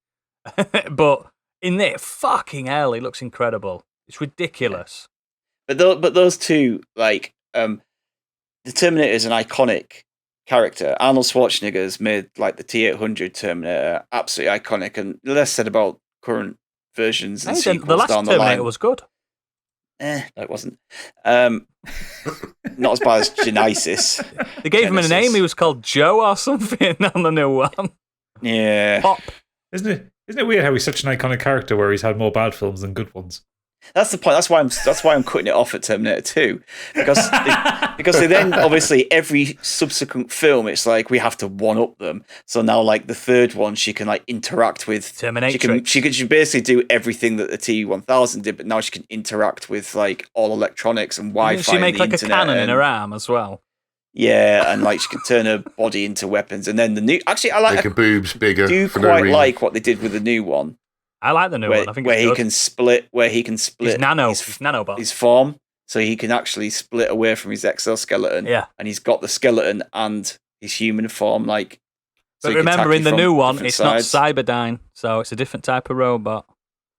but in there, fucking hell, he looks incredible. It's ridiculous. But those two, like, the Terminator is an iconic character. Arnold Schwarzenegger's made like the T-800 Terminator absolutely iconic, and less said about current versions and sequels The last down the Terminator line. was good. No, it wasn't. Not as bad as Genesis. They gave him a Genesis. name. He was called Joe or something on the new one. Yeah, Pop. Isn't it weird how he's such an iconic character where he's had more bad films than good ones? that's the point. That's why I'm cutting it off at Terminator 2 because they then obviously every subsequent film it's like we have to one up them. So now like the third one she can like interact with Terminatrix. She can basically do everything that the T-1000 did, but now she can interact with like all electronics and Wi-Fi. Didn't she make and like the a internet cannon in and- her arm as well? Yeah, and like she can turn her body into weapons. And then the new actually I Make her boobs bigger. do for no quite reason. like what they did with the new one. I like the new Where, one. I think where it's he good. can split He's nano. his He's nanobot. his form, so he can actually split away from his exoskeleton. Yeah. And he's got the skeleton and his human form. Like, so But he can remember, attack in you the from new one, different it's sides. not Cyberdyne, so it's a different type of robot.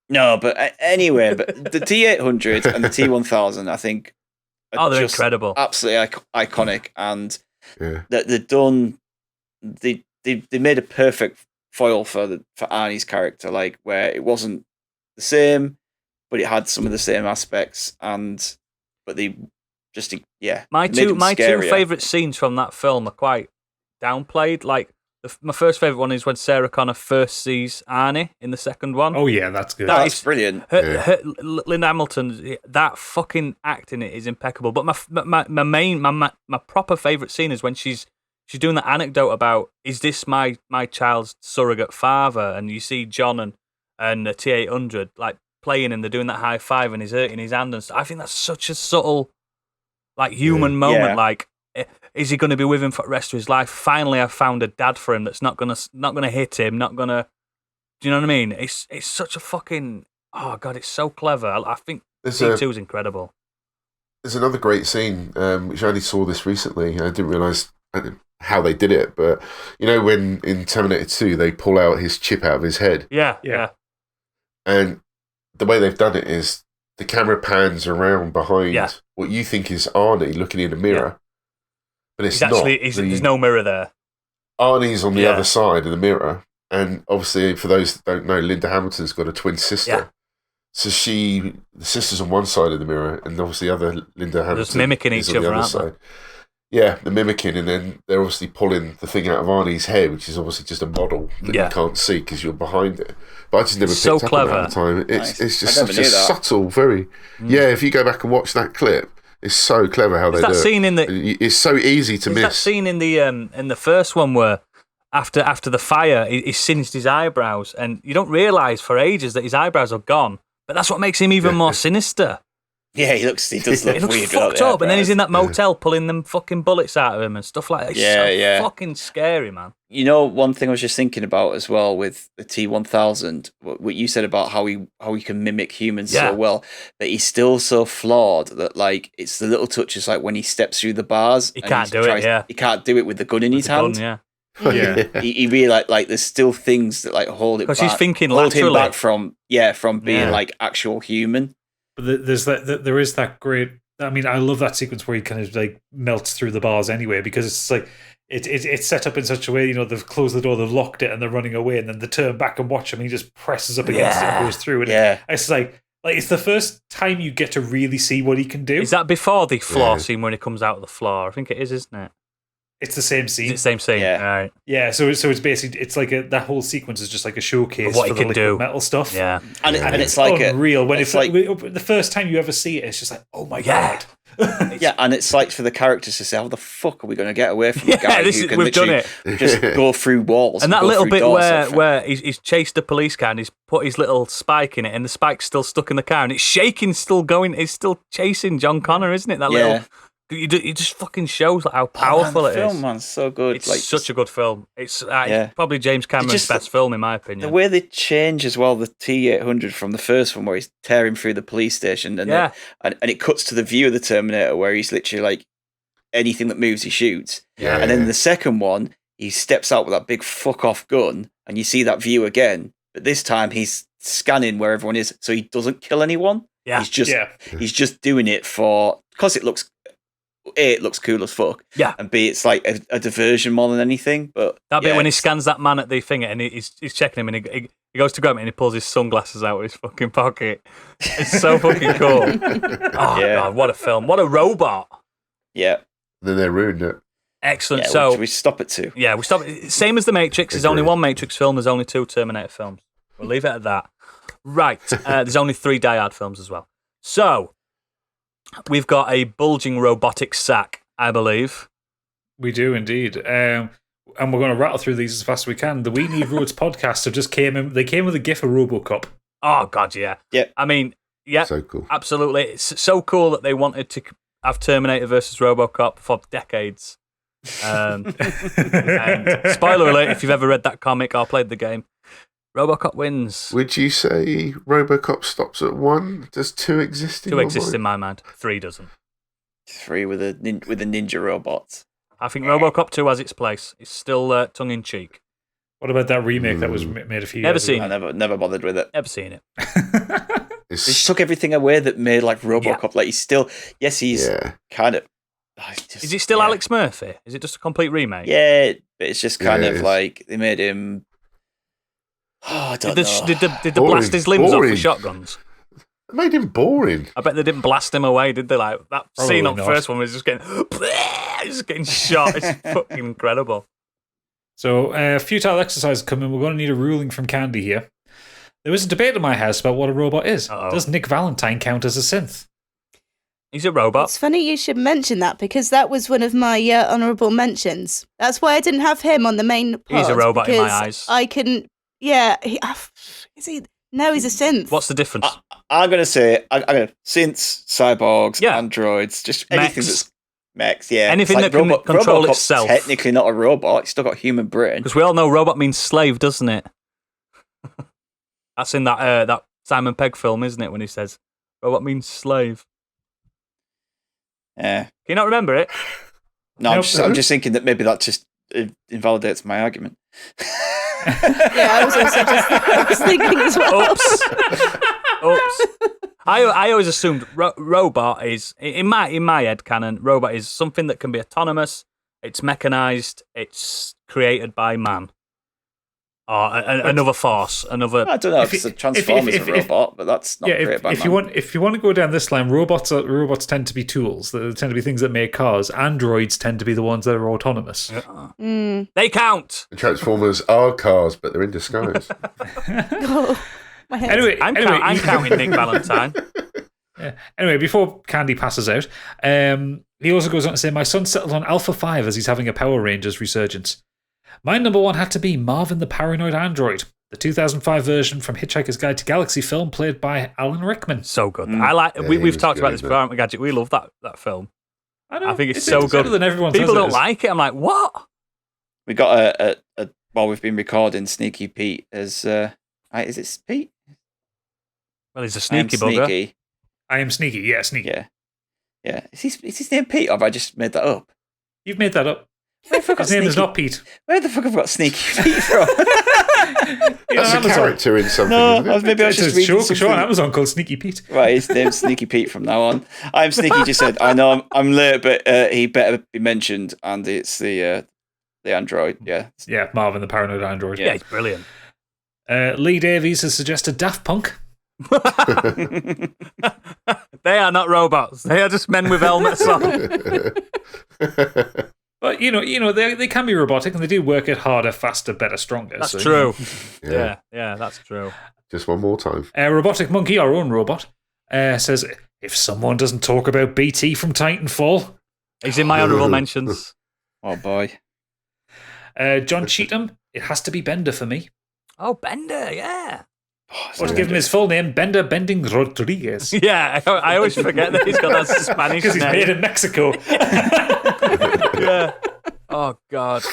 No, but anyway, but the T-800 and the T-1000, I think, are They're just incredible. absolutely iconic, and Yeah. that they've done. They made a perfect foil for Arnie's character, like where it wasn't the same, but it had some of the same aspects, but they just My they made two him scarier. favourite scenes from that film are quite downplayed. Like my first favourite one is when Sarah Connor first sees Arnie in the second one. Oh yeah, that's good. That That's is- brilliant. Linda Hamilton, that fucking act in it is impeccable. But my proper favourite scene is when she's doing that anecdote about, is this my child's surrogate father? And you see John and the T-800 like playing, and they're doing that high five, and he's hurting his hand and stuff. I think that's such a subtle, like human moment. Yeah. Like, is he going to be with him for the rest of his life? Finally, I've found a dad for him that's not gonna hit him, not gonna. Do you know what I mean? It's such a fucking, oh god, it's so clever. I think T2 is incredible. There's another great scene, which I only saw this recently. I didn't realise how they did it, but you know when in Terminator 2 they pull out his chip out of his head, Yeah. and the way they've done it is the camera pans around behind what you think is Arnie looking in a mirror, but it's not. There's no mirror there. Arnie's on the other side of the mirror, and obviously, for those that don't know, Linda Hamilton's got a twin sister. Yeah. So the sister's on one side of the mirror, and obviously the other Linda Hamilton just mimicking is each on the other, other aren't side. Yeah, they're mimicking, and then they're obviously pulling the thing out of Arnie's head, which is obviously just a model that you can't see because you're behind it. But I just never picked up on that at the time. It's just such a subtle, very... Yeah, if you go back and watch that clip, it's so clever how they do it. It's so easy to miss. That scene in the first one where after the fire, he singed his eyebrows, and you don't realise for ages that his eyebrows are gone. But that's what makes him even more sinister. Yeah, he does look weird. He looks fucked up, and then he's in that motel pulling them fucking bullets out of him and stuff like that. It's fucking scary, man. You know, one thing I was just thinking about as well with the T-1000, what you said about how he can mimic humans so well, but he's still so flawed that, like, it's the little touches, like when he steps through the bars. He can't do it, He can't do it with the gun in his hand. He really like there's still things that like hold it back. Because he's thinking hold laterally. him back from being like actual human. But there is that great. I mean, I love that sequence where he kind of like melts through the bars anyway, because it's like it's set up in such a way. You know, they've closed the door, they've locked it, and they're running away, and then they turn back and watch him. And he just presses up against it and goes through. And it's like it's the first time you get to really see what he can do. Is that before the floor scene when he comes out of the floor? I think it is, isn't it? It's the same scene. It's the same scene. Yeah. Right. Yeah. So it's basically like that whole sequence is just like a showcase of what for he can do. Metal stuff. Yeah. And it's like unreal. When it's like the first time you ever see it, it's just like, oh my god. Yeah, and it's like for the characters to say, how the fuck are we going to get away from a guy who can we've done literally just go through walls? And that little bit where he's chased a police car and he's put his little spike in it, and the spike's still stuck in the car, and it's shaking, still going. It's still chasing John Connor, isn't it? That little. It just fucking shows like how powerful it is. The film, man, so good. It's like such a good film. It's probably James Cameron's best film, in my opinion. The way they change as well, the T-800 from the first one, where he's tearing through the police station, and and it cuts to the view of the Terminator, where he's literally like, anything that moves, he shoots. And then the second one, he steps out with that big fuck off gun, and you see that view again. But this time, he's scanning where everyone is, so he doesn't kill anyone. Yeah, he's just doing it because it looks. A, it looks cool as fuck. Yeah. And B, it's like a diversion more than anything. But that bit when he scans that man at the finger and he's checking him, and he goes to grab it and he pulls his sunglasses out of his fucking pocket. It's so fucking cool. God, what a film. What a robot. Yeah. Then they ruined it. Excellent. Yeah, so we stop it too. Yeah, we stop it. Same as The Matrix. There's only one Matrix film. There's only 2 Terminator films. We'll leave it at that. Right. There's only 3 Die Hard films as well. So we've got a bulging robotic sack, I believe. We do indeed. And we're going to rattle through these as fast as we can. The We Need Roads podcast have just came in. They came with a GIF of RoboCop. Oh, God, yeah. Yeah. I mean, yeah. So cool. Absolutely. It's so cool that they wanted to have Terminator versus RoboCop for decades. And spoiler alert, if you've ever read that comic or played the game, RoboCop wins. Would you say RoboCop stops at 1? Does 2 exist in 2 your exists mind? in my mind. 3 doesn't. 3 with the ninja robots. I think RoboCop 2 has its place. It's still tongue in cheek. What about that remake that was made a few Never years seen ago? I never bothered with it. Never seen it. They just took everything away that made like RoboCop. Yeah. Like he's kind of. Is it still Alex Murphy? Is it just a complete remake? Yeah, but it's just kind of it is. like they made him. Oh, I don't know. Did they Boring, blast his limbs off boring. with shotguns? It made him boring. I bet they didn't blast him away, did they? Like that Probably scene on the not. first one was just getting shot. It's fucking incredible. So, futile exercise coming. We're going to need a ruling from Candy here. There was a debate in my house about what a robot is. Uh-oh. Does Nick Valentine count as a synth? He's a robot. It's funny you should mention that because that was one of my honourable mentions. That's why I didn't have him on the main pod. He's a robot in my because eyes. I couldn't. Yeah, is he? No, he's a synth. What's the difference? I'm gonna say synths, cyborgs, Yeah. androids, just anything Mechs. that's mechs. Yeah, Anything It's that can control RoboCop's itself. Technically not a robot. It's still got human brain. Because we all know robot means slave, doesn't it? That's in that Simon Pegg film, isn't it? When he says robot means slave. Yeah. Can you not remember it? No, I'm just thinking that maybe that just invalidates my argument. Yeah, I was also just thinking as well. Oops. I always assumed robot is in my head canon. Robot is something that can be autonomous. It's mechanized. It's created by man. Or another force, another. I don't know. Because the Transformers is a robot, but that's not created by man. If you want to go down this line, robots tend to be tools. They tend to be things that make cars. Androids tend to be the ones that are autonomous. They count. The Transformers are cars, but they're in disguise. My head. Anyway, I'm counting Nick Valentine. Yeah. Anyway, before Candy passes out, he also goes on to say, "My son settled on Alpha 5 as he's having a Power Rangers resurgence. My number one had to be Marvin the Paranoid Android, the 2005 version from Hitchhiker's Guide to Galaxy film played by Alan Rickman. So good. I like. We've talked about this before, haven't we, Gadget? We love that film. I think it's so good. Than everyone People says don't like it. I'm like, what? We got while we've been recording, Sneaky Pete as is it Pete? Well, he's a sneaky bugger. Sneaky. I am sneaky. Yeah, sneaky. Yeah. Is his name Pete, or have I just made that up? You've made that up. His name is not Pete. Where the fuck have I got Sneaky Pete from? That's a character in something, isn't it? Maybe I was just reading something. Show on Amazon called Sneaky Pete. Right, his name's Sneaky Pete from now on. I'm Sneaky just said, I know I'm late, but he better be mentioned, and it's the android, yeah. Yeah, Marvin the Paranoid Android. Yeah, he's brilliant. Lee Davies has suggested Daft Punk. They are not robots. They are just men with helmets on. But they can be robotic, and they do work it harder, faster, better, stronger. That's true. Yeah, that's true. Just one more time. Robotic Monkey, our own robot, says, if someone doesn't talk about BT from Titanfall. He's in my honourable mentions. Oh boy. John Cheetham, it has to be Bender for me. Oh, Bender, yeah. Or to give him his full name, Bender Bending Rodriguez. Yeah, I always forget that he's got that Spanish name. Because he's made in Mexico. Yeah. Oh, God.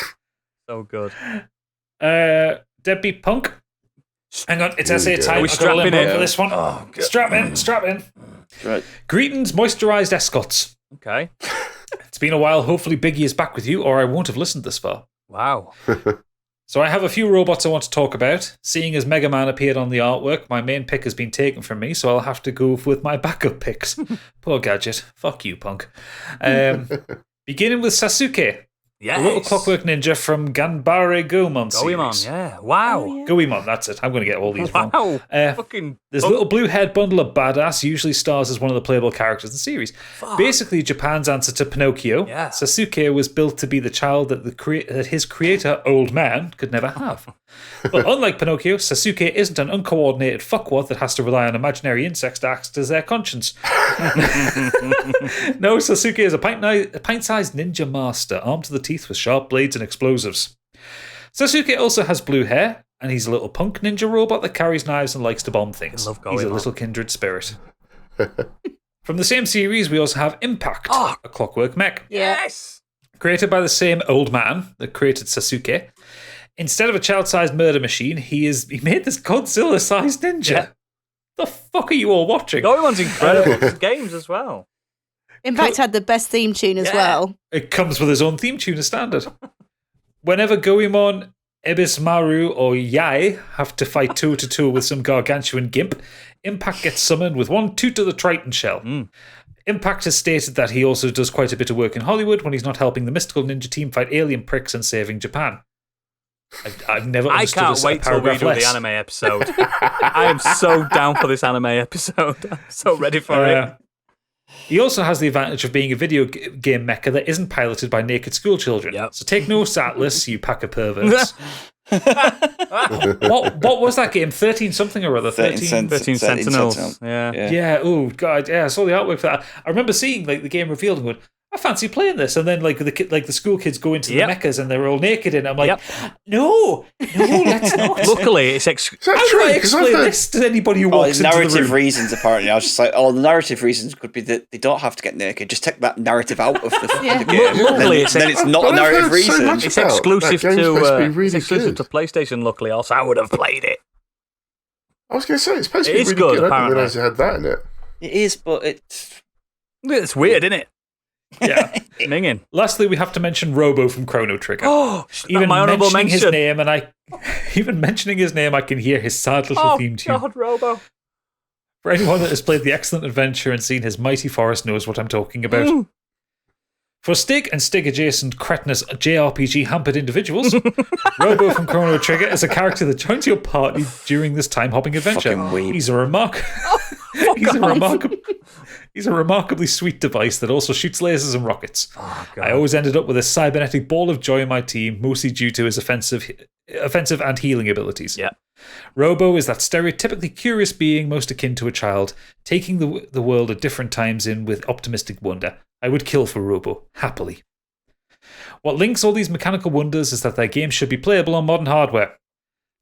So good. Deadbeat Punk. Hang on, it's essay time. Are we strapping in for this one? Oh, strap in. Right. Greetings, moisturised escorts. Okay. It's been a while. Hopefully Biggie is back with you, or I won't have listened this far. Wow. So I have a few robots I want to talk about. Seeing as Mega Man appeared on the artwork, my main pick has been taken from me, so I'll have to go with my backup picks. Poor Gadget. Fuck you, punk. Beginning with Sasuke. Yes. The little clockwork ninja from Ganbare Goemon series. Goemon, yeah. Wow. Oh, yeah. Goemon, that's it. I'm going to get all these wrong. Wow. This little blue-haired bundle of badass usually stars as one of the playable characters in the series. Fuck. Basically, Japan's answer to Pinocchio. Yeah. Sasuke was built to be the child that his creator, Old Man, could never have. But unlike Pinocchio, Sasuke isn't an uncoordinated fuckwad that has to rely on imaginary insects to act as their conscience. No, Sasuke is a pint-sized ninja master, armed to the teeth with sharp blades and explosives. Sasuke also has blue hair, and he's a little punk ninja robot that carries knives and likes to bomb things. He's a little kindred spirit. From the same series, we also have Impact, a clockwork mech. Yes. Created by the same Old Man that created Sasuke. Instead of a child-sized murder machine, he made this Godzilla-sized ninja. Yeah. The fuck are you all watching? Goemon's incredible. Games as well. Impact had the best theme tune as well. It comes with his own theme tune as standard. Whenever Goemon, Ebismaru, or Yai have to fight toe-to-toe with some gargantuan gimp, Impact gets summoned with one toot of the Triton shell. Impact has stated that he also does quite a bit of work in Hollywood when he's not helping the mystical ninja team fight alien pricks and saving Japan. I've never understood I can't wait till we do the anime episode. I am so down for this anime episode. I'm so ready for it. He also has the advantage of being a video game mecha that isn't piloted by naked schoolchildren. Yep. So take notes, Atlas, you pack of perverts. What was that game? 13 something or other? 13 Sentinels. Yeah. Oh god. Yeah. I saw the artwork for that. I remember seeing the game revealed and going, I fancy playing this, and then the school kids go into the mechas and they're all naked, and I'm like, no, let's not. Luckily, it's how do I explain this to anybody who walks into the room? Narrative reasons, apparently. I was just like, the narrative reasons could be that they don't have to get naked. Just take that narrative out of the game. Luckily, then it's not a narrative reason. It's exclusive to PlayStation. Luckily, else I would have played it. I was going to say it's supposed to be really good. I didn't realise it had that in it. It is, but it's weird, isn't it? Yeah, minging. Lastly, we have to mention Robo from Chrono Trigger. Even my honourable mention. His name, and even mentioning his name, I can hear his sad little theme tune. God, Robo. For anyone that has played The Excellent Adventure and seen his mighty forest knows what I'm talking about. For Stig and Stig-adjacent cretinous JRPG-hampered individuals, Robo from Chrono Trigger is a character that joins your party during this time-hopping adventure. He's a remarkably sweet device that also shoots lasers and rockets. Oh, I always ended up with a cybernetic ball of joy in my team, mostly due to his offensive and healing abilities. Yeah. Robo is that stereotypically curious being most akin to a child, taking the world at different times in with optimistic wonder. I would kill for Robo, happily. What links all these mechanical wonders is that their games should be playable on modern hardware.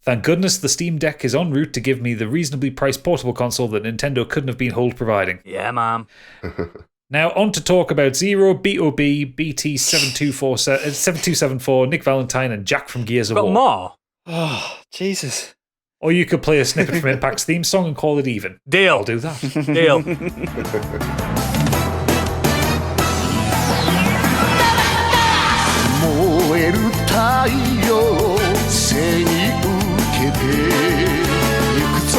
Thank goodness the Steam Deck is en route to give me the reasonably priced portable console that Nintendo couldn't have been hold providing. Yeah, man. Now on to talk about Zero, BOB, BT 7274, Nick Valentine, and Jack from Gears of Got War. more? Oh, Jesus. Or you could play a snippet from Impact's theme song and call it even. Deal. I'll do that. Deal. 燃える太陽背に受けて行くぞ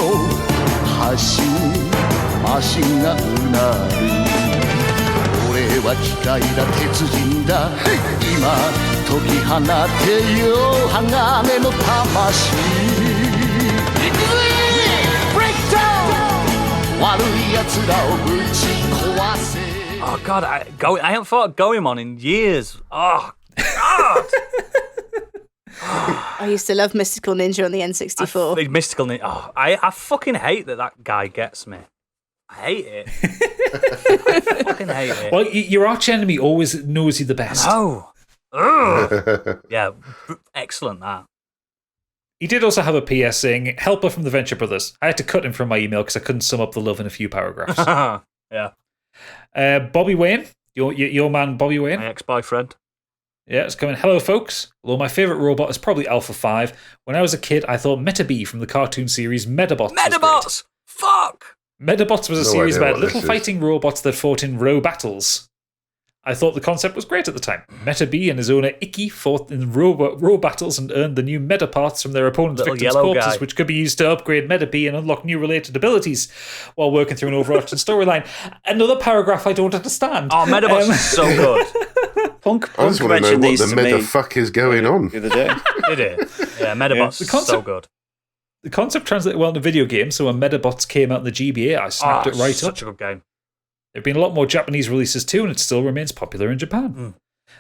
発進マシンがうなる俺は機械だ鉄人だ今解き放てよ鋼の魂行くぜブレイクダウン悪い奴らをぶち壊せ Oh, God. I haven't thought of Goemon in years. Oh, God. I used to love Mystical Ninja on the N64. The mystical. I fucking hate that guy gets me. I hate it. I fucking hate it. Well, your arch enemy always knows you the best. Oh. Ugh. Yeah, excellent that. He did also have a PS saying, "Helper from the Venture Brothers." I had to cut him from my email because I couldn't sum up the love in a few paragraphs. Yeah. Bobby Wayne, your man Bobby Wayne. My ex-boyfriend. Yeah, it's coming. Hello, folks. Although my favourite robot is probably Alpha 5. When I was a kid, I thought Metabee from the cartoon series Medabots was Medabots! Fuck! great. Medabots was a No series idea about what this little is. fighting robots that fought in row battles. I thought the concept was great at the time. Metabee and his owner Icky fought in row battles and earned the new meta parts from their opponents' Little victims' yellow corpses, guy. which could be used to upgrade Metabee and unlock new related abilities while working through an overarching storyline. Another paragraph I don't understand. Oh, Medabots is so good. Punk I just want to know mentioned what these the to meta me fuck is going on. the other day. Did it? Yeah, Medabots The is so concept- good. The concept translated well into video games, so when Medabots came out in the GBA, I snapped it right up. Such a good game. There have been a lot more Japanese releases too, and it still remains popular in Japan.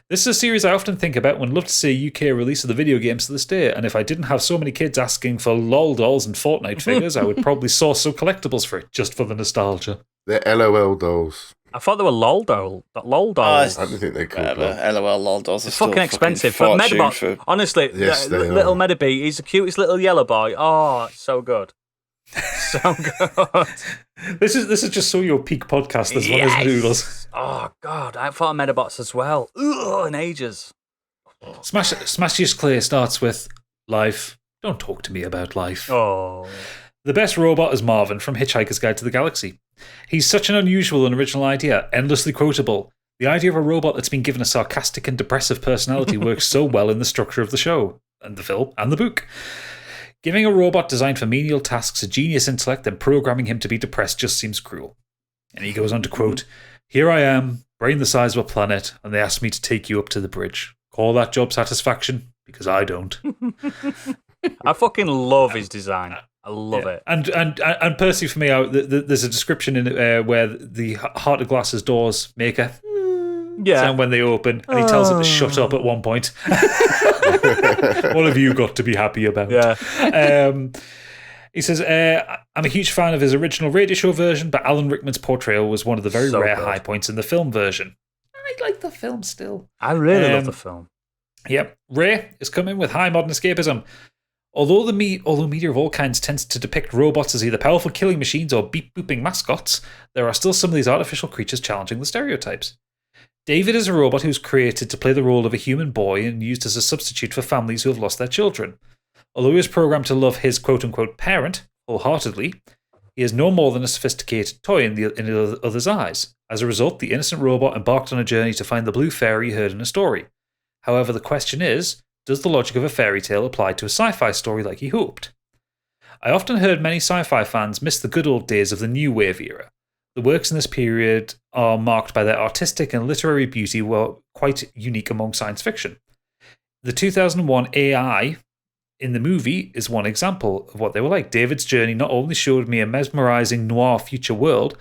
This is a series I often think about when I'd love to see a UK release of the video games to this day, and if I didn't have so many kids asking for LOL dolls and Fortnite figures, I would probably source some collectibles for it, just for the nostalgia. They're LOL dolls. I thought they were LOL dolls. I don't think they're called Whatever. dolls. LOL lol dolls are It's still fucking expensive. But fortune Medabot, for- honestly, Yes, they little are. Medabee, he's the cutest little yellow boy. Oh, it's so good. So good. This is just so your peak podcast. This one is noodles. Oh, God. I thought of Medabots as well. Ugh, in ages. Smashiest Clay starts with life. Don't talk to me about life. Oh. The best robot is Marvin from Hitchhiker's Guide to the Galaxy. He's such an unusual and original idea, endlessly quotable. The idea of a robot that's been given a sarcastic and depressive personality works so well in the structure of the show, and the film, and the book. Giving a robot designed for menial tasks a genius intellect and programming him to be depressed just seems cruel. And he goes on to quote, "Here I am, brain the size of a planet, and they asked me to take you up to the bridge. Call that job satisfaction? Because I don't." I fucking love his design. I love it. And personally, for me, there's a description in it where the Heart of Glass's doors make a sound when they open, and he tells it to shut up at one point. What have you got to be happy about? Yeah. He says, I'm a huge fan of his original radio show version, but Alan Rickman's portrayal was one of the very So rare good. high points in the film version. I like the film still. I really love the film. Yep. Ray is coming with high modern escapism. Although media of all kinds tends to depict robots as either powerful killing machines or beep-booping mascots, there are still some of these artificial creatures challenging the stereotypes. David is a robot who's created to play the role of a human boy and used as a substitute for families who have lost their children. Although he is programmed to love his quote-unquote parent wholeheartedly, he is no more than a sophisticated toy in the other's eyes. As a result, the innocent robot embarked on a journey to find the blue fairy heard in a story. However, the question is, does the logic of a fairy tale apply to a sci-fi story like he hoped? I often heard many sci-fi fans miss the good old days of the New Wave era. The works in this period are marked by their artistic and literary beauty, were quite unique among science fiction. The 2001 AI in the movie is one example of what they were like. David's journey not only showed me a mesmerizing noir future world,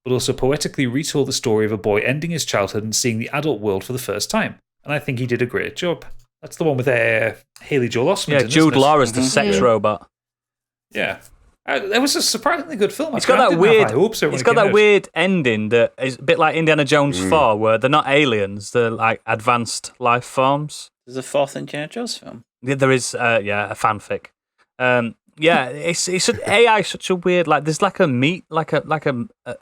but also poetically retold the story of a boy ending his childhood and seeing the adult world for the first time. And I think he did a great job. That's the one with Haley Joel Osment. Yeah, Jude Law as the sex robot. Yeah. It was a surprisingly good film. It's got that weird. It's got that weird ending that is a bit like Indiana Jones 4, where they're not aliens; they're like advanced life forms. There's a fourth Indiana Jones film. Yeah, there is. A fanfic. It's AI is such a weird. Like, there's like a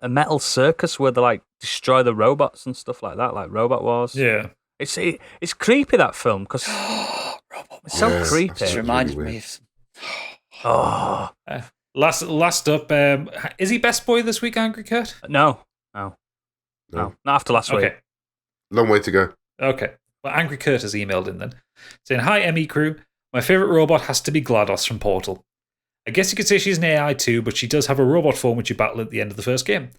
metal circus where they like destroy the robots and stuff like that, like Robot Wars. Yeah, it's creepy, that film, because it's so creepy. Just reminded me of. Last up, is he best boy this week, Angry Kurt? No, not after last week. Long way to go. Okay. Well, Angry Kurt has emailed in then, saying, "Hi, ME crew. My favourite robot has to be GLaDOS from Portal. I guess you could say she's an AI too, but she does have a robot form which you battle at the end of the first game.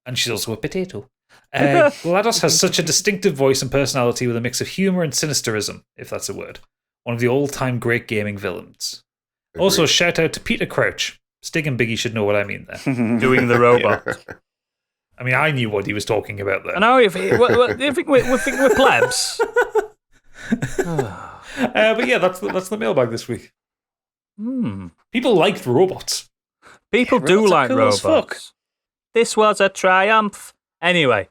And she's also a potato. GLaDOS has such a distinctive voice and personality with a mix of humour and sinisterism, if that's a word. One of the all-time great gaming villains. Agreed. Also, shout out to Peter Crouch. Stig and Biggie should know what I mean there. Doing the robot. I mean, I knew what he was talking about there. I know. If you think we're plebs. But yeah, that's the mailbag this week. People liked robots. People do like cool as fuck. robots. This was a triumph. Anyway.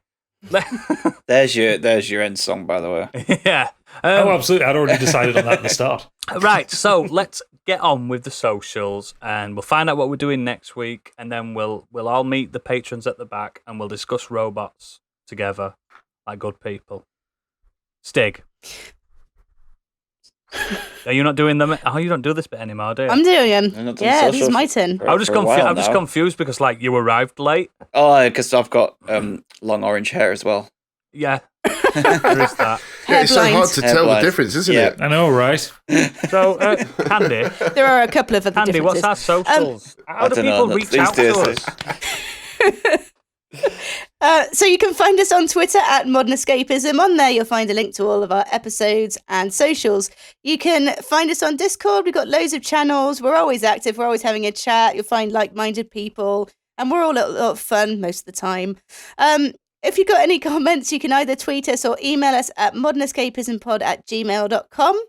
There's your end song, by the way. Yeah. Absolutely. I'd already decided on that at the start. Right, so let's get on with the socials, and we'll find out what we're doing next week, and then we'll all meet the patrons at the back, and we'll discuss robots together like good people. Stig. Are you not doing them? Oh, you don't do this bit anymore, do you? I'm doing them. Yeah, this is my turn. I'm just confused because like you arrived late. Oh, because I've got long orange hair as well. Yeah, there is that. Yeah, it's so hard to tell the difference, isn't it? I know, right? So, Candy. There are a couple of other Candy, differences. what's our socials? How do people reach out to us? So you can find us on Twitter at Modern Escapism. On there, you'll find a link to all of our episodes and socials. You can find us on Discord. We've got loads of channels. We're always active. We're always having a chat. You'll find like-minded people, and we're all a lot of fun most of the time. If you've got any comments, you can either tweet us or email us at modernescapismpod@gmail.com.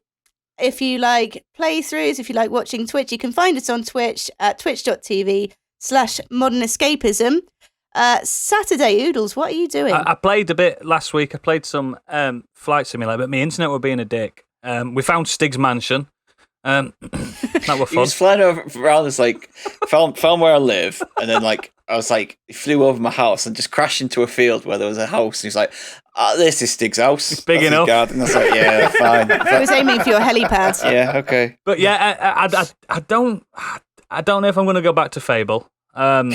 If you like playthroughs, if you like watching Twitch, you can find us on Twitch at twitch.tv/modernescapism. Saturday, Oodles, what are you doing? I played a bit last week. I played some Flight Simulator, but my internet were being a dick. We found Stig's mansion. That was fun. He was flying around, it's like found where I live, and then like I was like, he flew over my house and just crashed into a field where there was a house. And he's like, "This is Stig's house. It's big enough." And I was like, "Yeah, fine." I was aiming for your helipad. Yeah, okay. But yeah, I don't know if I'm going to go back to Fable. Oh,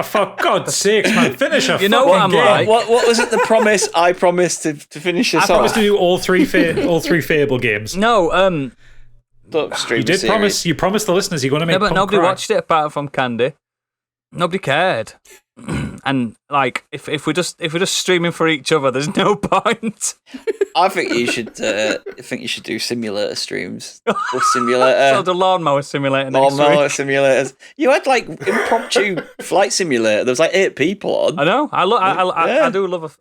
for God's sakes, man! Finish a You know what I'm game. like? What was it? The promise I promised to finish this I off. promised to do all three Fable games. No, Stream You did series. promise. You promised the listeners you're going to make. no, but Punk nobody cry. watched it apart from Candy. Nobody cared. And like, if we're just streaming for each other, there's no point. I think you should. Do simulator streams. Or simulator. So the lawnmower simulator next Lawnmower week. simulators. You had like impromptu flight simulator. There was like 8 people on. I know. I do love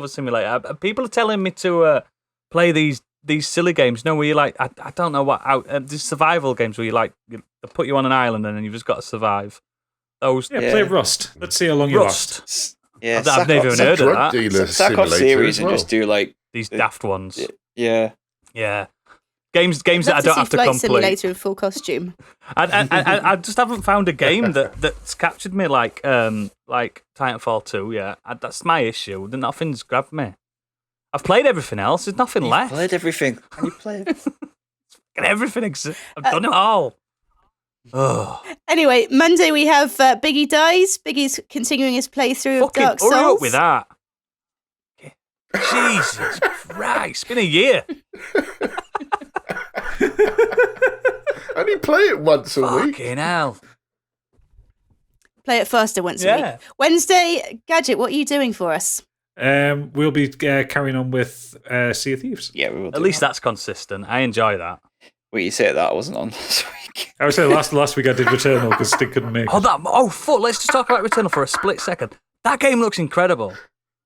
a simulator. People are telling me to play these silly games. No, where you like, I don't know what these survival games where you like they put you on an island and then you've just got to survive. Those play Rust. Let's see how long you last. Rust. Yeah, I've never even heard of Drug that. dealer Sack off simulator series as well. and just do like These daft ones. yeah. Yeah. Games that I Love don't to have see to Flight complete. Simulator in full costume. I just haven't found a game that's captured me like Titanfall 2 yet. That's my issue. Nothing's grabbed me. I've played everything else. There's nothing left. Played everything. Can you play it? Everything exists. I've done it all. Oh. Anyway, Monday we have Biggie Dies. Biggie's continuing his playthrough of Dark Souls. Hurry up with that. Jesus Christ, it's been a year. I only play it once a week. Fucking hell. Play it faster once a week. Wednesday, Gadget, what are you doing for us? We'll be carrying on with Sea of Thieves. Yeah, we will. At least that's consistent. I enjoy that. Well, you say that I wasn't on last week. I would say last week I did Returnal because Stig couldn't make it. Fuck, let's just talk about Returnal for a split second. That game looks incredible.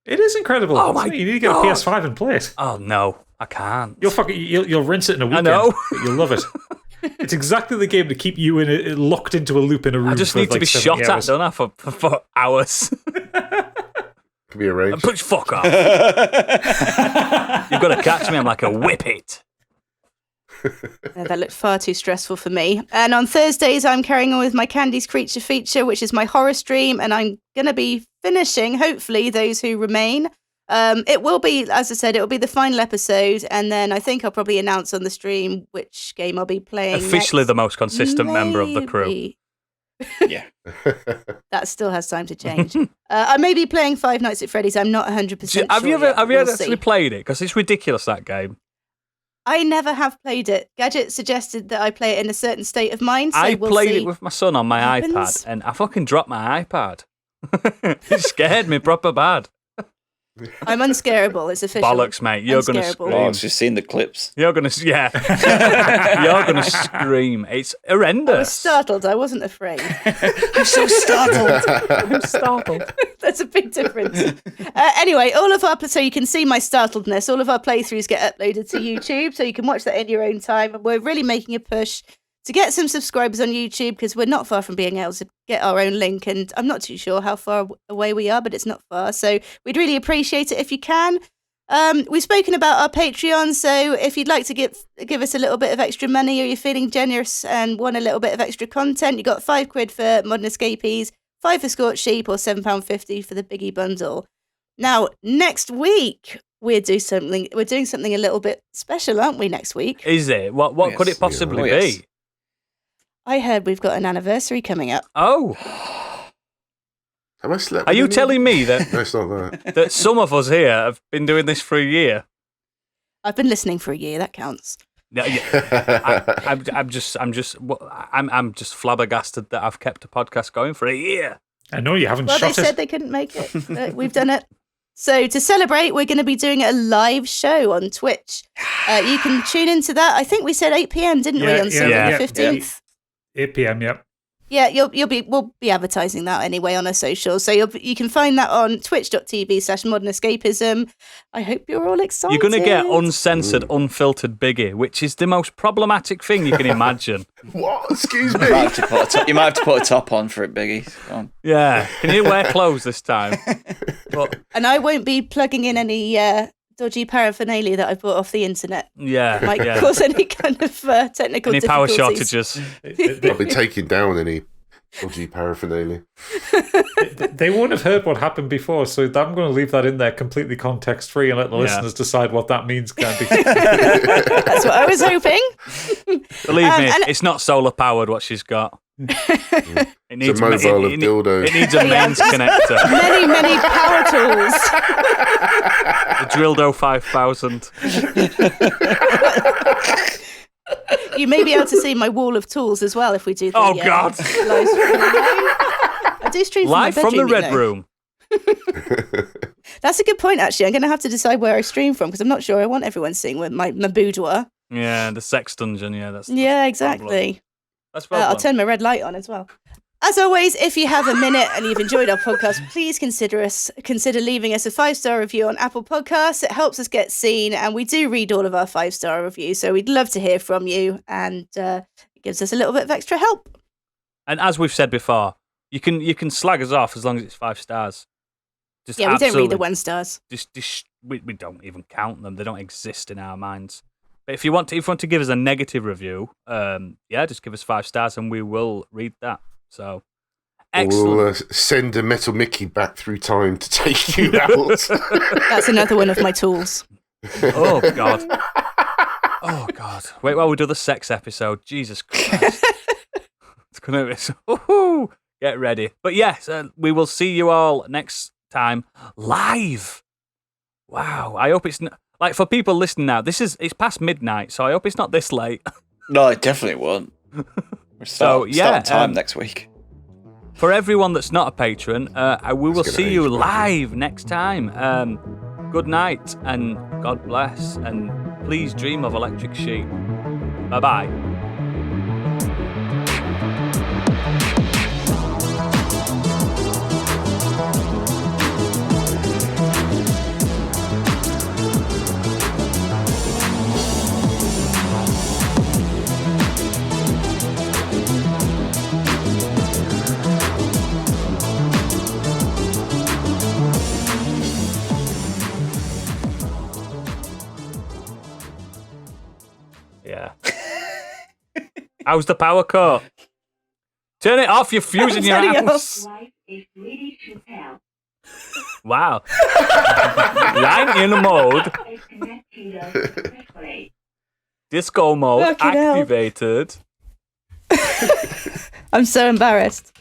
It is incredible. Oh my You need to get a PS5 and play it. Oh, no, I can't. You'll rinse it in a weekend. I know. But you'll love it. It's exactly the game to keep you locked into a loop in a room. I just for need to be 70 shot hours. at, don't I, for hours. Could be arranged. Push fuck off. You've got to catch me. I'm like a whippet. That looked far too stressful for me. And on Thursdays, I'm carrying on with my Candy's Creature feature, which is my horror stream, and I'm going to be finishing, hopefully, Those Who Remain. It will be, as I said, it will be the final episode, and then I think I'll probably announce on the stream which game I'll be playing Officially next. the most consistent member of the crew. Maybe. Yeah. That still has time to change. I may be playing Five Nights at Freddy's. I'm not 100% sure. Have you yet. ever We'll actually see. played it? Because it's ridiculous, that game. I never have played it. Gadget suggested that I play it in a certain state of mind. So I we'll played see. it with my son on my what iPad, happens. and I fucking dropped my iPad. It scared me proper bad. I'm unscarable. It's official. Bollocks, mate. You're going to Unscarable. Oh, I scream. was just seeing the clips. You're going to, yeah. You're going to scream. It's horrendous. I was startled. I wasn't afraid. I'm so startled. I'm startled. There's a big difference. Anyway, so you can see my startledness. All of our playthroughs get uploaded to YouTube, so you can watch that in your own time. And we're really making a push to get some subscribers on YouTube because we're not far from being able to get our own link. And I'm not too sure how far away we are, but it's not far. So we'd really appreciate it if you can. We've spoken about our Patreon, so if you'd like to give us a little bit of extra money, or you're feeling generous and want a little bit of extra content, you got £5 for Modern Escapies, £5 for Scorched Sheep, or £7.50 for the Biggie Bundle. Now, next week we're doing something a little bit special, aren't we? Next week, Is it? What Yes. could it possibly Oh, yes. be? I heard we've got an anniversary coming up. Oh, Have I slept? are with you anyone? telling me that, No, it's not that. that some of us here have been doing this for a year? I've been listening for a year. That counts. Yeah, I'm just flabbergasted that I've kept a podcast going for a year. I know you haven't Well, they shot it. said they couldn't make it. But we've done it. So to celebrate, we're going to be doing a live show on Twitch. You can tune into that. I think we said 8 p.m, didn't we, on Sunday yeah. the 15th? 8 p.m. Yep. Yeah, we'll be advertising that anyway on our socials. So you can find that on twitch.tv/modernescapism. I hope you're all excited. You're going to get uncensored, unfiltered Biggie, which is the most problematic thing you can imagine. What? Excuse You me. might have to put a top on for it, Biggie. Go on. Yeah. Can you wear clothes this time? But And I won't be plugging in any dodgy paraphernalia that I bought off the internet. yeah, Might yeah. cause any kind of technical Any power difficulties. shortages? I'll be taking down any dodgy paraphernalia. They won't have heard what happened before, so I'm going to leave that in there completely context free and let the listeners decide what that means, Candy. That's what I was hoping. Believe me, and- it's not solar powered what she's got. It It's a mobile of dildos. It needs a mains connector. Many power tools. The Drildo 5000. You may be able to see my wall of tools as well if we do the Oh, God. live stream online. I do stream Live from, from my the bedroom, Red Room. That's a good point, actually. I'm going to have to decide where I stream from because I'm not sure I want everyone seeing my boudoir. Yeah, the sex dungeon. Yeah, that's Yeah, exactly. That's I'll problem. turn my red light on as well. As always, if you have a minute and you've enjoyed our podcast, please consider leaving us a 5-star review on Apple Podcasts. It helps us get seen, and we do read all of our 5-star reviews, so we'd love to hear from you, and it gives us a little bit of extra help. And as we've said before, you can slag us off as long as it's 5 stars. Just Yeah, we don't read the absolutely- 1-stars. we don't even count them. They don't exist in our minds. But if you want to give us a negative review, just give us 5 stars and we will read that. So excellent. We'll send a Metal Mickey back through time to take you out. That's another one of my tools. Oh God. Oh God. Wait while we do the sex episode. Jesus Christ. It's gonna be so. Get ready. But yes, we will see you all next time live. Wow. I hope it's like for people listening now. It's past midnight, so I hope it's not this late. No, it definitely won't. We're starting time next week. For everyone that's not a patron, we will see you age, live next time. Good night and God bless, and please dream of electric sheep. Bye-bye. Yeah. How's the power cut? Turn it off, you're fusing your house. Wow. Line in mode. Disco mode Fucking hell. activated. I'm so embarrassed.